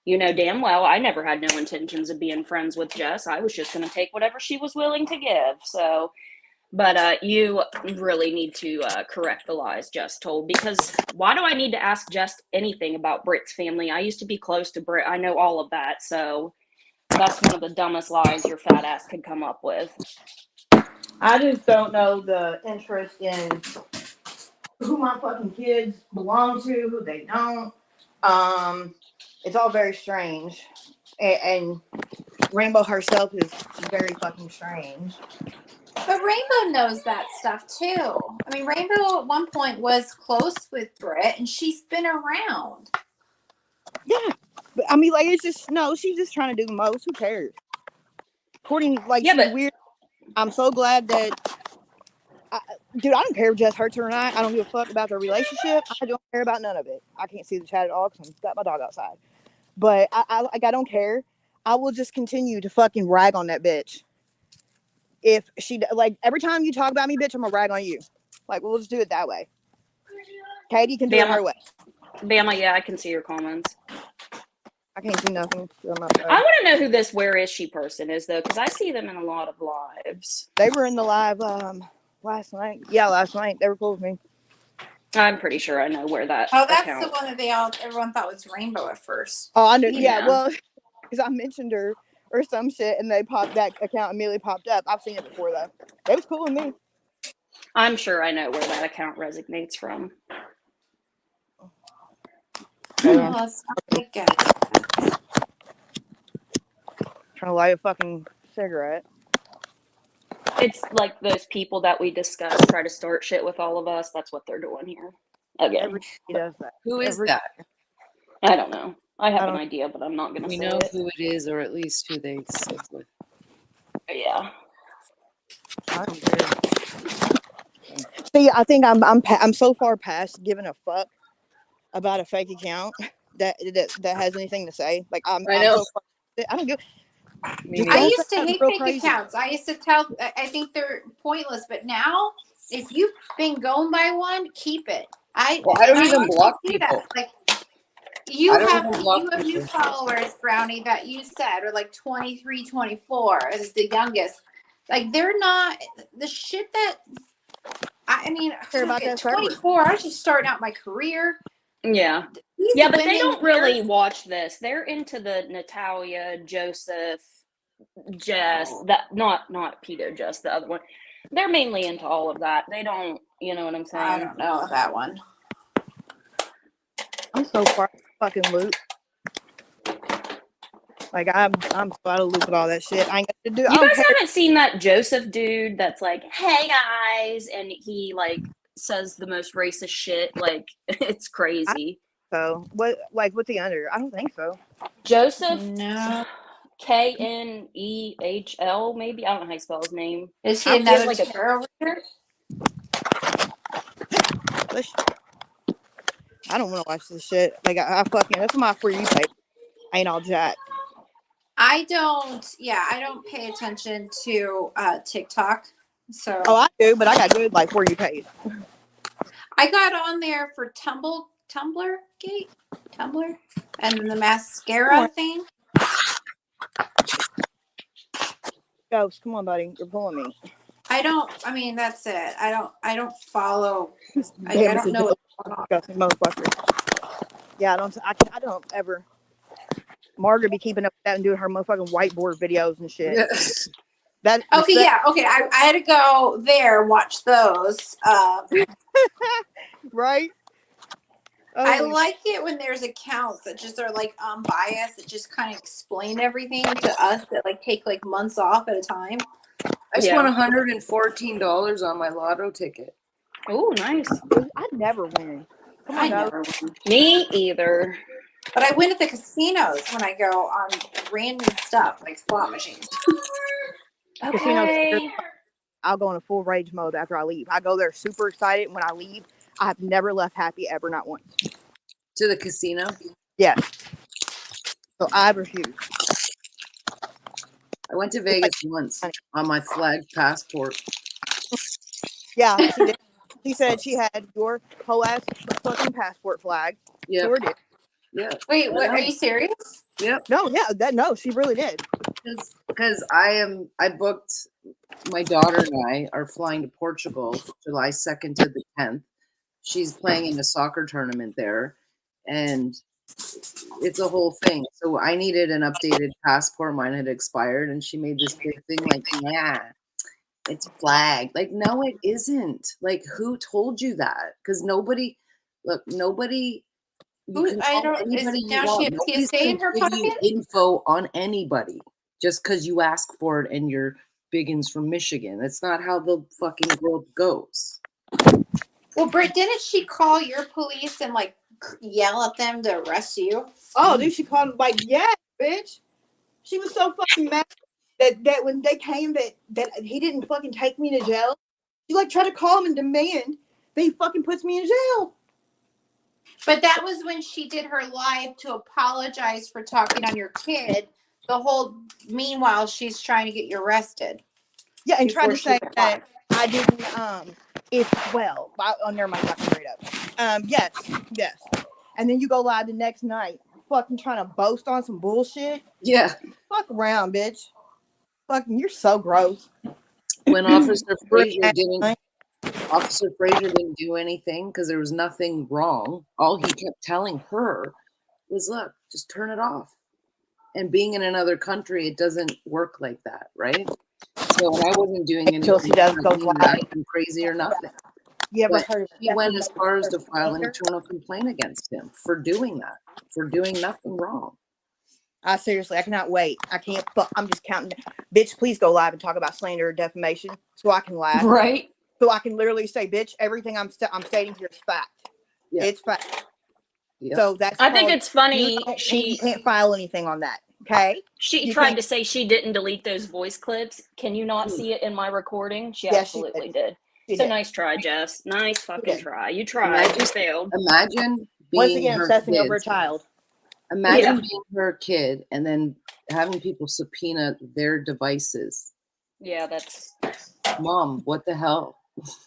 [SPEAKER 7] You know damn well I never had no intentions of being friends with Jess. I was just gonna take whatever she was willing to give. So But you really need to correct the lies Jess told, because why do I need to ask Jess anything about Britt's family? I used to be close to Britt. I know all of that, so that's one of the dumbest lies your fat ass could come up with.
[SPEAKER 2] I just don't know the interest in who my fucking kids belong to, who they don't. It's all very strange. And Rainbow herself is very fucking strange.
[SPEAKER 5] But Rainbow knows that stuff too. I mean, Rainbow at one point was close with Britt, and she's been around.
[SPEAKER 2] Yeah. But I mean, like, it's just, no, she's just trying to do the most. Who cares? According, like,
[SPEAKER 7] Yeah,
[SPEAKER 2] she's
[SPEAKER 7] but-
[SPEAKER 2] weird. I'm so glad that, dude, I don't care if Jess hurts her or not. I don't give a fuck about their relationship. I don't care about none of it. I can't see the chat at all because I've got my dog outside. But I don't care. I will just continue to fucking rag on that bitch. If she, like, every time you talk about me, bitch, I'm gonna rag on you. Like, we'll just do it that way. Katie can do it her way.
[SPEAKER 7] Bama, yeah, I can see your comments.
[SPEAKER 2] I can't see nothing.
[SPEAKER 7] I want to know who this Where Is She person is, though, because I see them in a lot of lives.
[SPEAKER 2] They were in the live last night. Yeah, last night. They were cool with me.
[SPEAKER 7] I'm pretty sure I know where that
[SPEAKER 5] Oh, that's
[SPEAKER 7] account.
[SPEAKER 5] the one that everyone thought was Rainbow at first.
[SPEAKER 2] Oh, I knew. Yeah,
[SPEAKER 7] Yeah.
[SPEAKER 2] well, because I mentioned her or some shit, and that account immediately popped up. I've seen it before, though. It was cool with me.
[SPEAKER 7] I'm sure I know where that account resonates from.
[SPEAKER 5] Oh, that's not a good guess.
[SPEAKER 2] Trying to light a fucking cigarette.
[SPEAKER 7] It's like those people that we discussed try to start shit with all of us. That's what they're doing here. Again,
[SPEAKER 2] Everybody does that.
[SPEAKER 1] Who is that?
[SPEAKER 7] I don't know. I have
[SPEAKER 2] I
[SPEAKER 7] an
[SPEAKER 2] don't-
[SPEAKER 7] idea, but I'm not going to
[SPEAKER 1] We
[SPEAKER 7] say
[SPEAKER 1] know
[SPEAKER 7] it.
[SPEAKER 1] who it is, or at least who they sit with.
[SPEAKER 7] Yeah.
[SPEAKER 2] I don't care. See, I think I'm so far past giving a fuck about a fake account that has anything to say. Like
[SPEAKER 1] I
[SPEAKER 2] I'm
[SPEAKER 1] know.
[SPEAKER 2] so far, I don't give.
[SPEAKER 1] Me
[SPEAKER 2] Just
[SPEAKER 5] I
[SPEAKER 1] neither.
[SPEAKER 2] don't
[SPEAKER 5] used
[SPEAKER 2] say
[SPEAKER 5] to
[SPEAKER 2] nothing
[SPEAKER 5] hate
[SPEAKER 2] real
[SPEAKER 5] fake
[SPEAKER 2] crazy.
[SPEAKER 5] accounts. I used to tell. I think they're pointless. But now, if you've been going by one, keep it. I
[SPEAKER 1] don't even
[SPEAKER 5] want to
[SPEAKER 1] block
[SPEAKER 5] do
[SPEAKER 1] people.
[SPEAKER 5] that. Like you
[SPEAKER 1] I don't
[SPEAKER 5] have
[SPEAKER 1] even block
[SPEAKER 5] new
[SPEAKER 1] people.
[SPEAKER 5] followers, Brownie, that you said are like 23, 24 is the youngest. Like they're not the shit that. I mean,
[SPEAKER 2] Care about
[SPEAKER 5] at
[SPEAKER 2] that server.
[SPEAKER 5] 24, I was just starting out my career.
[SPEAKER 7] Yeah.
[SPEAKER 5] These
[SPEAKER 7] Yeah, but they
[SPEAKER 5] women
[SPEAKER 7] don't
[SPEAKER 5] here-
[SPEAKER 7] really watch this. They're into the Natalia, Joseph, Jess, that not Pedo Jess, the other one. They're mainly into all of that. They don't, you know what I'm saying?
[SPEAKER 5] I don't know that one.
[SPEAKER 2] I'm so far fucking loop. Like I'm so out of loop with all that shit. I ain't got to do. I
[SPEAKER 7] You
[SPEAKER 2] don't
[SPEAKER 7] guys
[SPEAKER 2] care.
[SPEAKER 7] haven't seen that Joseph dude that's like, "Hey guys," and he like says the most racist shit. Like it's crazy.
[SPEAKER 2] So what? Like what's he under? I don't think so.
[SPEAKER 7] Joseph,
[SPEAKER 5] No.
[SPEAKER 7] Knehl, maybe I don't know how you spell his name.
[SPEAKER 5] Is he
[SPEAKER 7] He has
[SPEAKER 5] another
[SPEAKER 7] like a-
[SPEAKER 5] terror leader?
[SPEAKER 2] Let's- I don't want to watch this shit. Like I fucking that's my For You page. I ain't all jack.
[SPEAKER 5] I don't pay attention to TikTok. So
[SPEAKER 2] Oh, I do, but I got good like For You page.
[SPEAKER 5] I got on there for Tumblr, and the mascara thing.
[SPEAKER 2] Ghost, come on, buddy, you're pulling me.
[SPEAKER 5] I mean, that's it. I don't follow. I
[SPEAKER 2] Damn,
[SPEAKER 5] don't know what's going on.
[SPEAKER 2] disgusting motherfucker. Yeah, I don't ever. Margaret be keeping up with that and doing her motherfucking whiteboard videos and shit.
[SPEAKER 1] Yes.
[SPEAKER 2] That
[SPEAKER 5] Okay, yeah, okay. I had to go there, watch those.
[SPEAKER 2] right.
[SPEAKER 5] I
[SPEAKER 2] Holy
[SPEAKER 5] like it when there's accounts that just are like unbiased, that just kind of explain everything to us that like take like months off at a time.
[SPEAKER 1] I just
[SPEAKER 7] Yeah.
[SPEAKER 1] won $114 on my lotto ticket.
[SPEAKER 7] Oh, nice.
[SPEAKER 2] I'd never win. Come on,
[SPEAKER 5] I
[SPEAKER 2] guys.
[SPEAKER 5] never win.
[SPEAKER 7] Me either.
[SPEAKER 5] But I win at the casinos when I go on random stuff like slot machines.
[SPEAKER 7] Okay.
[SPEAKER 2] I'll go in a full rage mode after I leave. I go there super excited. When I leave, I have never left happy ever, not once.
[SPEAKER 1] To the casino.
[SPEAKER 2] Yes. So I refuse.
[SPEAKER 1] I went to Vegas once on my flagged passport.
[SPEAKER 2] Yeah, she did. She said she had your whole ass fucking passport flag.
[SPEAKER 1] Yeah.
[SPEAKER 2] Sure did.
[SPEAKER 1] Yeah.
[SPEAKER 5] Wait, what? Are you serious?
[SPEAKER 1] Yep.
[SPEAKER 2] No, yeah, she really did.
[SPEAKER 1] Because I booked my daughter and I are flying to Portugal July 2nd to the 10th. She's playing in a soccer tournament there, and it's a whole thing. So I needed an updated passport. Mine had expired, and she made this big thing like, yeah, it's flagged. Like, no, it isn't. Like, who told you that? Because nobody, look, nobody. You can
[SPEAKER 5] I
[SPEAKER 1] call
[SPEAKER 5] don't.
[SPEAKER 1] anybody
[SPEAKER 5] Is
[SPEAKER 1] you
[SPEAKER 5] now she
[SPEAKER 1] want.
[SPEAKER 5] have
[SPEAKER 1] Nobody's
[SPEAKER 5] TSA
[SPEAKER 1] gonna
[SPEAKER 5] in her
[SPEAKER 1] give you
[SPEAKER 5] pocket?
[SPEAKER 1] info on anybody just because you ask for it and you're Biggins from Michigan. That's not how the fucking world goes.
[SPEAKER 5] Well, Britt, didn't she call your police and like yell at them to arrest you?
[SPEAKER 2] Oh, dude, she called him like, yeah, bitch. She was so fucking mad that when they came that he didn't fucking take me to jail. She like tried to call him and demand that he fucking puts me in jail.
[SPEAKER 5] But that was when she did her live to apologize for talking on your kid. The whole meanwhile, she's trying to get you arrested.
[SPEAKER 2] Yeah, and tried
[SPEAKER 5] Before
[SPEAKER 2] to
[SPEAKER 5] she
[SPEAKER 2] say
[SPEAKER 5] went
[SPEAKER 2] that
[SPEAKER 5] live.
[SPEAKER 2] I didn't never mind, not gonna read up. Yes. And then you go live the next night, fucking trying to boast on some bullshit.
[SPEAKER 1] Yeah.
[SPEAKER 2] Fuck around, bitch. Fucking, you're so gross.
[SPEAKER 1] When Officer Frazier
[SPEAKER 2] Britt,
[SPEAKER 1] didn't do anything because there was nothing wrong. All he kept telling her was, look, just turn it off. And being in another country, it doesn't work like that, right? So I wasn't doing
[SPEAKER 2] until
[SPEAKER 1] anything
[SPEAKER 2] she does go live.
[SPEAKER 1] crazy or nothing.
[SPEAKER 2] You ever
[SPEAKER 1] But
[SPEAKER 2] heard of
[SPEAKER 1] he went as far as to file an
[SPEAKER 2] Stephanie
[SPEAKER 1] internal complaint against him for doing that, for doing nothing wrong.
[SPEAKER 2] I seriously, I cannot wait. I can't. I'm just counting. Bitch, please go live and talk about slander or defamation, so I can laugh.
[SPEAKER 7] Right.
[SPEAKER 2] So I can literally say, bitch, everything I'm stating here is fact.
[SPEAKER 1] Yeah.
[SPEAKER 2] It's fact.
[SPEAKER 1] Yep.
[SPEAKER 2] So that's.
[SPEAKER 7] I think
[SPEAKER 2] called-
[SPEAKER 7] it's funny.
[SPEAKER 2] you can't file anything on that. Okay.
[SPEAKER 7] She
[SPEAKER 2] You
[SPEAKER 7] tried
[SPEAKER 2] can't-
[SPEAKER 7] to say she didn't delete those voice clips. Can you not see it in my recording? She
[SPEAKER 2] Yes, she
[SPEAKER 7] absolutely did.
[SPEAKER 2] She
[SPEAKER 7] So
[SPEAKER 2] did.
[SPEAKER 7] nice try, Jess. Nice fucking
[SPEAKER 2] did.
[SPEAKER 7] try. You tried. You failed.
[SPEAKER 1] Imagine
[SPEAKER 2] Once
[SPEAKER 1] being
[SPEAKER 2] again,
[SPEAKER 1] her
[SPEAKER 2] obsessing
[SPEAKER 1] kid.
[SPEAKER 2] over a child.
[SPEAKER 1] Imagine
[SPEAKER 7] Yeah.
[SPEAKER 1] being her kid and then having people subpoena their devices.
[SPEAKER 7] Yeah, that's
[SPEAKER 1] Mom, what the hell?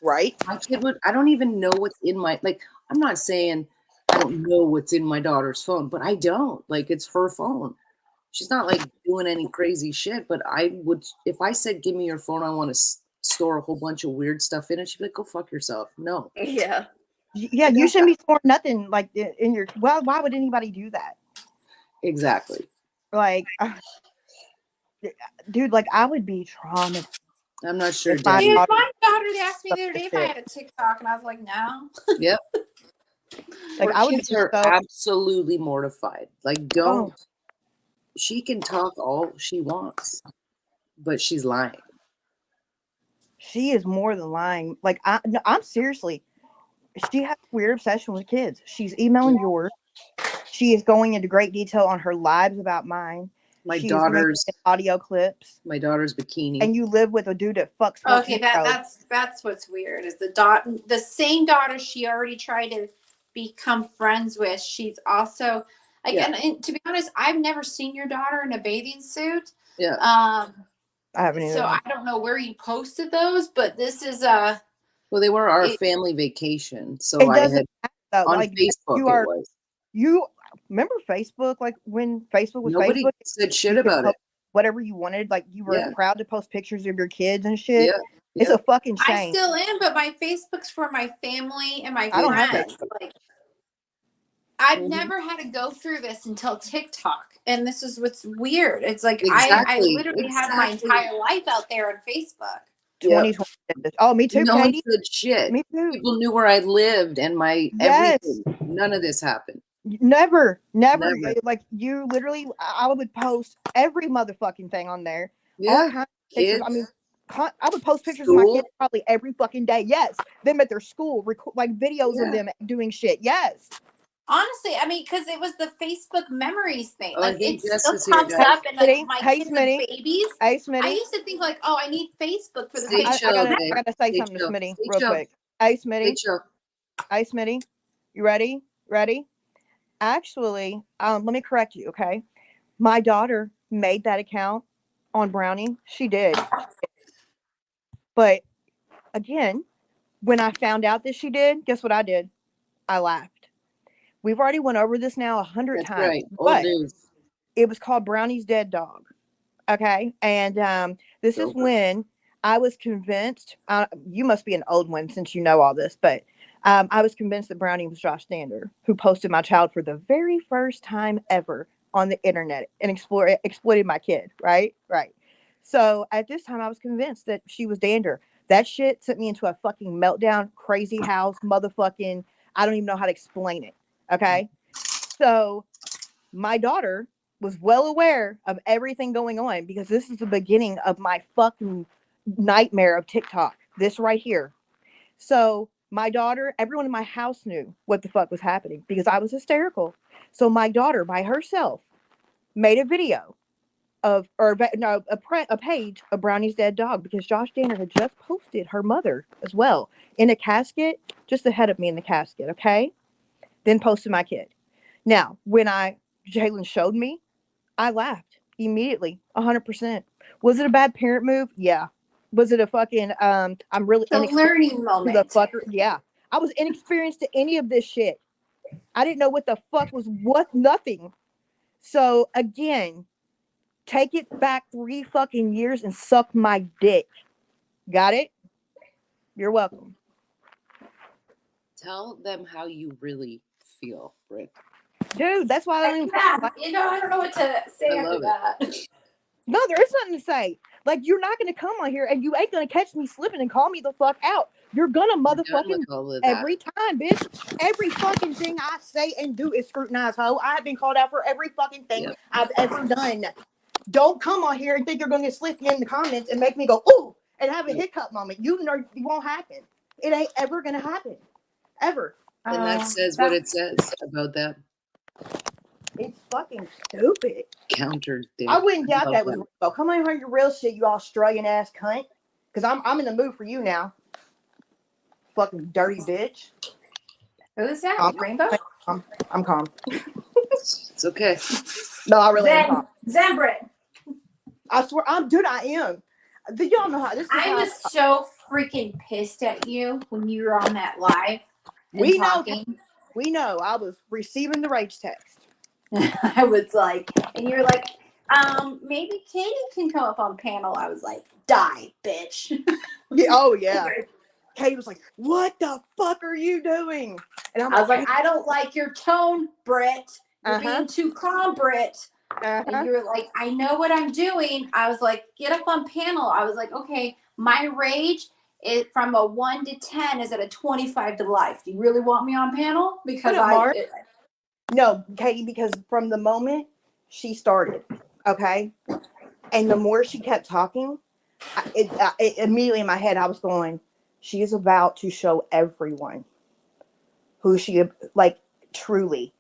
[SPEAKER 2] Right.
[SPEAKER 1] My kid would, I don't even know what's in my, like, I'm not saying I don't know what's in my daughter's phone, but I don't. Like, it's her phone. She's not like doing any crazy shit, but I would, if I said, give me your phone, I want to store a whole bunch of weird stuff in it, she'd be like, go fuck yourself. No.
[SPEAKER 7] yeah.
[SPEAKER 2] Yeah, you shouldn't be storing nothing like in your. Well, why would anybody do that?
[SPEAKER 1] Exactly.
[SPEAKER 2] Like, dude, like I would be traumatized.
[SPEAKER 1] I'm not sure.
[SPEAKER 2] If my
[SPEAKER 5] Dude,
[SPEAKER 2] daughter-
[SPEAKER 5] my daughter asked me the other day if I had a TikTok, and I was like, no.
[SPEAKER 1] Yep.
[SPEAKER 2] Like
[SPEAKER 1] Our
[SPEAKER 2] I would
[SPEAKER 1] kids
[SPEAKER 2] be
[SPEAKER 1] are
[SPEAKER 2] so.
[SPEAKER 1] absolutely mortified. Like, don't. She can talk all she wants, but she's lying.
[SPEAKER 2] She is more than lying. Like I'm seriously. She has a weird obsession with kids. She's emailing yours. She is going into great detail on her lives about mine.
[SPEAKER 1] My
[SPEAKER 2] She's
[SPEAKER 1] daughter's
[SPEAKER 2] making audio clips.
[SPEAKER 1] bikini.
[SPEAKER 2] And you live with a dude that fucks.
[SPEAKER 5] Okay,
[SPEAKER 2] 14-year-olds.
[SPEAKER 5] that's what's weird is the same daughter she already tried to become friends with. She's also like,
[SPEAKER 1] Yeah.
[SPEAKER 5] and to be honest, I've never seen your daughter in a bathing suit.
[SPEAKER 1] Yeah.
[SPEAKER 2] I haven't either.
[SPEAKER 5] So I don't know where you posted those, but this is
[SPEAKER 1] Well, they were our
[SPEAKER 5] It-
[SPEAKER 1] family vacation, so
[SPEAKER 2] It
[SPEAKER 1] I
[SPEAKER 2] doesn't
[SPEAKER 1] had
[SPEAKER 2] matter, though.
[SPEAKER 1] on
[SPEAKER 2] Like,
[SPEAKER 1] Facebook.
[SPEAKER 2] you are-
[SPEAKER 1] It was
[SPEAKER 2] You remember Facebook? Like when Facebook was
[SPEAKER 1] nobody
[SPEAKER 2] Facebook,
[SPEAKER 1] said shit
[SPEAKER 2] you could
[SPEAKER 1] about it.
[SPEAKER 2] post whatever you wanted. Like you were
[SPEAKER 1] Yeah.
[SPEAKER 2] proud to post pictures of your kids and shit.
[SPEAKER 1] Yeah.
[SPEAKER 2] It's
[SPEAKER 1] Yeah.
[SPEAKER 2] a fucking
[SPEAKER 5] I
[SPEAKER 2] shame.
[SPEAKER 5] still am, but my Facebook's for my family and my
[SPEAKER 2] I don't have
[SPEAKER 5] friends.
[SPEAKER 2] Facebook.
[SPEAKER 5] Like, I've
[SPEAKER 1] Mhm.
[SPEAKER 5] never had to go through this until TikTok, and this is what's weird. It's like I
[SPEAKER 1] Exactly.
[SPEAKER 5] literally had my entire life out there on Facebook.
[SPEAKER 1] Yeah.
[SPEAKER 2] 2020. Oh, me too,
[SPEAKER 1] No one
[SPEAKER 2] Katie.
[SPEAKER 1] said shit.
[SPEAKER 2] Me too.
[SPEAKER 1] People knew where I lived and my
[SPEAKER 2] Yes.
[SPEAKER 1] everything. None of this happened.
[SPEAKER 2] Never.
[SPEAKER 1] Never.
[SPEAKER 2] Like you literally, I would post every motherfucking thing on there. All
[SPEAKER 1] Yeah.
[SPEAKER 2] kinds of pictures.
[SPEAKER 1] Kids.
[SPEAKER 2] I mean, I would post pictures of my
[SPEAKER 1] School.
[SPEAKER 2] kids probably every fucking day. Yes, them at their school, like videos
[SPEAKER 1] Yeah.
[SPEAKER 2] of them doing shit. Yes.
[SPEAKER 5] Honestly, I mean, because it was the Facebook memories thing.
[SPEAKER 1] Oh, I
[SPEAKER 5] Like
[SPEAKER 1] think
[SPEAKER 5] it
[SPEAKER 1] Jess
[SPEAKER 5] still
[SPEAKER 1] is here,
[SPEAKER 5] pops
[SPEAKER 1] Jess.
[SPEAKER 5] up, and like
[SPEAKER 2] Smitty.
[SPEAKER 5] my
[SPEAKER 2] Hey,
[SPEAKER 5] kids
[SPEAKER 2] Smitty.
[SPEAKER 5] and babies.
[SPEAKER 2] Hey,
[SPEAKER 5] I
[SPEAKER 2] Smitty.
[SPEAKER 5] used to think like, oh, I need Facebook for the
[SPEAKER 1] Stay
[SPEAKER 2] I
[SPEAKER 1] chill,
[SPEAKER 2] gotta
[SPEAKER 1] Dave.
[SPEAKER 2] say
[SPEAKER 1] Stay
[SPEAKER 2] something to
[SPEAKER 1] chill.
[SPEAKER 2] Smitty
[SPEAKER 1] Stay
[SPEAKER 2] real
[SPEAKER 1] chill.
[SPEAKER 2] quick. Hey,
[SPEAKER 1] Stay
[SPEAKER 2] Smitty.
[SPEAKER 1] chill.
[SPEAKER 2] Hey, Smitty. You ready? Ready? Actually, let me correct you, okay? My daughter made that account on Brownie. She did. But again, when I found out that she did, guess what I did? I laughed. We've already went over this now 100
[SPEAKER 1] That's
[SPEAKER 2] times.
[SPEAKER 1] right. Old
[SPEAKER 2] But
[SPEAKER 1] news.
[SPEAKER 2] it was called Brownie's Dead Dog. Okay. And this is
[SPEAKER 1] Over.
[SPEAKER 2] when I was convinced, you must be an old one since you know all this, but I was convinced that Brownie was Josh Dander, who posted my child for the very first time ever on the internet and exploited my kid, right? Right. So at this time, I was convinced that she was Dander. That shit sent me into a fucking meltdown, crazy house, motherfucking, I don't even know how to explain it. Okay. So my daughter was well aware of everything going on because this is the beginning of my fucking nightmare of TikTok. This right here. So my daughter, everyone in my house knew what the fuck was happening because I was hysterical. So my daughter, by herself, made a video of, or no, a page of Brownie's dead dog because Josh Danner had just posted her mother as well in a casket, just ahead of me in the casket. Okay, then posted my kid. Now, when Jalen showed me, I laughed immediately, 100%. Was it a bad parent move? Yeah. Was it a fucking I'm really
[SPEAKER 5] The learning
[SPEAKER 2] to the
[SPEAKER 5] moment.
[SPEAKER 2] fucker? Yeah. I was inexperienced to any of this shit. I didn't know what the fuck was what, nothing. So again, take it back 3 fucking years and suck my dick. Got it? You're welcome.
[SPEAKER 1] Tell them how you really feel, Britt.
[SPEAKER 2] Dude, that's why I don't even
[SPEAKER 5] You know, I don't know what to say
[SPEAKER 1] I
[SPEAKER 5] after
[SPEAKER 1] love
[SPEAKER 5] that.
[SPEAKER 2] No, there is nothing to say. Like, you're not gonna come on here and you ain't gonna catch me slipping and call me the fuck out. You're gonna
[SPEAKER 1] I'm done
[SPEAKER 2] motherfucking
[SPEAKER 1] with all of that.
[SPEAKER 2] every time, bitch. Every fucking thing I say and do is scrutinized, ho. I have been called out for every fucking thing
[SPEAKER 1] Yep.
[SPEAKER 2] I've ever done. Don't come on here and think you're gonna slip me in the comments and make me go, ooh, and have a hiccup moment. You know it won't happen. It ain't ever gonna happen. Ever.
[SPEAKER 1] And that says what it says about that
[SPEAKER 2] It's fucking stupid.
[SPEAKER 1] counter dick.
[SPEAKER 2] I wouldn't doubt
[SPEAKER 1] love
[SPEAKER 2] that was Rainbow. Come on here, your real shit, you Australian ass cunt. Because I'm in the mood for you now. Fucking dirty bitch.
[SPEAKER 5] Who's that?
[SPEAKER 2] Um,
[SPEAKER 5] Rainbow?
[SPEAKER 2] I'm calm.
[SPEAKER 1] It's okay.
[SPEAKER 2] No, I really am calm.
[SPEAKER 5] Zembrit.
[SPEAKER 2] I swear, I am. Y'all know how this is.
[SPEAKER 5] I was so freaking pissed at you when you were on that live. And
[SPEAKER 2] We know.
[SPEAKER 5] talking.
[SPEAKER 2] We know. I was receiving the rage text.
[SPEAKER 5] I was like, and you're like, maybe Katie can come up on panel. I was like, die, bitch.
[SPEAKER 2] Yeah, oh yeah. Kate was like, "What the fuck are you doing?" And
[SPEAKER 5] I was like, I don't like your tone, Britt. You're
[SPEAKER 2] Uh-huh.
[SPEAKER 5] being too calm, Britt. And you were like, I know what I'm doing. I was like, get up on panel. I was like, okay, my rage is from a 1 to 10 is at a 25 to life. Do you really want me on panel? Because
[SPEAKER 2] No, Katie, because from the moment she started, okay, and the more she kept talking, it immediately in my head I was going, she is about to show everyone who she, like, truly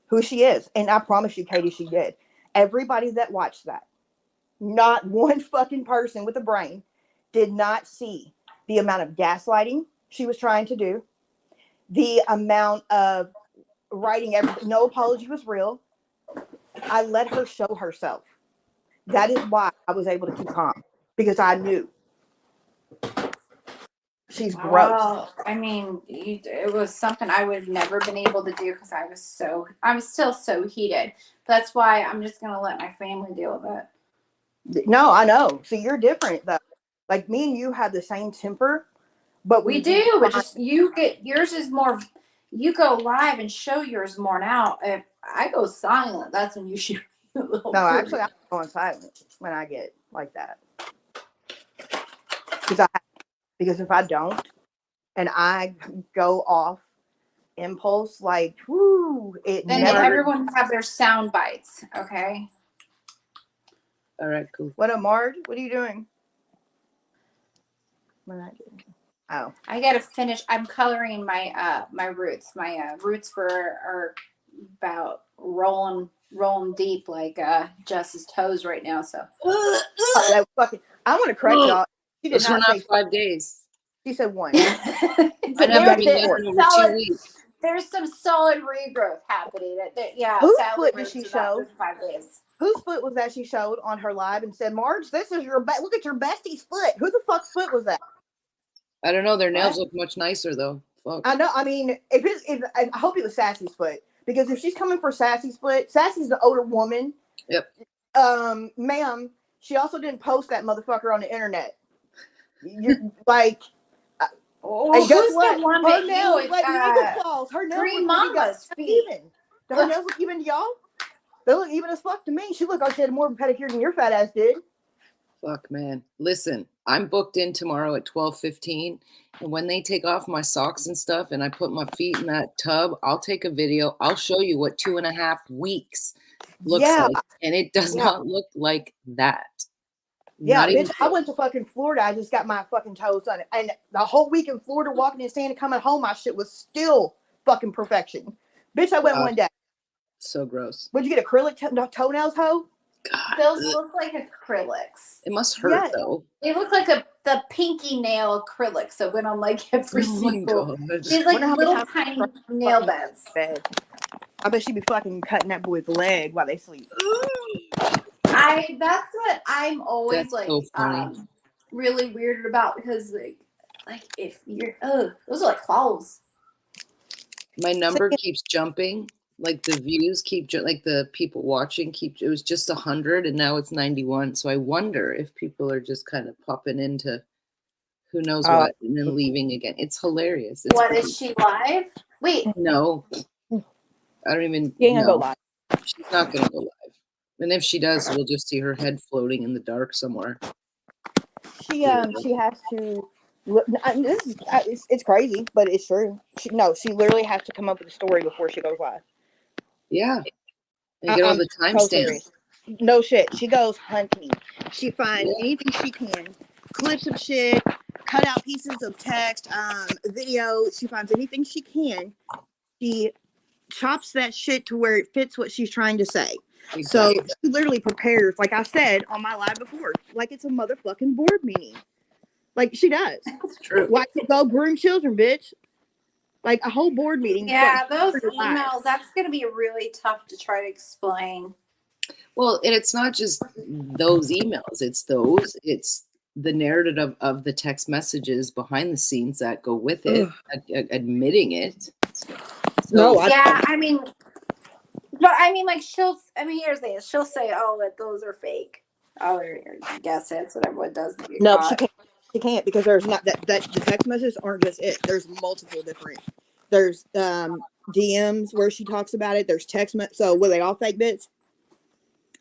[SPEAKER 2] who she is. And I promise you, Katie, she did. Everybody that watched that, not one fucking person with a brain did not see the amount of gaslighting she was trying to do, the amount of writing everything. No apology was real. I let her show herself. That is why I was able to keep calm, because I knew she's gross.
[SPEAKER 5] Well, I mean, it was something I would have never been able to do because I'm still so heated. That's why I'm just gonna let my family deal with it.
[SPEAKER 2] No, I know. See, you're different though. Like, me and you have the same temper, but
[SPEAKER 5] We do, but just you get yours is more. You go live and show yours more now. If I go silent, that's when you should.
[SPEAKER 2] No, actually, I'm going silent when I get like that. Because if I don't, and I go off impulse, like, whoo, it
[SPEAKER 5] Then
[SPEAKER 2] never.
[SPEAKER 5] everyone have their sound bites, okay?
[SPEAKER 1] All right, cool.
[SPEAKER 2] What up, Marge? What are you doing? Oh,
[SPEAKER 5] I gotta finish. I'm coloring my my roots. My roots are about rolling deep like Jess's toes right now. So
[SPEAKER 2] that fucking. I want to correct y'all. She did
[SPEAKER 1] This
[SPEAKER 2] not
[SPEAKER 1] went
[SPEAKER 2] say
[SPEAKER 1] out 5 days.
[SPEAKER 2] She said 1.
[SPEAKER 1] I never been living over 2 weeks.
[SPEAKER 5] There's some solid regrowth happening. Yeah.
[SPEAKER 2] Whose
[SPEAKER 5] salad
[SPEAKER 2] foot did
[SPEAKER 5] roots
[SPEAKER 2] she
[SPEAKER 5] about
[SPEAKER 2] show?
[SPEAKER 5] 5 days.
[SPEAKER 2] Whose foot was that she showed on her live and said, Marge, this is your look at your bestie's foot. Who the fuck's foot was that?
[SPEAKER 1] I don't know. Their nails look much nicer though. Fuck.
[SPEAKER 2] I know. I mean, if I hope it was Sassy's foot, because if she's coming for Sassy's foot, Sassy's the older woman.
[SPEAKER 1] Yep.
[SPEAKER 2] Ma'am, she also didn't post that motherfucker on the internet. You're like,
[SPEAKER 5] Oh,
[SPEAKER 2] and guess
[SPEAKER 5] who's
[SPEAKER 2] what?
[SPEAKER 5] the one
[SPEAKER 2] Her
[SPEAKER 5] that
[SPEAKER 2] nails,
[SPEAKER 5] you
[SPEAKER 2] like makeup falls. Her nails
[SPEAKER 5] Green
[SPEAKER 2] look pretty
[SPEAKER 5] Mama's
[SPEAKER 2] goddamn
[SPEAKER 5] feet?
[SPEAKER 2] even. Her nails look even to y'all. They look even as fuck to me. She looked like she had more of a pedicure than your fat ass did.
[SPEAKER 1] Fuck, man. Listen, I'm booked in tomorrow at 12:15, and when they take off my socks and stuff and I put my feet in that tub, I'll take a video. I'll show you what 2.5 weeks looks
[SPEAKER 2] Yeah,
[SPEAKER 1] like, and it does
[SPEAKER 2] yeah.
[SPEAKER 1] not look like that.
[SPEAKER 2] Yeah,
[SPEAKER 1] Not even
[SPEAKER 2] bitch. I went to fucking Florida. I just got my fucking toes done. And the whole week in Florida, walking and standing, coming home, my shit was still fucking perfection. Bitch, I went
[SPEAKER 1] God,
[SPEAKER 2] one day.
[SPEAKER 1] so gross.
[SPEAKER 2] Would you get acrylic toenails, hoe?
[SPEAKER 1] God,
[SPEAKER 5] Those
[SPEAKER 1] ugh.
[SPEAKER 5] look like acrylics.
[SPEAKER 1] It must hurt
[SPEAKER 2] Yes.
[SPEAKER 1] though.
[SPEAKER 5] They look like the pinky nail acrylics that went on like every
[SPEAKER 1] Oh my
[SPEAKER 5] single.
[SPEAKER 1] God.
[SPEAKER 5] These like
[SPEAKER 2] Wonder how many
[SPEAKER 5] little
[SPEAKER 2] times
[SPEAKER 5] tiny
[SPEAKER 2] fucking
[SPEAKER 5] nail beds.
[SPEAKER 2] bed. I bet she'd be fucking cutting that boy's leg while they sleep.
[SPEAKER 5] That's what I'm always
[SPEAKER 1] That's
[SPEAKER 5] like
[SPEAKER 1] so funny.
[SPEAKER 5] really weirded about because like if you're those are like claws.
[SPEAKER 1] My number keeps jumping. Like the views keep like the people watching keep. It was just 100 and now it's 91. So I wonder if people are just kind of popping into who knows what and then leaving again. It's hilarious. It's
[SPEAKER 5] What
[SPEAKER 1] funny.
[SPEAKER 5] is she live? Wait,
[SPEAKER 1] No, I don't even
[SPEAKER 2] You ain't gonna go
[SPEAKER 1] know.
[SPEAKER 2] live.
[SPEAKER 1] She's not gonna go live. And if she does, we'll just see her head floating in the dark somewhere.
[SPEAKER 2] She has to. This is it's crazy, but it's true. She literally has to come up with a story before she goes live.
[SPEAKER 1] Yeah. And get all the
[SPEAKER 2] So
[SPEAKER 1] timestamps.
[SPEAKER 2] serious. No shit. She goes hunting. She finds
[SPEAKER 1] Yeah.
[SPEAKER 2] anything she can, clips of shit, cut out pieces of text, video. She finds anything she can. She chops that shit to where it fits what she's trying to say.
[SPEAKER 1] Exactly.
[SPEAKER 2] So she literally prepares, like I said on my live before, like it's a motherfucking board meeting. Like she does.
[SPEAKER 1] It's true.
[SPEAKER 2] Like go groom children, bitch. Like a whole board meeting.
[SPEAKER 5] yeah,
[SPEAKER 2] fucking
[SPEAKER 5] those
[SPEAKER 2] for your life.
[SPEAKER 5] emails. That's gonna be really tough to try to explain.
[SPEAKER 1] Well, and it's not just those emails. It's the narrative of the text messages behind the scenes that go with it, admitting it. So,
[SPEAKER 2] No,
[SPEAKER 5] yeah, I mean, like here's the thing. She'll say, "Oh, that those are fake." Oh, guess it's what everyone does.
[SPEAKER 2] no, she can't. She can't because there's not that the text messages aren't just it. There's multiple different. There's DMs where she talks about it. There's text. So were they all fake, bitch?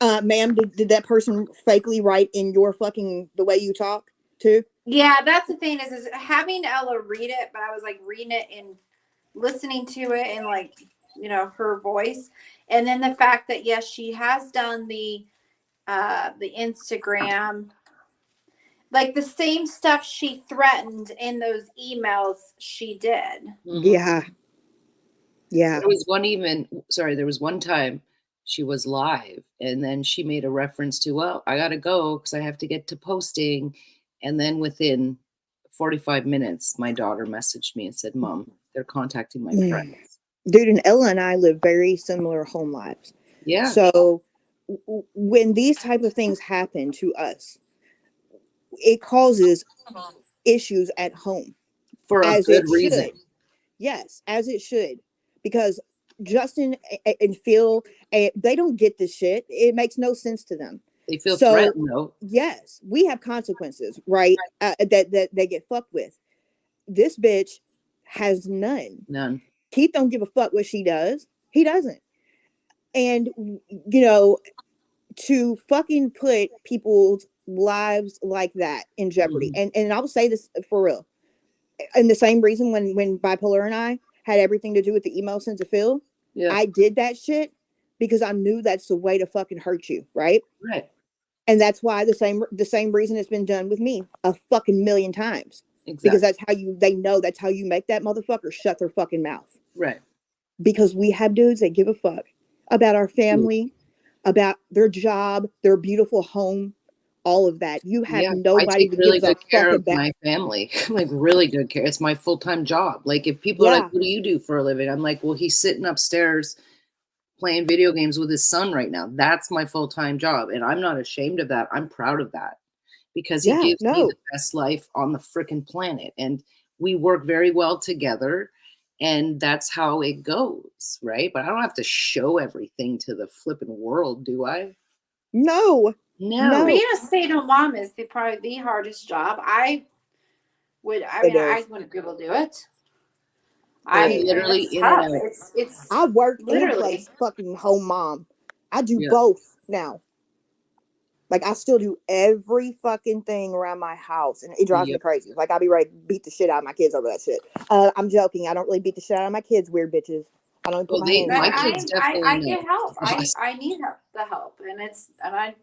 [SPEAKER 2] Ma'am, did that person fakely write in your fucking the way you talk too?
[SPEAKER 5] Yeah, that's the thing is having Ella read it, but I was like reading it and listening to it in like her voice, and then the fact that yes, she has done the Instagram, like the same stuff she threatened in those emails she did.
[SPEAKER 2] Yeah.
[SPEAKER 1] There was one time she was live and then she made a reference to, well, I gotta go because I have to get to posting. And then within 45 minutes, my daughter messaged me and said, Mom, they're contacting my friends.
[SPEAKER 2] Dude, and Ella and I live very similar home lives.
[SPEAKER 1] Yeah.
[SPEAKER 2] So when these type of things happen to us, it causes issues at home.
[SPEAKER 1] For a good reason.
[SPEAKER 2] Yes, as it should. Because Justin and Phil, they don't get this shit. It makes no sense to them.
[SPEAKER 1] They feel threatened, though.
[SPEAKER 2] Yes, we have consequences, right? That they get fucked with. This bitch has none.
[SPEAKER 1] None.
[SPEAKER 2] Keith don't give a fuck what she does. He doesn't. And, to fucking put people's lives like that in jeopardy. And I'll say this for real. And the same reason when Bipolar and I had everything to do with the email sent to Phil, I did that shit because I knew that's the way to fucking hurt you, right?
[SPEAKER 1] Right.
[SPEAKER 2] And that's why the same reason it's been done with me a fucking million times.
[SPEAKER 1] Exactly.
[SPEAKER 2] Because they know that's how you make that motherfucker shut their fucking mouth.
[SPEAKER 1] Right.
[SPEAKER 2] Because we have dudes that give a fuck about our family, about their job, their beautiful home, all of that. You have nobody that gives a fuck about
[SPEAKER 1] my family. Like really good care. It's my full-time job. Like if people are like, what do you do for a living? I'm like, well, he's sitting upstairs playing video games with his son right now. That's my full-time job. And I'm not ashamed of that. I'm proud of that because he gives me the best life on the freaking planet. And we work very well together. And that's how it goes, right? But I don't have to show everything to the flipping world, do I?
[SPEAKER 2] No.
[SPEAKER 5] Being a stay-at-home mom is probably the hardest job. I
[SPEAKER 8] I
[SPEAKER 2] It
[SPEAKER 8] mean, I
[SPEAKER 2] is.
[SPEAKER 8] wouldn't be able to do it.
[SPEAKER 1] They're literally
[SPEAKER 8] it's
[SPEAKER 1] in and
[SPEAKER 8] tough.
[SPEAKER 1] out.
[SPEAKER 8] It's
[SPEAKER 2] I work and
[SPEAKER 8] literally.
[SPEAKER 2] play fucking home mom. I do
[SPEAKER 1] Yeah.
[SPEAKER 2] both now. Like I still do every fucking thing around my house, and it drives me
[SPEAKER 1] Yep.
[SPEAKER 2] crazy. Like I'll be ready to beat the shit out of my kids over that shit. I'm joking. I don't really beat the shit out of my kids, weird bitches. I don't put
[SPEAKER 1] Well,
[SPEAKER 2] my hands
[SPEAKER 1] my
[SPEAKER 2] on them.
[SPEAKER 1] kids definitely
[SPEAKER 8] I get help.
[SPEAKER 1] Yes.
[SPEAKER 8] I need help, the help, and I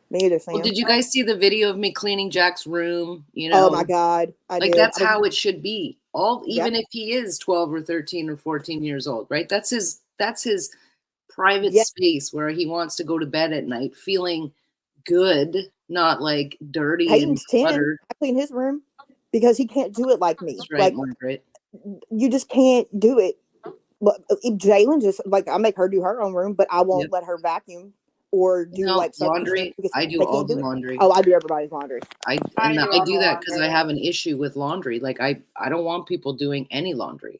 [SPEAKER 2] Me either, Sam.
[SPEAKER 1] Well, did you guys see the video of me cleaning Jack's room? You
[SPEAKER 2] Oh
[SPEAKER 1] know,
[SPEAKER 2] my god, I
[SPEAKER 1] like
[SPEAKER 2] did.
[SPEAKER 1] that's
[SPEAKER 2] I was,
[SPEAKER 1] how it should be. Even
[SPEAKER 2] yeah,
[SPEAKER 1] if he is 12 or 13 or 14 years old, right? That's his private
[SPEAKER 2] yeah.
[SPEAKER 1] space where he wants to go to bed at night feeling good, not like dirty and
[SPEAKER 2] Peyton's 10.
[SPEAKER 1] cluttered.
[SPEAKER 2] I clean his room because he can't do it like me.
[SPEAKER 1] That's right,
[SPEAKER 2] Like
[SPEAKER 1] Margaret.
[SPEAKER 2] you just can't do it. But if Jalen just like I make her do her own room, but I won't
[SPEAKER 1] Yep.
[SPEAKER 2] let her vacuum or do
[SPEAKER 1] No,
[SPEAKER 2] like certain
[SPEAKER 1] laundry.
[SPEAKER 2] shit because
[SPEAKER 1] I do
[SPEAKER 2] they
[SPEAKER 1] all
[SPEAKER 2] can't
[SPEAKER 1] the
[SPEAKER 2] do it.
[SPEAKER 1] laundry.
[SPEAKER 2] Oh, I do everybody's laundry.
[SPEAKER 1] I
[SPEAKER 8] do
[SPEAKER 1] do
[SPEAKER 8] all the
[SPEAKER 1] that because I
[SPEAKER 8] laundry.
[SPEAKER 1] have an issue with laundry. Like I don't want people doing any laundry.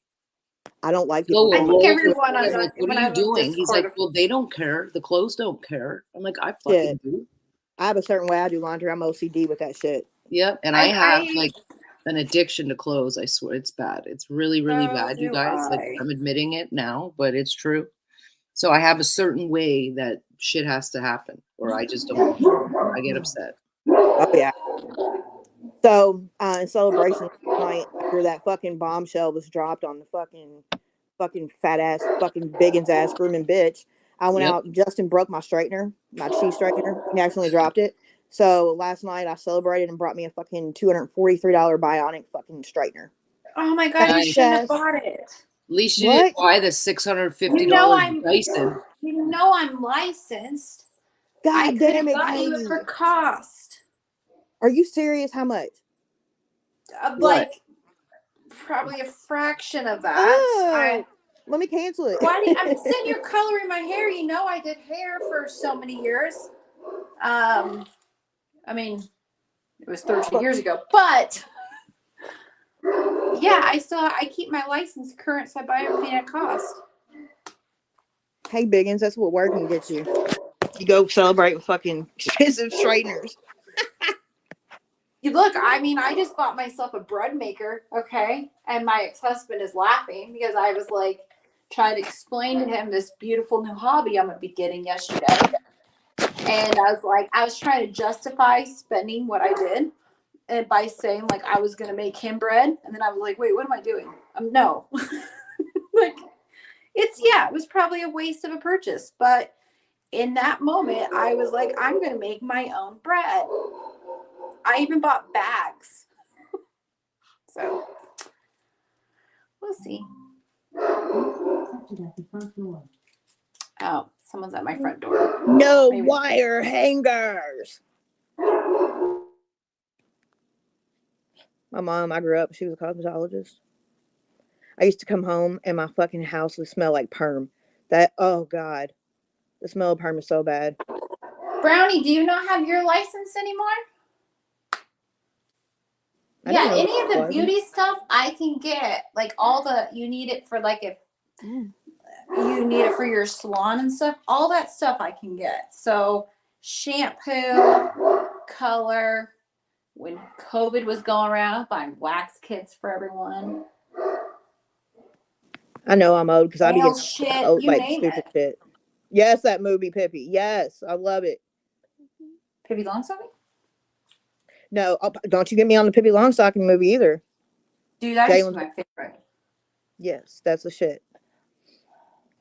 [SPEAKER 2] I don't like
[SPEAKER 1] Phil
[SPEAKER 2] people.
[SPEAKER 1] will
[SPEAKER 8] I think
[SPEAKER 1] roll his
[SPEAKER 8] everyone
[SPEAKER 1] eyes,
[SPEAKER 8] is
[SPEAKER 1] like, what
[SPEAKER 8] when
[SPEAKER 1] are
[SPEAKER 8] I
[SPEAKER 1] you
[SPEAKER 8] have a
[SPEAKER 1] doing? He's like,
[SPEAKER 8] Discord.
[SPEAKER 1] well, they don't care. The clothes don't care. I'm like, I
[SPEAKER 2] Shit.
[SPEAKER 1] fucking do.
[SPEAKER 2] I have a certain way I do laundry. I'm OCD with that shit.
[SPEAKER 1] Yep. And I have
[SPEAKER 8] I
[SPEAKER 1] like an addiction to clothes. I swear it's bad. It's really, really
[SPEAKER 8] so
[SPEAKER 1] bad, you
[SPEAKER 8] do
[SPEAKER 1] guys. Like
[SPEAKER 8] I.
[SPEAKER 1] I'm admitting it now, but it's true. So I have a certain way that shit has to happen or I just don't, I get upset.
[SPEAKER 2] Oh yeah. So in celebration last night after that fucking bombshell was dropped on the fucking fat ass fucking biggins ass grooming bitch, I went
[SPEAKER 1] Yep.
[SPEAKER 2] out. Justin broke my straightener, my cheese straightener. He accidentally dropped it. So last night I celebrated and brought me a fucking $243 Bionic fucking straightener.
[SPEAKER 8] Oh my god, you
[SPEAKER 2] Nice
[SPEAKER 8] shouldn't have
[SPEAKER 2] ass.
[SPEAKER 8] bought it.
[SPEAKER 1] At least you
[SPEAKER 2] What?
[SPEAKER 1] didn't buy the $650
[SPEAKER 8] You know I'm
[SPEAKER 1] Dyson.
[SPEAKER 8] I'm licensed. I
[SPEAKER 2] God
[SPEAKER 8] could have
[SPEAKER 2] damn it,
[SPEAKER 8] got you it
[SPEAKER 2] Katie.
[SPEAKER 8] for cost.
[SPEAKER 2] Are you serious? How much?
[SPEAKER 1] What?
[SPEAKER 8] Like probably a fraction of that.
[SPEAKER 2] Oh, let me cancel it.
[SPEAKER 8] Why do you, I'm sitting here coloring my hair? You know I did hair for so many years. I mean, it was 13 years ago, but yeah, I keep my license current, so I buy everything at cost.
[SPEAKER 2] Hey, Biggins, that's what work can get you. You go celebrate with fucking expensive straighteners.
[SPEAKER 8] You look, I mean, I just bought myself a bread maker, okay? And my ex-husband is laughing because I was like trying to explain to him this beautiful new hobby I'm gonna be getting yesterday. And I was trying to justify spending what I did and by saying like I was gonna make him bread, and then I was like, wait, what am I doing? No. Like it was probably a waste of a purchase, but in that moment I was like, I'm gonna make my own bread. I even bought bags. So we'll see. Oh, someone's at my front door.
[SPEAKER 2] No
[SPEAKER 8] Maybe.
[SPEAKER 2] wire hangers. My mom, I grew up, she was a cosmetologist. I used to come home and my fucking house would smell like perm. Oh God. The smell of perm is so bad.
[SPEAKER 8] Brownie, do you not have your license anymore? Yeah, any of the beauty stuff I can get. Like you need it for like if you need it for your salon and stuff. All that stuff I can get. So shampoo, color. When COVID was going around, buying wax kits for everyone.
[SPEAKER 2] I know I'm old because I be
[SPEAKER 8] Nail
[SPEAKER 2] getting
[SPEAKER 8] shit, you
[SPEAKER 2] like
[SPEAKER 8] name
[SPEAKER 2] stupid
[SPEAKER 8] it.
[SPEAKER 2] shit. Yes, that movie Pippi. Yes, I love it.
[SPEAKER 8] Pippi Longstocking?
[SPEAKER 2] No, don't you get me on the Pippi Longstocking movie either.
[SPEAKER 8] Dude, that is
[SPEAKER 2] Jalen's
[SPEAKER 8] my favorite.
[SPEAKER 2] Yes, that's the shit.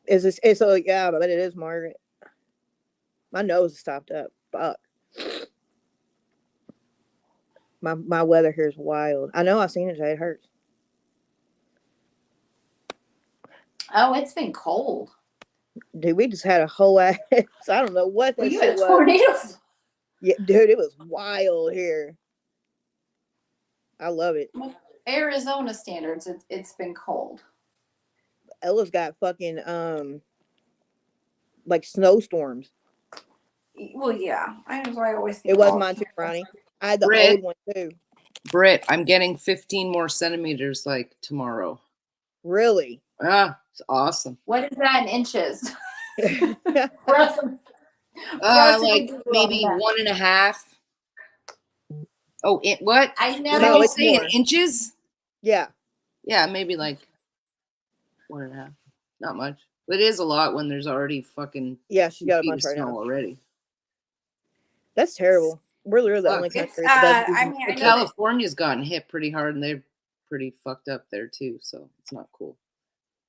[SPEAKER 2] It's yeah, but it is Margaret. My nose is stopped up. Fuck. My weather here is wild. I know I've seen it today. It hurts.
[SPEAKER 8] Oh, it's been cold.
[SPEAKER 2] Dude, we just had a whole ass. I don't know what
[SPEAKER 8] Well,
[SPEAKER 2] that
[SPEAKER 8] you
[SPEAKER 2] shit
[SPEAKER 8] had a
[SPEAKER 2] was.
[SPEAKER 8] tornado.
[SPEAKER 2] Yeah, dude, it was wild here. I love it.
[SPEAKER 8] Arizona standards, it's been cold.
[SPEAKER 2] Ella's got fucking like snowstorms.
[SPEAKER 8] Well, yeah. I always think
[SPEAKER 2] It was
[SPEAKER 8] fall
[SPEAKER 2] mine too,
[SPEAKER 8] tornadoes.
[SPEAKER 2] Ronnie. I had the
[SPEAKER 1] Britt.
[SPEAKER 2] old one too.
[SPEAKER 1] Britt, I'm getting 15 more centimeters like tomorrow.
[SPEAKER 2] Really?
[SPEAKER 1] Ah, it's awesome.
[SPEAKER 8] What is that in inches?
[SPEAKER 2] Yeah.
[SPEAKER 8] For us to
[SPEAKER 1] Like
[SPEAKER 8] do
[SPEAKER 1] maybe
[SPEAKER 8] all that.
[SPEAKER 1] 1.5. Oh, what?
[SPEAKER 8] I
[SPEAKER 1] What
[SPEAKER 8] never.
[SPEAKER 1] did
[SPEAKER 2] No,
[SPEAKER 1] you
[SPEAKER 2] it's
[SPEAKER 1] say? In
[SPEAKER 2] more.
[SPEAKER 1] inches?
[SPEAKER 2] Yeah.
[SPEAKER 1] Yeah, maybe like 1.5. Not much. But it is a lot when there's already fucking
[SPEAKER 2] Yeah, she's got a
[SPEAKER 1] feet
[SPEAKER 2] bunch
[SPEAKER 1] of
[SPEAKER 2] right
[SPEAKER 1] snow
[SPEAKER 2] now.
[SPEAKER 1] already.
[SPEAKER 2] That's terrible. We're literally the
[SPEAKER 1] Fuck.
[SPEAKER 2] only
[SPEAKER 8] It's
[SPEAKER 2] country that
[SPEAKER 8] I
[SPEAKER 2] does.
[SPEAKER 8] mean, I
[SPEAKER 1] But
[SPEAKER 8] know that
[SPEAKER 1] California's gotten hit pretty hard, and they're pretty fucked up there too. So it's not cool.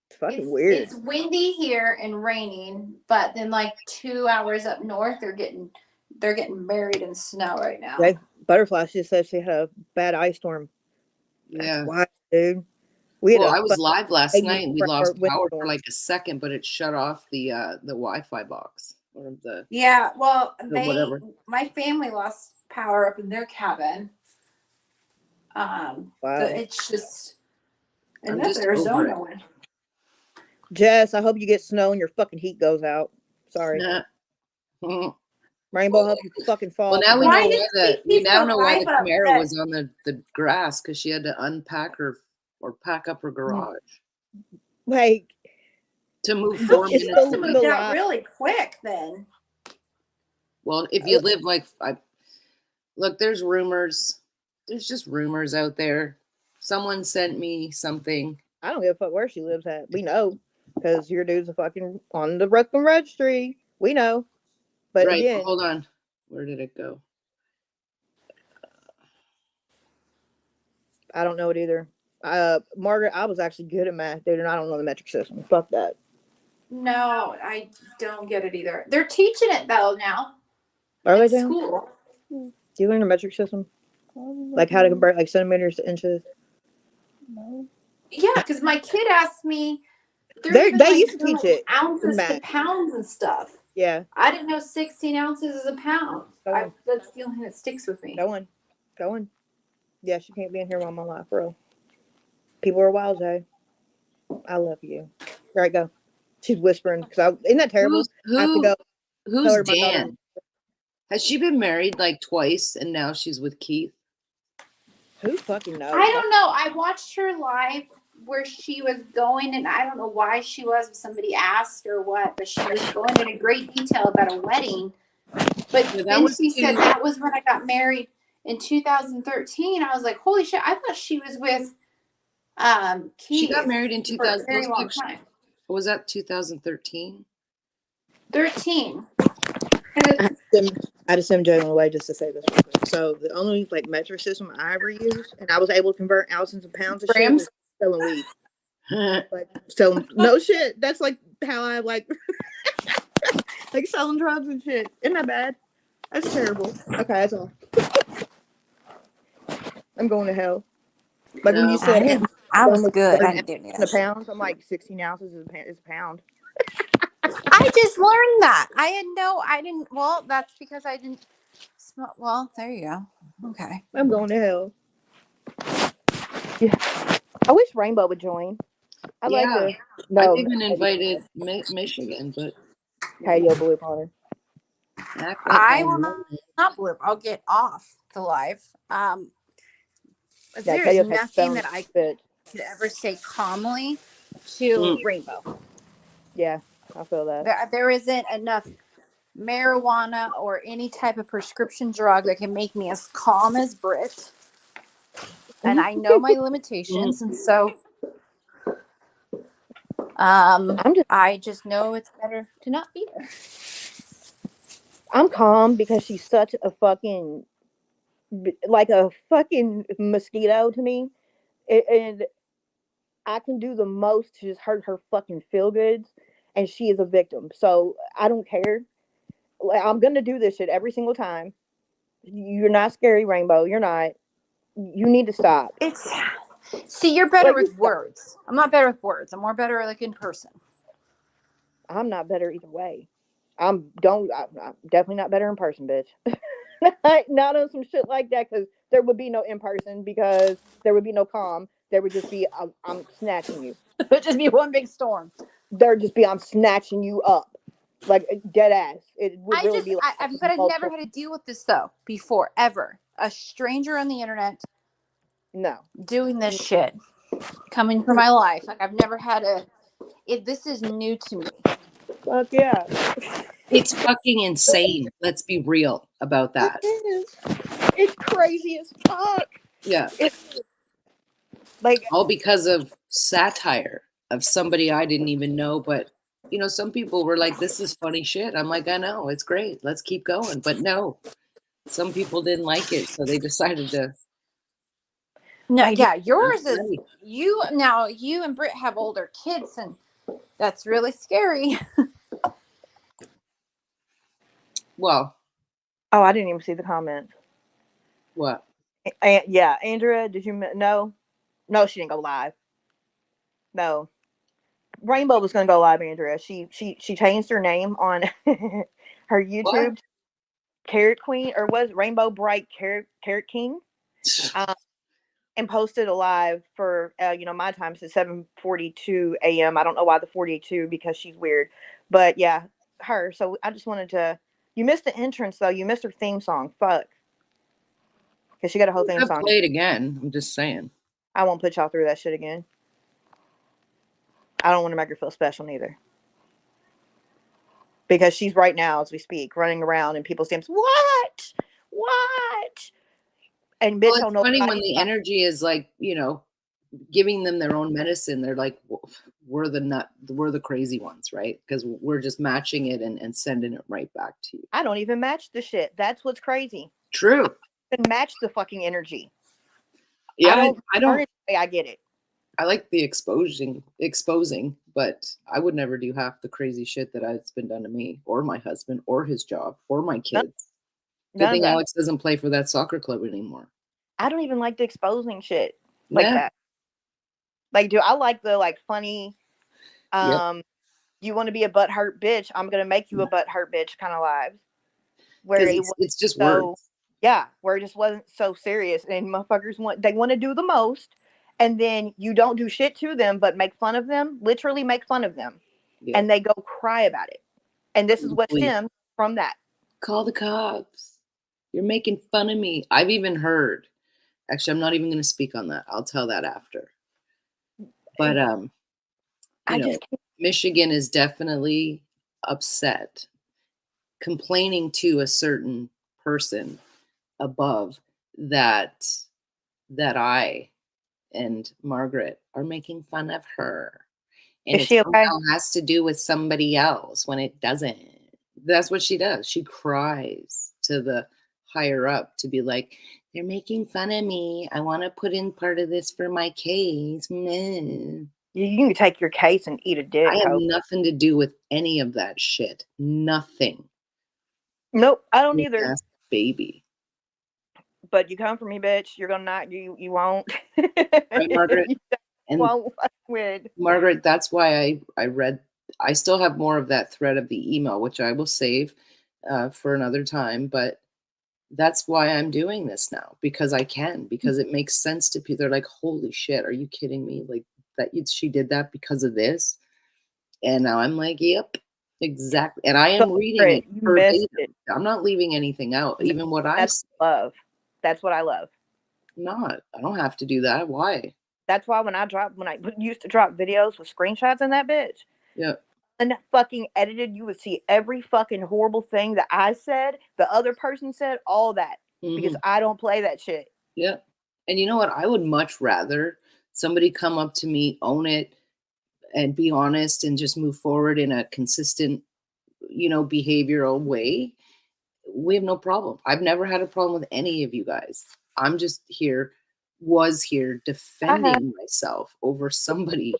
[SPEAKER 2] It's fucking
[SPEAKER 8] it's
[SPEAKER 2] weird.
[SPEAKER 8] it's windy here and raining, but then like 2 hours up north, they're getting buried in snow right now.
[SPEAKER 2] They, Butterfly just said she had a bad ice storm. That's
[SPEAKER 1] Yeah.
[SPEAKER 2] wild, dude. We had
[SPEAKER 1] Well,
[SPEAKER 2] a
[SPEAKER 1] I was live last
[SPEAKER 2] fucking
[SPEAKER 1] night, and we
[SPEAKER 2] windstorm.
[SPEAKER 1] lost power for like a second, but it shut off the Wi-Fi box or the
[SPEAKER 8] Yeah, well,
[SPEAKER 1] whatever.
[SPEAKER 8] my family lost power up in their cabin.
[SPEAKER 2] Wow.
[SPEAKER 8] It's just, and
[SPEAKER 1] I'm
[SPEAKER 8] that's
[SPEAKER 1] just over
[SPEAKER 8] Arizona
[SPEAKER 1] it.
[SPEAKER 8] one.
[SPEAKER 2] Jess, I hope you get snow and your fucking heat goes out. Sorry.
[SPEAKER 1] Nah. Mhm.
[SPEAKER 2] Rainbow, I hope you fucking fall.
[SPEAKER 1] Well,
[SPEAKER 2] off
[SPEAKER 1] now
[SPEAKER 2] the
[SPEAKER 1] we
[SPEAKER 8] Why
[SPEAKER 1] know
[SPEAKER 2] building.
[SPEAKER 1] why
[SPEAKER 8] did
[SPEAKER 1] we
[SPEAKER 8] she
[SPEAKER 1] now
[SPEAKER 8] keep
[SPEAKER 1] know why the
[SPEAKER 8] alive up
[SPEAKER 1] Camaro
[SPEAKER 8] that-
[SPEAKER 1] was on the grass, because she had to unpack her or pack up her garage
[SPEAKER 2] Like,
[SPEAKER 1] to move
[SPEAKER 2] Look,
[SPEAKER 1] 4
[SPEAKER 2] it's
[SPEAKER 1] minutes
[SPEAKER 8] Must
[SPEAKER 2] the-
[SPEAKER 8] have
[SPEAKER 1] away.
[SPEAKER 8] moved
[SPEAKER 2] the
[SPEAKER 8] out
[SPEAKER 2] lot.
[SPEAKER 8] really quick then.
[SPEAKER 1] Well, if you live like look, there's rumors. There's just rumors out there. Someone sent me something.
[SPEAKER 2] I don't give a fuck where she lives at. We know. Because your dude's a fucking on the Brooklyn registry. We know. But
[SPEAKER 1] Right,
[SPEAKER 2] again,
[SPEAKER 1] hold on. Where did it go?
[SPEAKER 2] I don't know it either. Margaret, I was actually good at math, dude, and I don't know the metric system. Fuck that.
[SPEAKER 8] No, I don't get it either. They're teaching it though now.
[SPEAKER 2] Are they
[SPEAKER 8] in
[SPEAKER 2] down?
[SPEAKER 8] school.
[SPEAKER 2] Do you learn the metric system? Like how to convert like centimeters to inches?
[SPEAKER 8] Yeah, because my kid asked me.
[SPEAKER 2] They
[SPEAKER 8] even,
[SPEAKER 2] used to
[SPEAKER 8] doing,
[SPEAKER 2] teach it
[SPEAKER 8] ounces to
[SPEAKER 2] math.
[SPEAKER 8] pounds and stuff.
[SPEAKER 2] Yeah.
[SPEAKER 8] I didn't know 16 ounces is a pound.
[SPEAKER 2] Go on.
[SPEAKER 8] That's the only thing that sticks with me.
[SPEAKER 2] Go on. Yeah, she can't be in here all my life, bro. People are wild, Jay. I love you. Right, go. She's whispering because isn't that terrible? I have to go.
[SPEAKER 1] Who's
[SPEAKER 2] tell her my daughter-
[SPEAKER 1] Dan? Has she been married like twice and now she's with Keith?
[SPEAKER 2] Who fucking knows?
[SPEAKER 8] I don't know. I watched her live where she was going, and I don't know why she was, if somebody asked or what, but she was going into great detail about a wedding. But
[SPEAKER 1] Yeah, that
[SPEAKER 8] then
[SPEAKER 1] was
[SPEAKER 8] she said
[SPEAKER 1] too-
[SPEAKER 8] that was when I got married in 2013. I was like, holy shit, I thought she was with Keith.
[SPEAKER 1] She got married in
[SPEAKER 8] for a very long
[SPEAKER 1] 2000.
[SPEAKER 8] time.
[SPEAKER 1] Was that 2013?
[SPEAKER 8] 13.
[SPEAKER 2] I just sent Jalen away just to say this real quick. So the only like metric system I ever used, and I was able to convert ounces and pounds of shit,
[SPEAKER 8] Grams?
[SPEAKER 2] was selling weed. Like selling no shit. That's like how I like like selling drugs and shit. Isn't that bad? That's terrible. Okay, that's all. I'm going to hell. Like when you said
[SPEAKER 5] I was
[SPEAKER 2] almost
[SPEAKER 5] good. I
[SPEAKER 2] 30
[SPEAKER 5] didn't do any of
[SPEAKER 2] in
[SPEAKER 5] that
[SPEAKER 2] a
[SPEAKER 5] shit.
[SPEAKER 2] pound, I'm like 16 ounces is a pound.
[SPEAKER 6] I just learned that. I didn't. Well, that's because I didn't. Well, there you go. Okay.
[SPEAKER 2] I'm going to hell. Yeah. I wish Rainbow would join. I'd like
[SPEAKER 1] Yeah.
[SPEAKER 2] to. No,
[SPEAKER 1] I've even invited Michigan, but
[SPEAKER 2] Patio Blue Potter.
[SPEAKER 1] act like
[SPEAKER 6] I
[SPEAKER 1] I
[SPEAKER 6] will
[SPEAKER 1] know.
[SPEAKER 6] not bloop. I'll get off the live.
[SPEAKER 2] Yeah,
[SPEAKER 6] There's
[SPEAKER 2] Patio has
[SPEAKER 6] nothing that I
[SPEAKER 2] spit.
[SPEAKER 6] could ever say calmly to Rainbow.
[SPEAKER 2] Yeah, I feel that.
[SPEAKER 6] There isn't enough marijuana or any type of prescription drug that can make me as calm as Brit. And I know my limitations, and so I just know it's better to not be there.
[SPEAKER 2] I'm calm because she's such a fucking like a fucking mosquito to me, and I can do the most to just hurt her fucking feel goods, and she is a victim. So I don't care. Like, I'm gonna do this shit every single time. You're not scary, Rainbow. You're not. You need to stop.
[SPEAKER 6] See, you're better
[SPEAKER 2] Like,
[SPEAKER 6] with words. I'm not better with words. I'm more better like in person.
[SPEAKER 2] I'm not better either way. I'm definitely not better in person, bitch. Not on some shit like that, because there would be no in person, because there would be no calm. There would just be I'm snatching you.
[SPEAKER 6] It'd just be one big storm.
[SPEAKER 2] There'd just be I'm snatching you up, like dead ass. It would really be like.
[SPEAKER 6] But I've never had to deal with this though before, ever. A stranger on the internet
[SPEAKER 2] No.
[SPEAKER 6] doing this shit, coming for my life. Like I've never had this is new to me.
[SPEAKER 2] Fuck yeah.
[SPEAKER 1] It's fucking insane. Let's be real about that.
[SPEAKER 2] It is. It's crazy as fuck.
[SPEAKER 1] Yeah.
[SPEAKER 2] It's like,
[SPEAKER 1] All because of satire of somebody I didn't even know. But, you know, some people were like, this is funny shit. I'm like, I know, it's great. Let's keep going. But no, some people didn't like it. So they decided to.
[SPEAKER 5] No,
[SPEAKER 2] Like,
[SPEAKER 5] yeah, yours is
[SPEAKER 1] Right.
[SPEAKER 5] you now. You and Britt have older kids, and that's really scary.
[SPEAKER 1] Well,
[SPEAKER 2] oh, I didn't even see the comments.
[SPEAKER 1] what?
[SPEAKER 2] Yeah, Andrea, did you no? No, she didn't go live. No, Rainbow was gonna go live. Andrea, she changed her name on her YouTube,
[SPEAKER 1] What?
[SPEAKER 2] Carrot Queen, or was Rainbow Bright Carrot King, and posted a live for my time since 7:42 a.m. I don't know why the 42 because she's weird, but yeah, her. So I just wanted to. You missed the entrance though. You missed her theme song. Fuck, because she got a whole theme
[SPEAKER 1] I've
[SPEAKER 2] song.
[SPEAKER 1] played again. I'm just saying.
[SPEAKER 2] I won't put y'all through that shit again. I don't want to make her feel special neither. Because she's right now, as we speak, running around and people's DMs. What? And bitch,
[SPEAKER 1] Well,
[SPEAKER 2] don't
[SPEAKER 1] it's
[SPEAKER 2] know.
[SPEAKER 1] funny when the energy is like, you know, giving them their own medicine. They're like, we're the crazy ones, right? Because we're just matching it and sending it right back to you.
[SPEAKER 2] I don't even match the shit. That's what's crazy.
[SPEAKER 1] True.
[SPEAKER 2] I don't match the fucking energy.
[SPEAKER 1] Yeah, I don't.
[SPEAKER 2] I get it.
[SPEAKER 1] I like the exposing, but I would never do half the crazy shit that has been done to me or my husband or his job or my kids. Good thing Alex doesn't play for that soccer club anymore.
[SPEAKER 2] I don't even like the exposing shit like that. Like, I like the funny, you want to be a butthurt bitch, I'm gonna make you a butthurt bitch kind of lives. Where
[SPEAKER 1] it's just words.
[SPEAKER 2] Yeah, where it just wasn't so serious and motherfuckers want to do the most, and then you don't do shit to them but make fun of them, literally make fun of them, and they go cry about it. And this is what stemmed from that.
[SPEAKER 1] Call the cops. You're making fun of me. I've even heard. Actually, I'm not even going to speak on that. I'll tell that after. But Michigan is definitely upset, complaining to a certain person above that I and Margaret are making fun of her. And it somehow has to do with somebody else when it doesn't. That's what she does. She cries to the higher up to be like, they're making fun of me. I want to put in part of this for my case. You
[SPEAKER 2] can take your case and eat a dick.
[SPEAKER 1] I have nothing to do with any of that shit. Nothing.
[SPEAKER 2] Nope, I don't either.
[SPEAKER 1] Ass baby.
[SPEAKER 2] But you come for me, bitch. You're gonna not. You won't.
[SPEAKER 1] Right, Margaret?
[SPEAKER 2] And won't win.
[SPEAKER 1] Margaret, that's why I read. I still have more of that thread of the email, which I will save for another time. But that's why I'm doing this now, because I can, because it makes sense to people. They're like, holy shit, are you kidding me? Like she did that because of this. And now I'm like, yep, exactly. And I am reading it verbatim. I'm not leaving anything out, even what I
[SPEAKER 2] love. That's what I love.
[SPEAKER 1] I don't have to do that. Why?
[SPEAKER 2] That's why when I used to drop videos with screenshots in that bitch.
[SPEAKER 1] Yeah.
[SPEAKER 2] And fucking edited, you would see every fucking horrible thing that I said, the other person said, all that. Because I don't play that shit.
[SPEAKER 1] Yeah. And you know what? I would much rather somebody come up to me, own it, and be honest and just move forward in a consistent, behavioral way. We have no problem. I've never had a problem with any of you guys. I'm just was here defending myself over somebody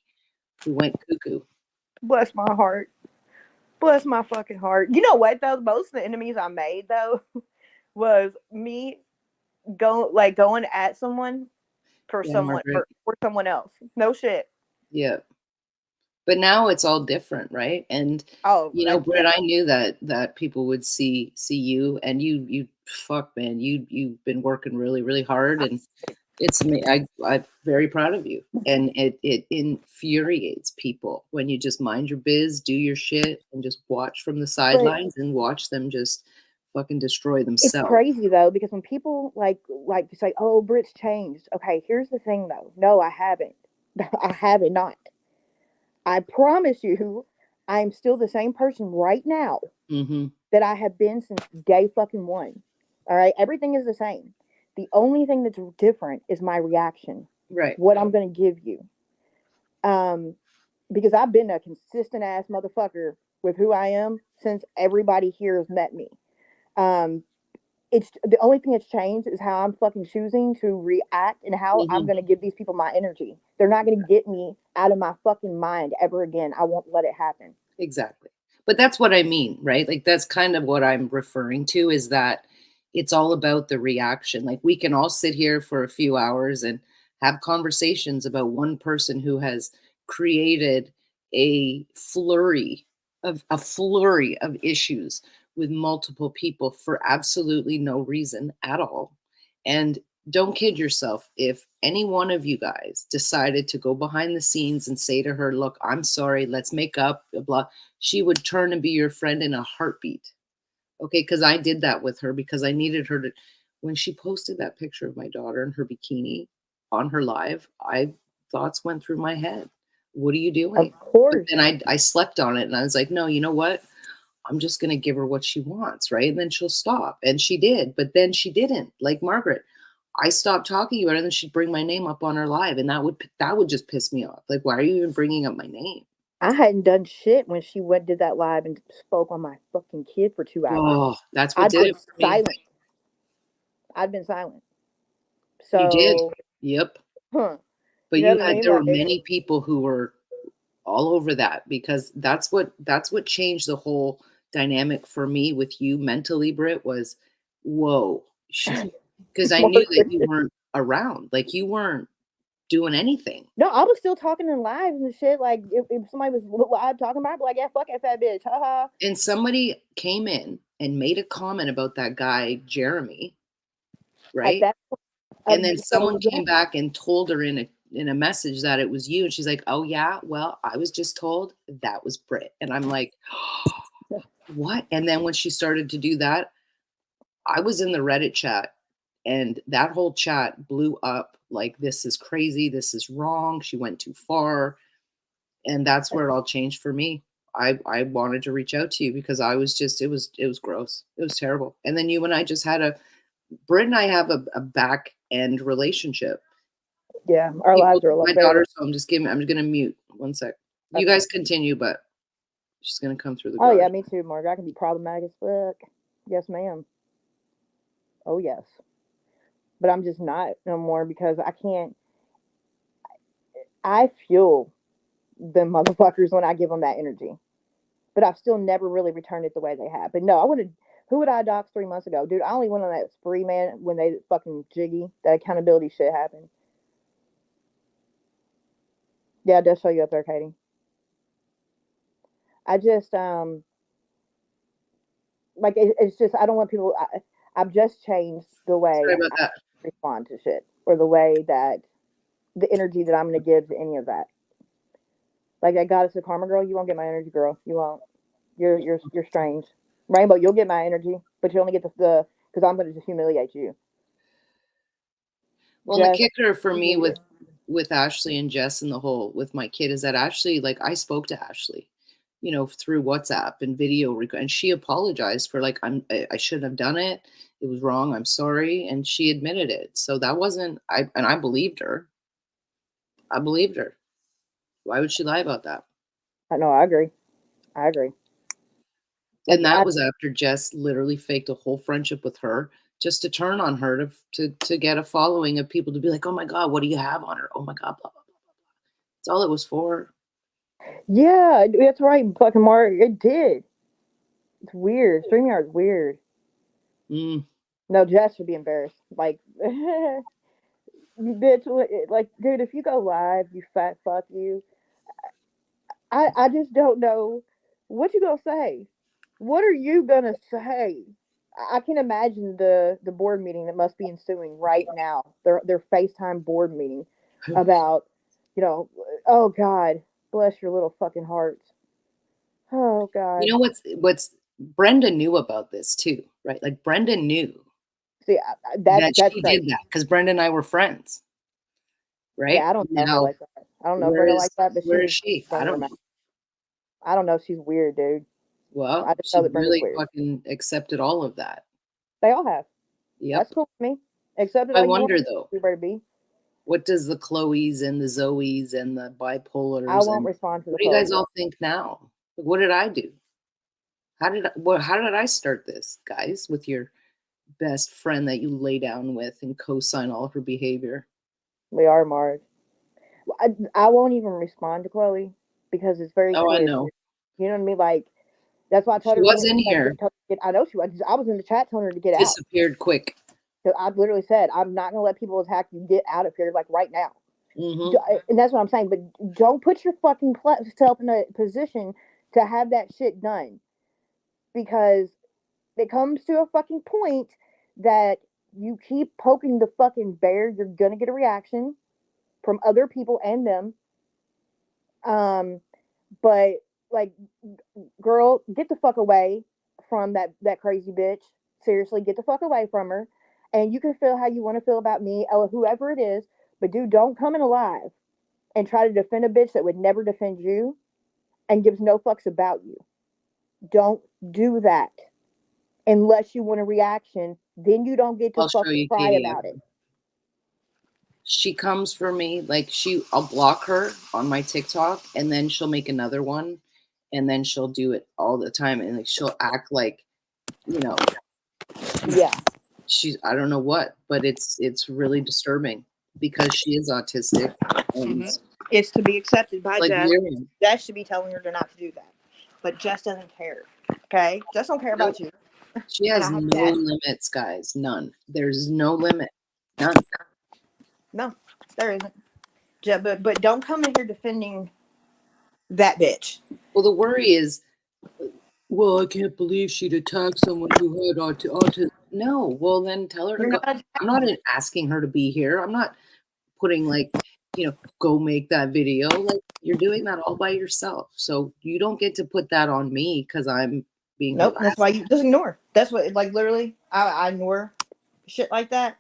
[SPEAKER 1] who went cuckoo.
[SPEAKER 2] Bless my heart. Bless my fucking heart. You know what though? Most of the enemies I made though was me going at someone for someone else. No shit.
[SPEAKER 1] Yeah. But now it's all different, right? And Britt, I knew that people would see you, and you fuck man, you've been working really, really hard, and I'm very proud of you. And it infuriates people when you just mind your biz, do your shit, and just watch from the sidelines and watch them just fucking destroy themselves.
[SPEAKER 2] It's crazy though, because when people like say, "Oh, Britt's changed." Okay, here's the thing though. No, I haven't. I haven't not. I promise you, I'm still the same person right now that I have been since day fucking one. All right, everything is the same. The only thing that's different is my reaction,
[SPEAKER 1] Right.
[SPEAKER 2] what I'm going to give you. Because I've been a consistent ass motherfucker with who I am since everybody here has met me. Um, it's the only thing that's changed is how I'm fucking choosing to react and how I'm
[SPEAKER 1] Mhm.
[SPEAKER 2] going to give these people my energy. They're not going to get me out of my fucking mind ever again. I won't let it happen.
[SPEAKER 1] Exactly. But that's what I mean, right? Like that's kind of what I'm referring to is that it's all about the reaction. Like we can all sit here for a few hours and have conversations about one person who has created a flurry of issues with multiple people for absolutely no reason at all. And don't kid yourself. If any one of you guys decided to go behind the scenes and say to her, look, I'm sorry, let's make up, blah, blah, she would turn and be your friend in a heartbeat. Okay. Because I did that with her because I needed her to. When she posted that picture of my daughter in her bikini on her live, thoughts went through my head. What are you
[SPEAKER 2] Of
[SPEAKER 1] doing? But
[SPEAKER 2] course.
[SPEAKER 1] then I slept on it and I was like, no, you know what? I'm just going to give her what she wants, right? And then she'll stop. And she did, but then she didn't. Like Margaret, I stopped talking about it, and then she'd bring my name up on her live, and that would just piss me off. Like, why are you even bringing up my name?
[SPEAKER 2] I hadn't done shit when she went did that live and spoke on my fucking kid for 2 hours.
[SPEAKER 1] Oh, that's what
[SPEAKER 2] I'd
[SPEAKER 1] did
[SPEAKER 2] been
[SPEAKER 1] it for me.
[SPEAKER 2] silent. I'd been silent.
[SPEAKER 1] You did.
[SPEAKER 2] So,
[SPEAKER 1] Yep.
[SPEAKER 2] huh?
[SPEAKER 1] But
[SPEAKER 2] You know
[SPEAKER 1] you
[SPEAKER 2] what I
[SPEAKER 1] had
[SPEAKER 2] mean?
[SPEAKER 1] there were
[SPEAKER 2] Like,
[SPEAKER 1] many people who were all over that because that's what changed the whole dynamic for me with you mentally, Britt, was whoa, she's because I knew that
[SPEAKER 2] Margaret.
[SPEAKER 1] you weren't around. Like you weren't doing anything.
[SPEAKER 2] No, I was still talking in lives and shit. Like, if somebody was live talking about it, I'd be like, yeah, fuck that fat bitch. Haha.
[SPEAKER 1] And somebody came in and made a comment about that guy, Jeremy,
[SPEAKER 2] At
[SPEAKER 1] right?
[SPEAKER 2] that
[SPEAKER 1] And then
[SPEAKER 2] so
[SPEAKER 1] someone
[SPEAKER 2] yeah,
[SPEAKER 1] came back and told her in a message that it was you. And she's like, oh yeah, well, I was just told that was Britt. And I'm like, what? And then when she started to do that, I was in the Reddit chat and that whole chat blew up like this is crazy, this is wrong, she went too far. And that's where it all changed for me. I wanted to reach out to you because I was just it was gross. It was terrible. And then you and I just had Britt and I have a back end relationship.
[SPEAKER 2] yeah, our
[SPEAKER 1] People,
[SPEAKER 2] lives are a lot
[SPEAKER 1] my
[SPEAKER 2] better.
[SPEAKER 1] daughter's home. I'm just gonna mute one sec. You
[SPEAKER 2] Okay.
[SPEAKER 1] guys continue, but she's gonna come through the
[SPEAKER 2] Oh
[SPEAKER 1] garage.
[SPEAKER 2] yeah, me too, Margaret. I can be problematic as fuck. Yes, ma'am. Oh yes, but I'm just not no more because I can't. I fuel them motherfuckers when I give them that energy, but I've still never really returned it the way they have. But no, I would have. Who would I dox 3 months ago, dude? I only went on that spree, man, when they fucking jiggy that accountability shit happened. Yeah, it does show you up there, Katie. I just like it's just I don't want people. I've just changed the way
[SPEAKER 1] Sorry about
[SPEAKER 2] I
[SPEAKER 1] that.
[SPEAKER 2] respond to shit or the way that the energy that I'm going to give to any of that. Like I got us a karma girl. You won't get my energy, girl. You won't. You're strange. Rainbow, you'll get my energy, but you only get the because I'm going to just humiliate you.
[SPEAKER 1] Well, and the
[SPEAKER 2] Just
[SPEAKER 1] kicker for me
[SPEAKER 2] idiot.
[SPEAKER 1] with Ashley and Jess and the whole with my kid is that Ashley, like I spoke to Ashley, through WhatsApp and video and she apologized for like I shouldn't have done it. It was wrong. I'm sorry, and she admitted it. So that wasn't I believed her. I believed her. Why would she lie about that?
[SPEAKER 2] I know. I agree. I agree. Like
[SPEAKER 1] And that was after Jess literally faked a whole friendship with her just to turn on her to get a following of people to be like, oh my God, what do you have on her? Oh my God, blah, blah, blah, blah. That's all it was for.
[SPEAKER 2] yeah, that's right, fucking Mark. It did. It's weird. StreamYard's weird.
[SPEAKER 1] Mm.
[SPEAKER 2] No, Jess should be embarrassed. Like, bitch, like, dude, if you go live, you fat fuck you. I just don't know what you gonna say. What are you gonna say? I can imagine the board meeting that must be ensuing right now. Their FaceTime board meeting about, oh God, bless your little fucking hearts. Oh God.
[SPEAKER 1] You know what's Brenda knew about this too, right? Like Brenda knew
[SPEAKER 2] See,
[SPEAKER 1] that
[SPEAKER 2] that's
[SPEAKER 1] she
[SPEAKER 2] crazy.
[SPEAKER 1] did that because Brenda and I were friends, right?
[SPEAKER 2] Yeah, I don't know her
[SPEAKER 1] Now,
[SPEAKER 2] like that. I don't know
[SPEAKER 1] where
[SPEAKER 2] Brenda
[SPEAKER 1] is
[SPEAKER 2] like that, but
[SPEAKER 1] where is
[SPEAKER 2] she's
[SPEAKER 1] she? I
[SPEAKER 2] running her
[SPEAKER 1] don't
[SPEAKER 2] mouth.
[SPEAKER 1] know.
[SPEAKER 2] I don't know. She's weird, dude.
[SPEAKER 1] Well,
[SPEAKER 2] I just know
[SPEAKER 1] she
[SPEAKER 2] that Brenda's
[SPEAKER 1] really
[SPEAKER 2] weird.
[SPEAKER 1] fucking accepted all of that.
[SPEAKER 2] They all have.
[SPEAKER 1] Yep.
[SPEAKER 2] That's cool with me. Except that
[SPEAKER 1] I
[SPEAKER 2] you want
[SPEAKER 1] wonder though,
[SPEAKER 2] everybody to be.
[SPEAKER 1] what does the Chloes and the Zoes and the
[SPEAKER 2] I
[SPEAKER 1] bipolars
[SPEAKER 2] won't
[SPEAKER 1] and
[SPEAKER 2] respond to the
[SPEAKER 1] what do you guys
[SPEAKER 2] poll.
[SPEAKER 1] all think now? What did I do? How did I start this, guys, with your best friend that you lay down with and co-sign all of her behavior?
[SPEAKER 2] We are Marge. I won't even respond to Chloe because it's very
[SPEAKER 1] Oh, I
[SPEAKER 2] clear.
[SPEAKER 1] know.
[SPEAKER 2] You know what I mean? Like that's why I told
[SPEAKER 1] She
[SPEAKER 2] her.
[SPEAKER 1] was in here,
[SPEAKER 2] I know she was. I was in the chat telling her to get out.
[SPEAKER 1] disappeared quick.
[SPEAKER 2] So I literally said, "I'm not gonna let people attack you. Get out of here, like right now."
[SPEAKER 1] Hmm.
[SPEAKER 2] And that's what I'm saying. But don't put your fucking self in a position to have that shit done, because it comes to a fucking point that you keep poking the fucking bear, you're gonna get a reaction from other people and them. But like, girl, get the fuck away from that crazy bitch. Seriously, get the fuck away from her. And you can feel how you want to feel about me or whoever it is, but dude, don't come in alive and try to defend a bitch that would never defend you and gives no fucks about you. Don't do that unless you want a reaction. Then you don't get to
[SPEAKER 1] I'll show
[SPEAKER 2] fucking
[SPEAKER 1] you,
[SPEAKER 2] cry
[SPEAKER 1] Katie.
[SPEAKER 2] about it.
[SPEAKER 1] She comes for me, like I'll block her on my TikTok and then she'll make another one and then she'll do it all the time and like she'll act like, you know,
[SPEAKER 2] Yeah.
[SPEAKER 1] I don't know what, but it's really disturbing because she is autistic and
[SPEAKER 2] It's to be accepted by
[SPEAKER 1] like
[SPEAKER 2] Jess.
[SPEAKER 1] Miriam.
[SPEAKER 2] Jess should be telling her to not to do that. But Jess doesn't care. Okay? Jess don't care about you.
[SPEAKER 1] She
[SPEAKER 2] And
[SPEAKER 1] has
[SPEAKER 2] I have
[SPEAKER 1] no
[SPEAKER 2] that.
[SPEAKER 1] limits, guys. None. There's no limit. None.
[SPEAKER 2] No, there isn't. But don't come in here defending that bitch.
[SPEAKER 1] Well, the worry is, well, I can't believe she'd attack someone who had autism. No, well, then tell her to
[SPEAKER 2] You're
[SPEAKER 1] go.
[SPEAKER 2] not
[SPEAKER 1] I'm not asking her to be here. I'm not putting like, go make that video. Like you're doing that all by yourself. So you don't get to put that on me because I'm being
[SPEAKER 2] Nope, that's
[SPEAKER 1] harassed.
[SPEAKER 2] why you just ignore. That's what, like, literally, I ignore shit like that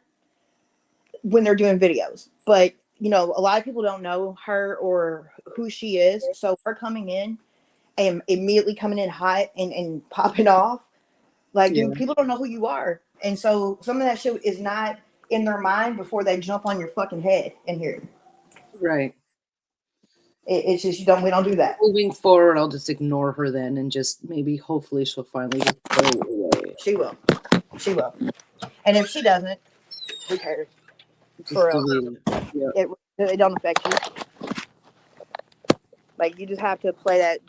[SPEAKER 2] when they're doing videos. But a lot of people don't know her or who she is, so her coming in and immediately coming in hot and popping off, like,
[SPEAKER 1] Yeah.
[SPEAKER 2] dude, people don't know who you are, and so some of that shit is not in their mind before they jump on your fucking head in here.
[SPEAKER 1] Right.
[SPEAKER 2] It's just we don't do that.
[SPEAKER 1] Moving forward, I'll just ignore her then and just maybe hopefully she'll finally just go away.
[SPEAKER 2] She will, and if she doesn't, who cares?
[SPEAKER 1] Just
[SPEAKER 2] For real.
[SPEAKER 1] delete it. Yeah.
[SPEAKER 2] It don't affect you. Like, you just have to play that.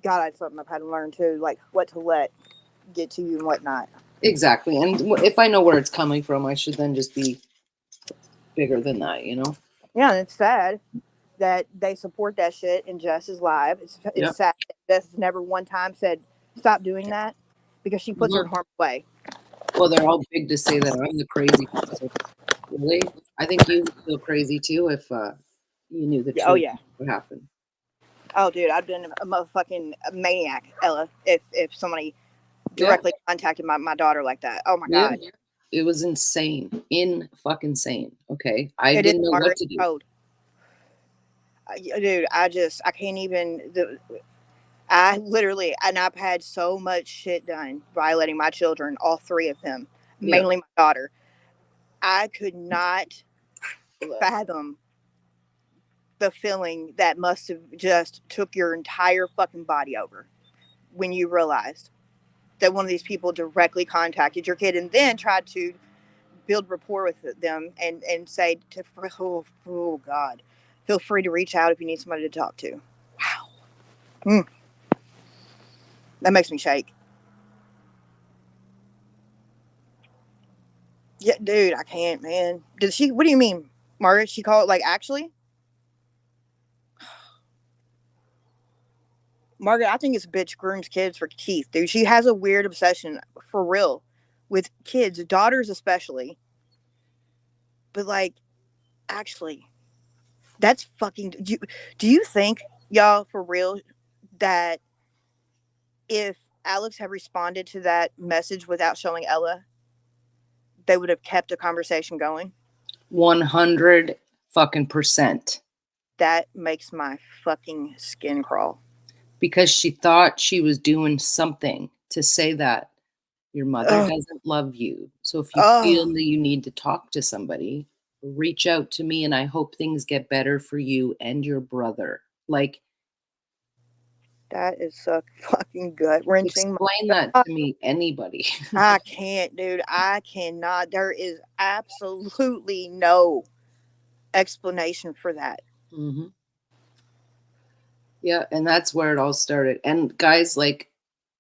[SPEAKER 2] God, that's something I've had to learn too, like what to let get to you and whatnot.
[SPEAKER 1] Exactly. And if I know where it's coming from, I should then just be bigger than that,
[SPEAKER 2] Yeah, and it's sad that they support that shit in Jess's live. It's
[SPEAKER 1] Yep.
[SPEAKER 2] sad that Jess has never one time said stop doing that, because she puts her in harm's way.
[SPEAKER 1] Well, they're all big to say that I'm the crazy person. Really? I think you would feel crazy too if you knew the truth.
[SPEAKER 2] Oh yeah.
[SPEAKER 1] What happened?
[SPEAKER 2] Oh dude, I've been a motherfucking maniac, Ella, if somebody directly contacted my daughter like that. Oh my god.
[SPEAKER 1] It was insane. Fucking sane. Okay. I didn't know what to do.
[SPEAKER 2] Code. Dude, I can't even. I literally, and I've had so much shit done violating my children, all three of them, mainly my daughter. I could not fathom the feeling that must have just took your entire fucking body over when you realized that one of these people directly contacted your kid and then tried to build rapport with them and say to, oh God, feel free to reach out if you need somebody to talk to. Wow. That makes me shake. Yeah, dude, I can't, man. What do you mean, Margaret? She called, like, actually? Margaret, I think this bitch grooms kids for Keith, dude. She has a weird obsession, for real, with kids, daughters especially. But, like, actually, that's fucking. Do you think, y'all, for real, that if Alex had responded to that message without showing Ella, they would have kept a conversation going?
[SPEAKER 1] 100 fucking %.
[SPEAKER 2] That makes my fucking skin crawl.
[SPEAKER 1] Because she thought she was doing something to say that. Your mother
[SPEAKER 2] Ugh.
[SPEAKER 1] doesn't love you. So if you
[SPEAKER 2] Oh,
[SPEAKER 1] feel that you need to talk to somebody, reach out to me and I hope things get better for you and your brother. Like,
[SPEAKER 2] that is so fucking gut wrenching.
[SPEAKER 1] explain that to me, anybody.
[SPEAKER 2] I can't, dude. I cannot. There is absolutely no explanation for that.
[SPEAKER 1] hmm Yeah, and that's where it all started. And guys, like,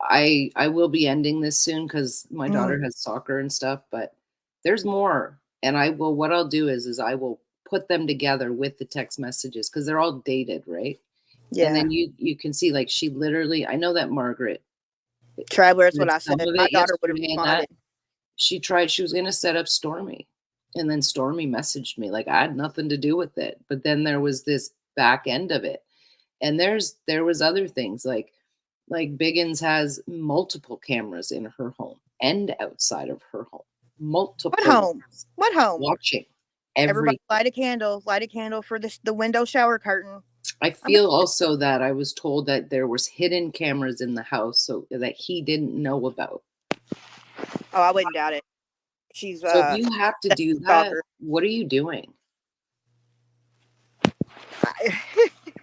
[SPEAKER 1] I will be ending this soon because my daughter has soccer and stuff, but there's more. And I will, what I'll do is I will put them together with the text messages because they're all dated, right? And
[SPEAKER 2] Yeah.
[SPEAKER 1] then you can see, like, she literally, I know that Margaret,
[SPEAKER 2] Traveler, that's what
[SPEAKER 1] there's
[SPEAKER 2] I
[SPEAKER 1] some
[SPEAKER 2] said.
[SPEAKER 1] of
[SPEAKER 2] My
[SPEAKER 1] it
[SPEAKER 2] daughter would have
[SPEAKER 1] yesterday and
[SPEAKER 2] responded.
[SPEAKER 1] that she was gonna set up Stormy, and then Stormy messaged me like I had nothing to do with it. But then there was this back end of it, and there was other things like Biggins has multiple cameras in her home and outside of her home, multiple
[SPEAKER 2] What home?
[SPEAKER 1] ones,
[SPEAKER 2] What home?
[SPEAKER 1] watching
[SPEAKER 2] Everybody
[SPEAKER 1] every.
[SPEAKER 2] light a candle. Light a candle for the window shower curtain.
[SPEAKER 1] I feel also that I was told that there was hidden cameras in the house so that he didn't know about.
[SPEAKER 2] Oh, I wouldn't doubt it. She's
[SPEAKER 1] So if you have to do that,
[SPEAKER 2] stalker.
[SPEAKER 1] what are you doing?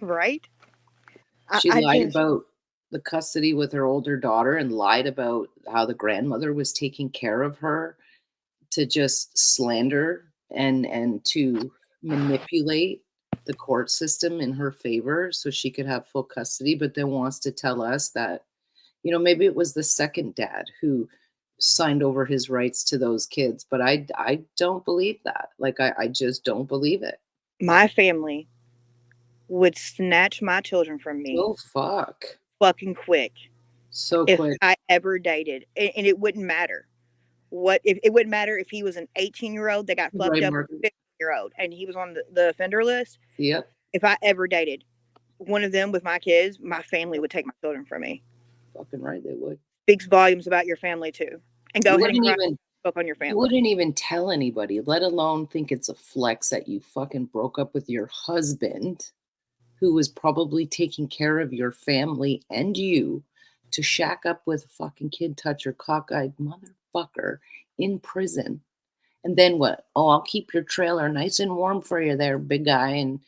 [SPEAKER 2] Right?
[SPEAKER 1] She
[SPEAKER 2] I
[SPEAKER 1] lied
[SPEAKER 2] just
[SPEAKER 1] about the custody with her older daughter and lied about how the grandmother was taking care of her to just slander and to manipulate the court system in her favor so she could have full custody, but then wants to tell us that, maybe it was the second dad who signed over his rights to those kids. But I don't believe that. Like, I just don't believe it.
[SPEAKER 2] my family would snatch my children from me
[SPEAKER 1] Oh, fuck.
[SPEAKER 2] fucking quick
[SPEAKER 1] So
[SPEAKER 2] if
[SPEAKER 1] quick.
[SPEAKER 2] I ever dated. And it wouldn't matter. What if it wouldn't matter if he was an 18-year-old that got fucked
[SPEAKER 1] Right,
[SPEAKER 2] up,
[SPEAKER 1] Margaret?
[SPEAKER 2] 15-year-old, and he was on the offender list.
[SPEAKER 1] Yep.
[SPEAKER 2] If I ever dated one of them with my kids, my family would take my children from me.
[SPEAKER 1] Fucking right, they would.
[SPEAKER 2] Speaks volumes about your family too. And go
[SPEAKER 1] You
[SPEAKER 2] ahead and
[SPEAKER 1] wouldn't
[SPEAKER 2] cry
[SPEAKER 1] even
[SPEAKER 2] book on your
[SPEAKER 1] you
[SPEAKER 2] family.
[SPEAKER 1] wouldn't even tell anybody, let alone think it's a flex that you fucking broke up with your husband, who was probably taking care of your family and you, to shack up with a fucking kid toucher, cockeyed motherfucker in prison. And then what? Oh, I'll keep your trailer nice and warm for you there, big guy, and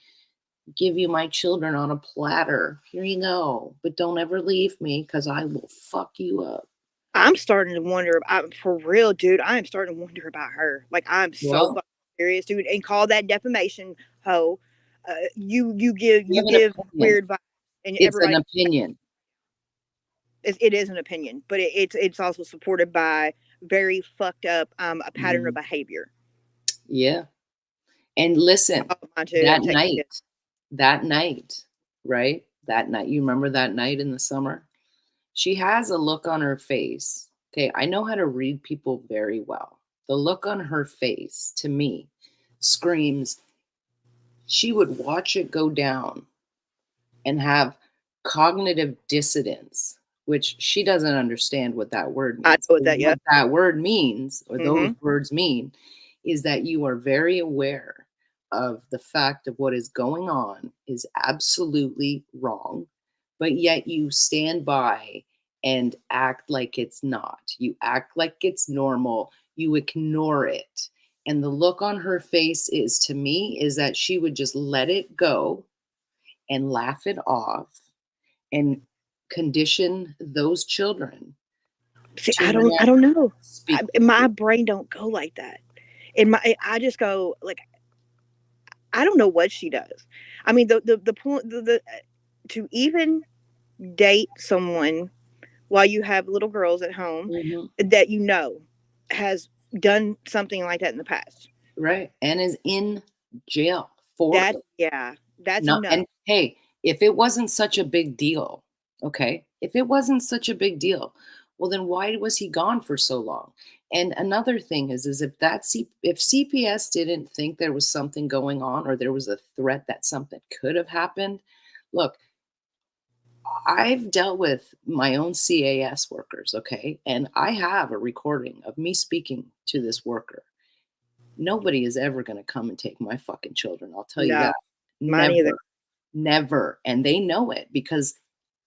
[SPEAKER 1] give you my children on a platter. Here you go. But don't ever leave me because I will fuck you up.
[SPEAKER 2] I'm starting to wonder. For real, dude. I am starting to wonder about her. Like I'm so
[SPEAKER 1] Well,
[SPEAKER 2] fucking serious, dude. And call that defamation, ho. You
[SPEAKER 1] you have an
[SPEAKER 2] give
[SPEAKER 1] opinion.
[SPEAKER 2] weird vibes, and
[SPEAKER 1] It's an
[SPEAKER 2] everybody.
[SPEAKER 1] opinion.
[SPEAKER 2] It is an opinion, but it's also supported by very fucked up a pattern of behavior.
[SPEAKER 1] Yeah. And listen,
[SPEAKER 2] Mine too.
[SPEAKER 1] that
[SPEAKER 2] I'm taking
[SPEAKER 1] night,
[SPEAKER 2] it.
[SPEAKER 1] that night, right? That night, you remember that night in the summer? She has a look on her face. Okay, I know how to read people very well. The look on her face to me screams she would watch it go down and have cognitive dissonance, which she doesn't understand what that word
[SPEAKER 2] I
[SPEAKER 1] means.
[SPEAKER 2] know what that.
[SPEAKER 1] What
[SPEAKER 2] Yeah.
[SPEAKER 1] that word means, or those
[SPEAKER 2] Mm-hmm.
[SPEAKER 1] words mean, is that you are very aware of the fact of what is going on is absolutely wrong, but yet you stand by and act like it's not. You act like it's normal. You ignore it. And the look on her face is, to me, is that she would just let it go and laugh it off and condition those children
[SPEAKER 2] See,
[SPEAKER 1] to
[SPEAKER 2] I don't know.
[SPEAKER 1] speak.
[SPEAKER 2] My brain don't go like that. I just go like, I don't know what she does. I mean, the point, to even date someone while you have little girls at home
[SPEAKER 1] Mhm.
[SPEAKER 2] that has done something like that in the past.
[SPEAKER 1] Right. And is in jail for
[SPEAKER 2] That's
[SPEAKER 1] it.
[SPEAKER 2] that's
[SPEAKER 1] No,
[SPEAKER 2] enough.
[SPEAKER 1] and hey, if it wasn't such a big deal, okay? If it wasn't such a big deal, well then why was he gone for so long? And another thing is if CPS didn't think there was something going on or there was a threat that something could have happened, look, I've dealt with my own CAS workers, okay? And I have a recording of me speaking to this worker. Nobody is ever going to come and take my fucking children. I'll tell you
[SPEAKER 2] No,
[SPEAKER 1] that.
[SPEAKER 2] mine either.
[SPEAKER 1] Never. Never. And they know it because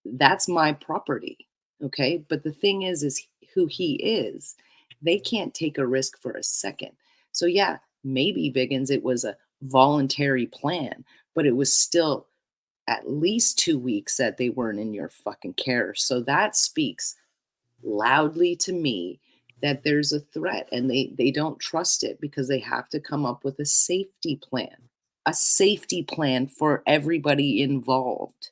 [SPEAKER 1] that's my property. Okay. But the thing is who he is, they can't take a risk for a second. So yeah, maybe Biggins, it was a voluntary plan, but it was still at least 2 weeks that they weren't in your fucking care. So that speaks loudly to me that there's a threat, and they don't trust it because they have to come up with a safety plan for everybody involved,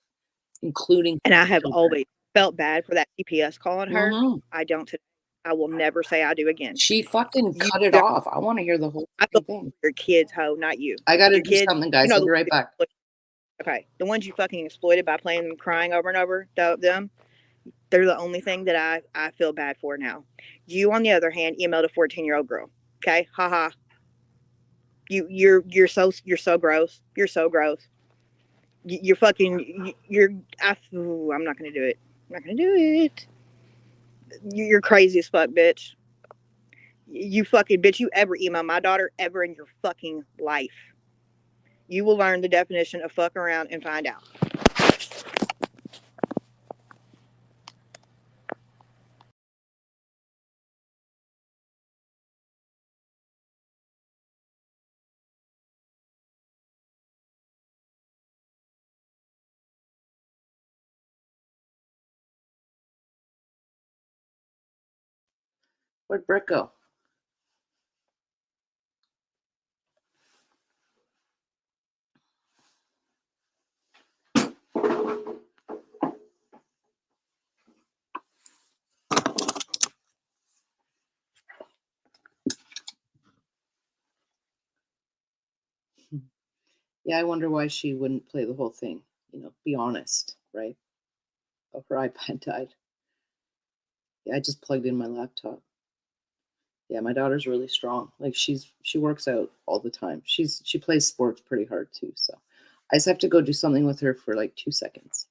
[SPEAKER 1] including
[SPEAKER 9] And I have
[SPEAKER 1] children.
[SPEAKER 9] always felt bad for that CPS calling her.
[SPEAKER 1] Mhm.
[SPEAKER 9] I don't today. I will never say I do again.
[SPEAKER 1] She fucking
[SPEAKER 9] You
[SPEAKER 1] cut it
[SPEAKER 9] got,
[SPEAKER 1] off. I want to hear the whole
[SPEAKER 9] I feel
[SPEAKER 1] fucking thing.
[SPEAKER 9] your kids, ho, not you.
[SPEAKER 1] I gotta
[SPEAKER 9] Your
[SPEAKER 1] do
[SPEAKER 9] kids,
[SPEAKER 1] something,
[SPEAKER 9] you
[SPEAKER 1] guys.
[SPEAKER 9] know,
[SPEAKER 1] I'll be right back.
[SPEAKER 9] okay, the ones you fucking exploited by playing them crying over and over, them, they're the only thing that I feel bad for now. You, on the other hand, emailed a 14-year-old girl. Okay, haha. You're so gross. You're so gross. You're fucking I'm not gonna do it. I'm not gonna do it. You're crazy as fuck, bitch. You fucking bitch. You ever email my daughter ever in your fucking life? You will learn the definition of fuck around and find out.
[SPEAKER 1] Where'd Britt go? Yeah, I wonder why she wouldn't play the whole thing. Be honest, right? Oh, her iPad died. Yeah, I just plugged in my laptop. Yeah, my daughter's really strong. Like she works out all the time. She plays sports pretty hard too. So I just have to go do something with her for like 2 seconds.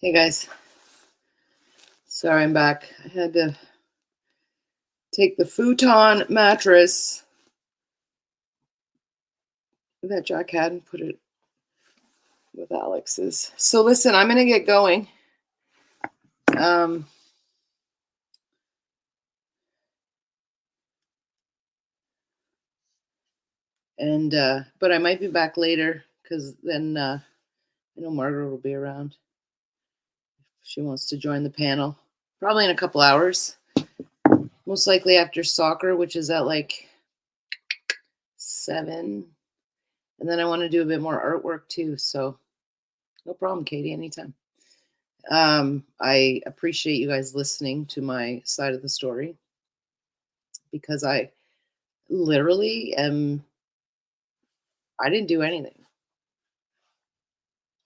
[SPEAKER 1] Hey guys. Sorry, I'm back. I had to take the futon mattress that Jack had and put it with Alex's. So listen, I'm gonna get going. But I might be back later because then I know Margaret will be around. She wants to join the panel. Probably in a couple hours. Most likely after soccer, which is at like 7. And then I want to do a bit more artwork too. So no problem, Katie, anytime. I appreciate you guys listening to my side of the story because I literally I didn't do anything.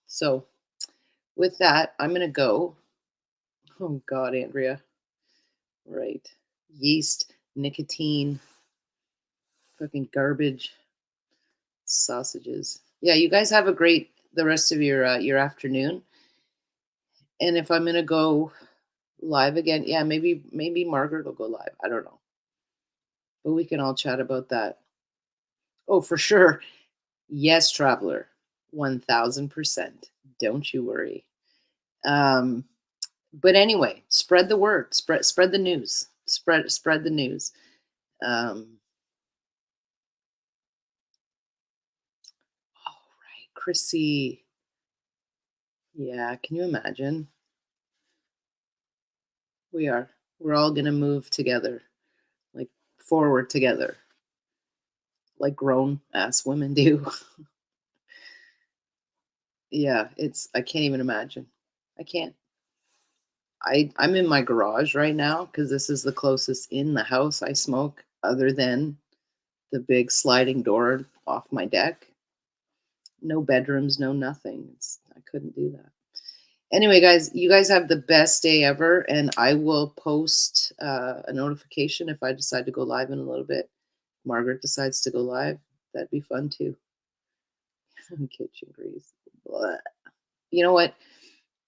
[SPEAKER 1] So with that, I'm going to go. Oh God, Andrea. Right. Yeast, nicotine, fucking garbage, sausages. Yeah, you guys have the rest of your afternoon. And if I'm going to go live again, yeah, maybe Margaret will go live. I don't know. But we can all chat about that. Oh, for sure. Yes, traveler. 1000%. Don't you worry. But anyway, spread the word. Spread the news. Spread the news. All right, Chrissy. Yeah, can you imagine? We're all gonna move together, like forward together, like grown ass women do. Yeah, I can't even imagine. I can't. I'm in my garage right now because this is the closest in the house I smoke other than the big sliding door off my deck. No bedrooms, no nothing. I couldn't do that. Anyway, guys, you guys have the best day ever, and I will post a notification if I decide to go live in a little bit. Margaret decides to go live. That'd be fun too. Kitchen grease. Blah. You know what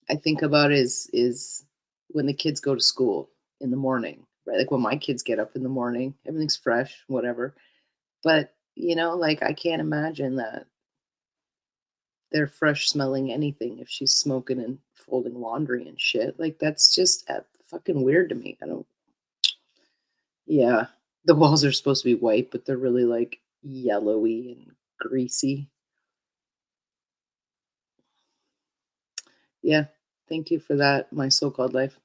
[SPEAKER 1] I think about is when the kids go to school in the morning, right? Like when my kids get up in the morning, everything's fresh, whatever. But like I can't imagine that they're fresh smelling anything if she's smoking and folding laundry and shit. Like that's just fucking weird to me. I don't. Yeah, the walls are supposed to be white, but they're really like yellowy and greasy. Yeah, thank you for that, my so-called life.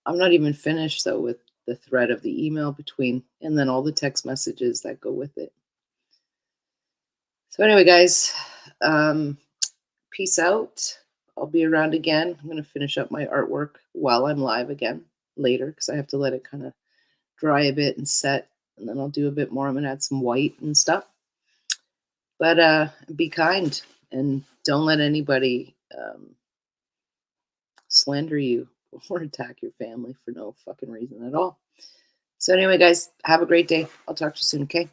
[SPEAKER 1] I'm not even finished though with the thread of the email between and then all the text messages that go with it. So anyway, guys, peace out. I'll be around again. I'm going to finish up my artwork while I'm live again later because I have to let it kind of dry a bit and set, and then I'll do a bit more. I'm going to add some white and stuff. But be kind and don't let anybody slander you or attack your family for no fucking reason at all. So anyway, guys, have a great day. I'll talk to you soon, okay?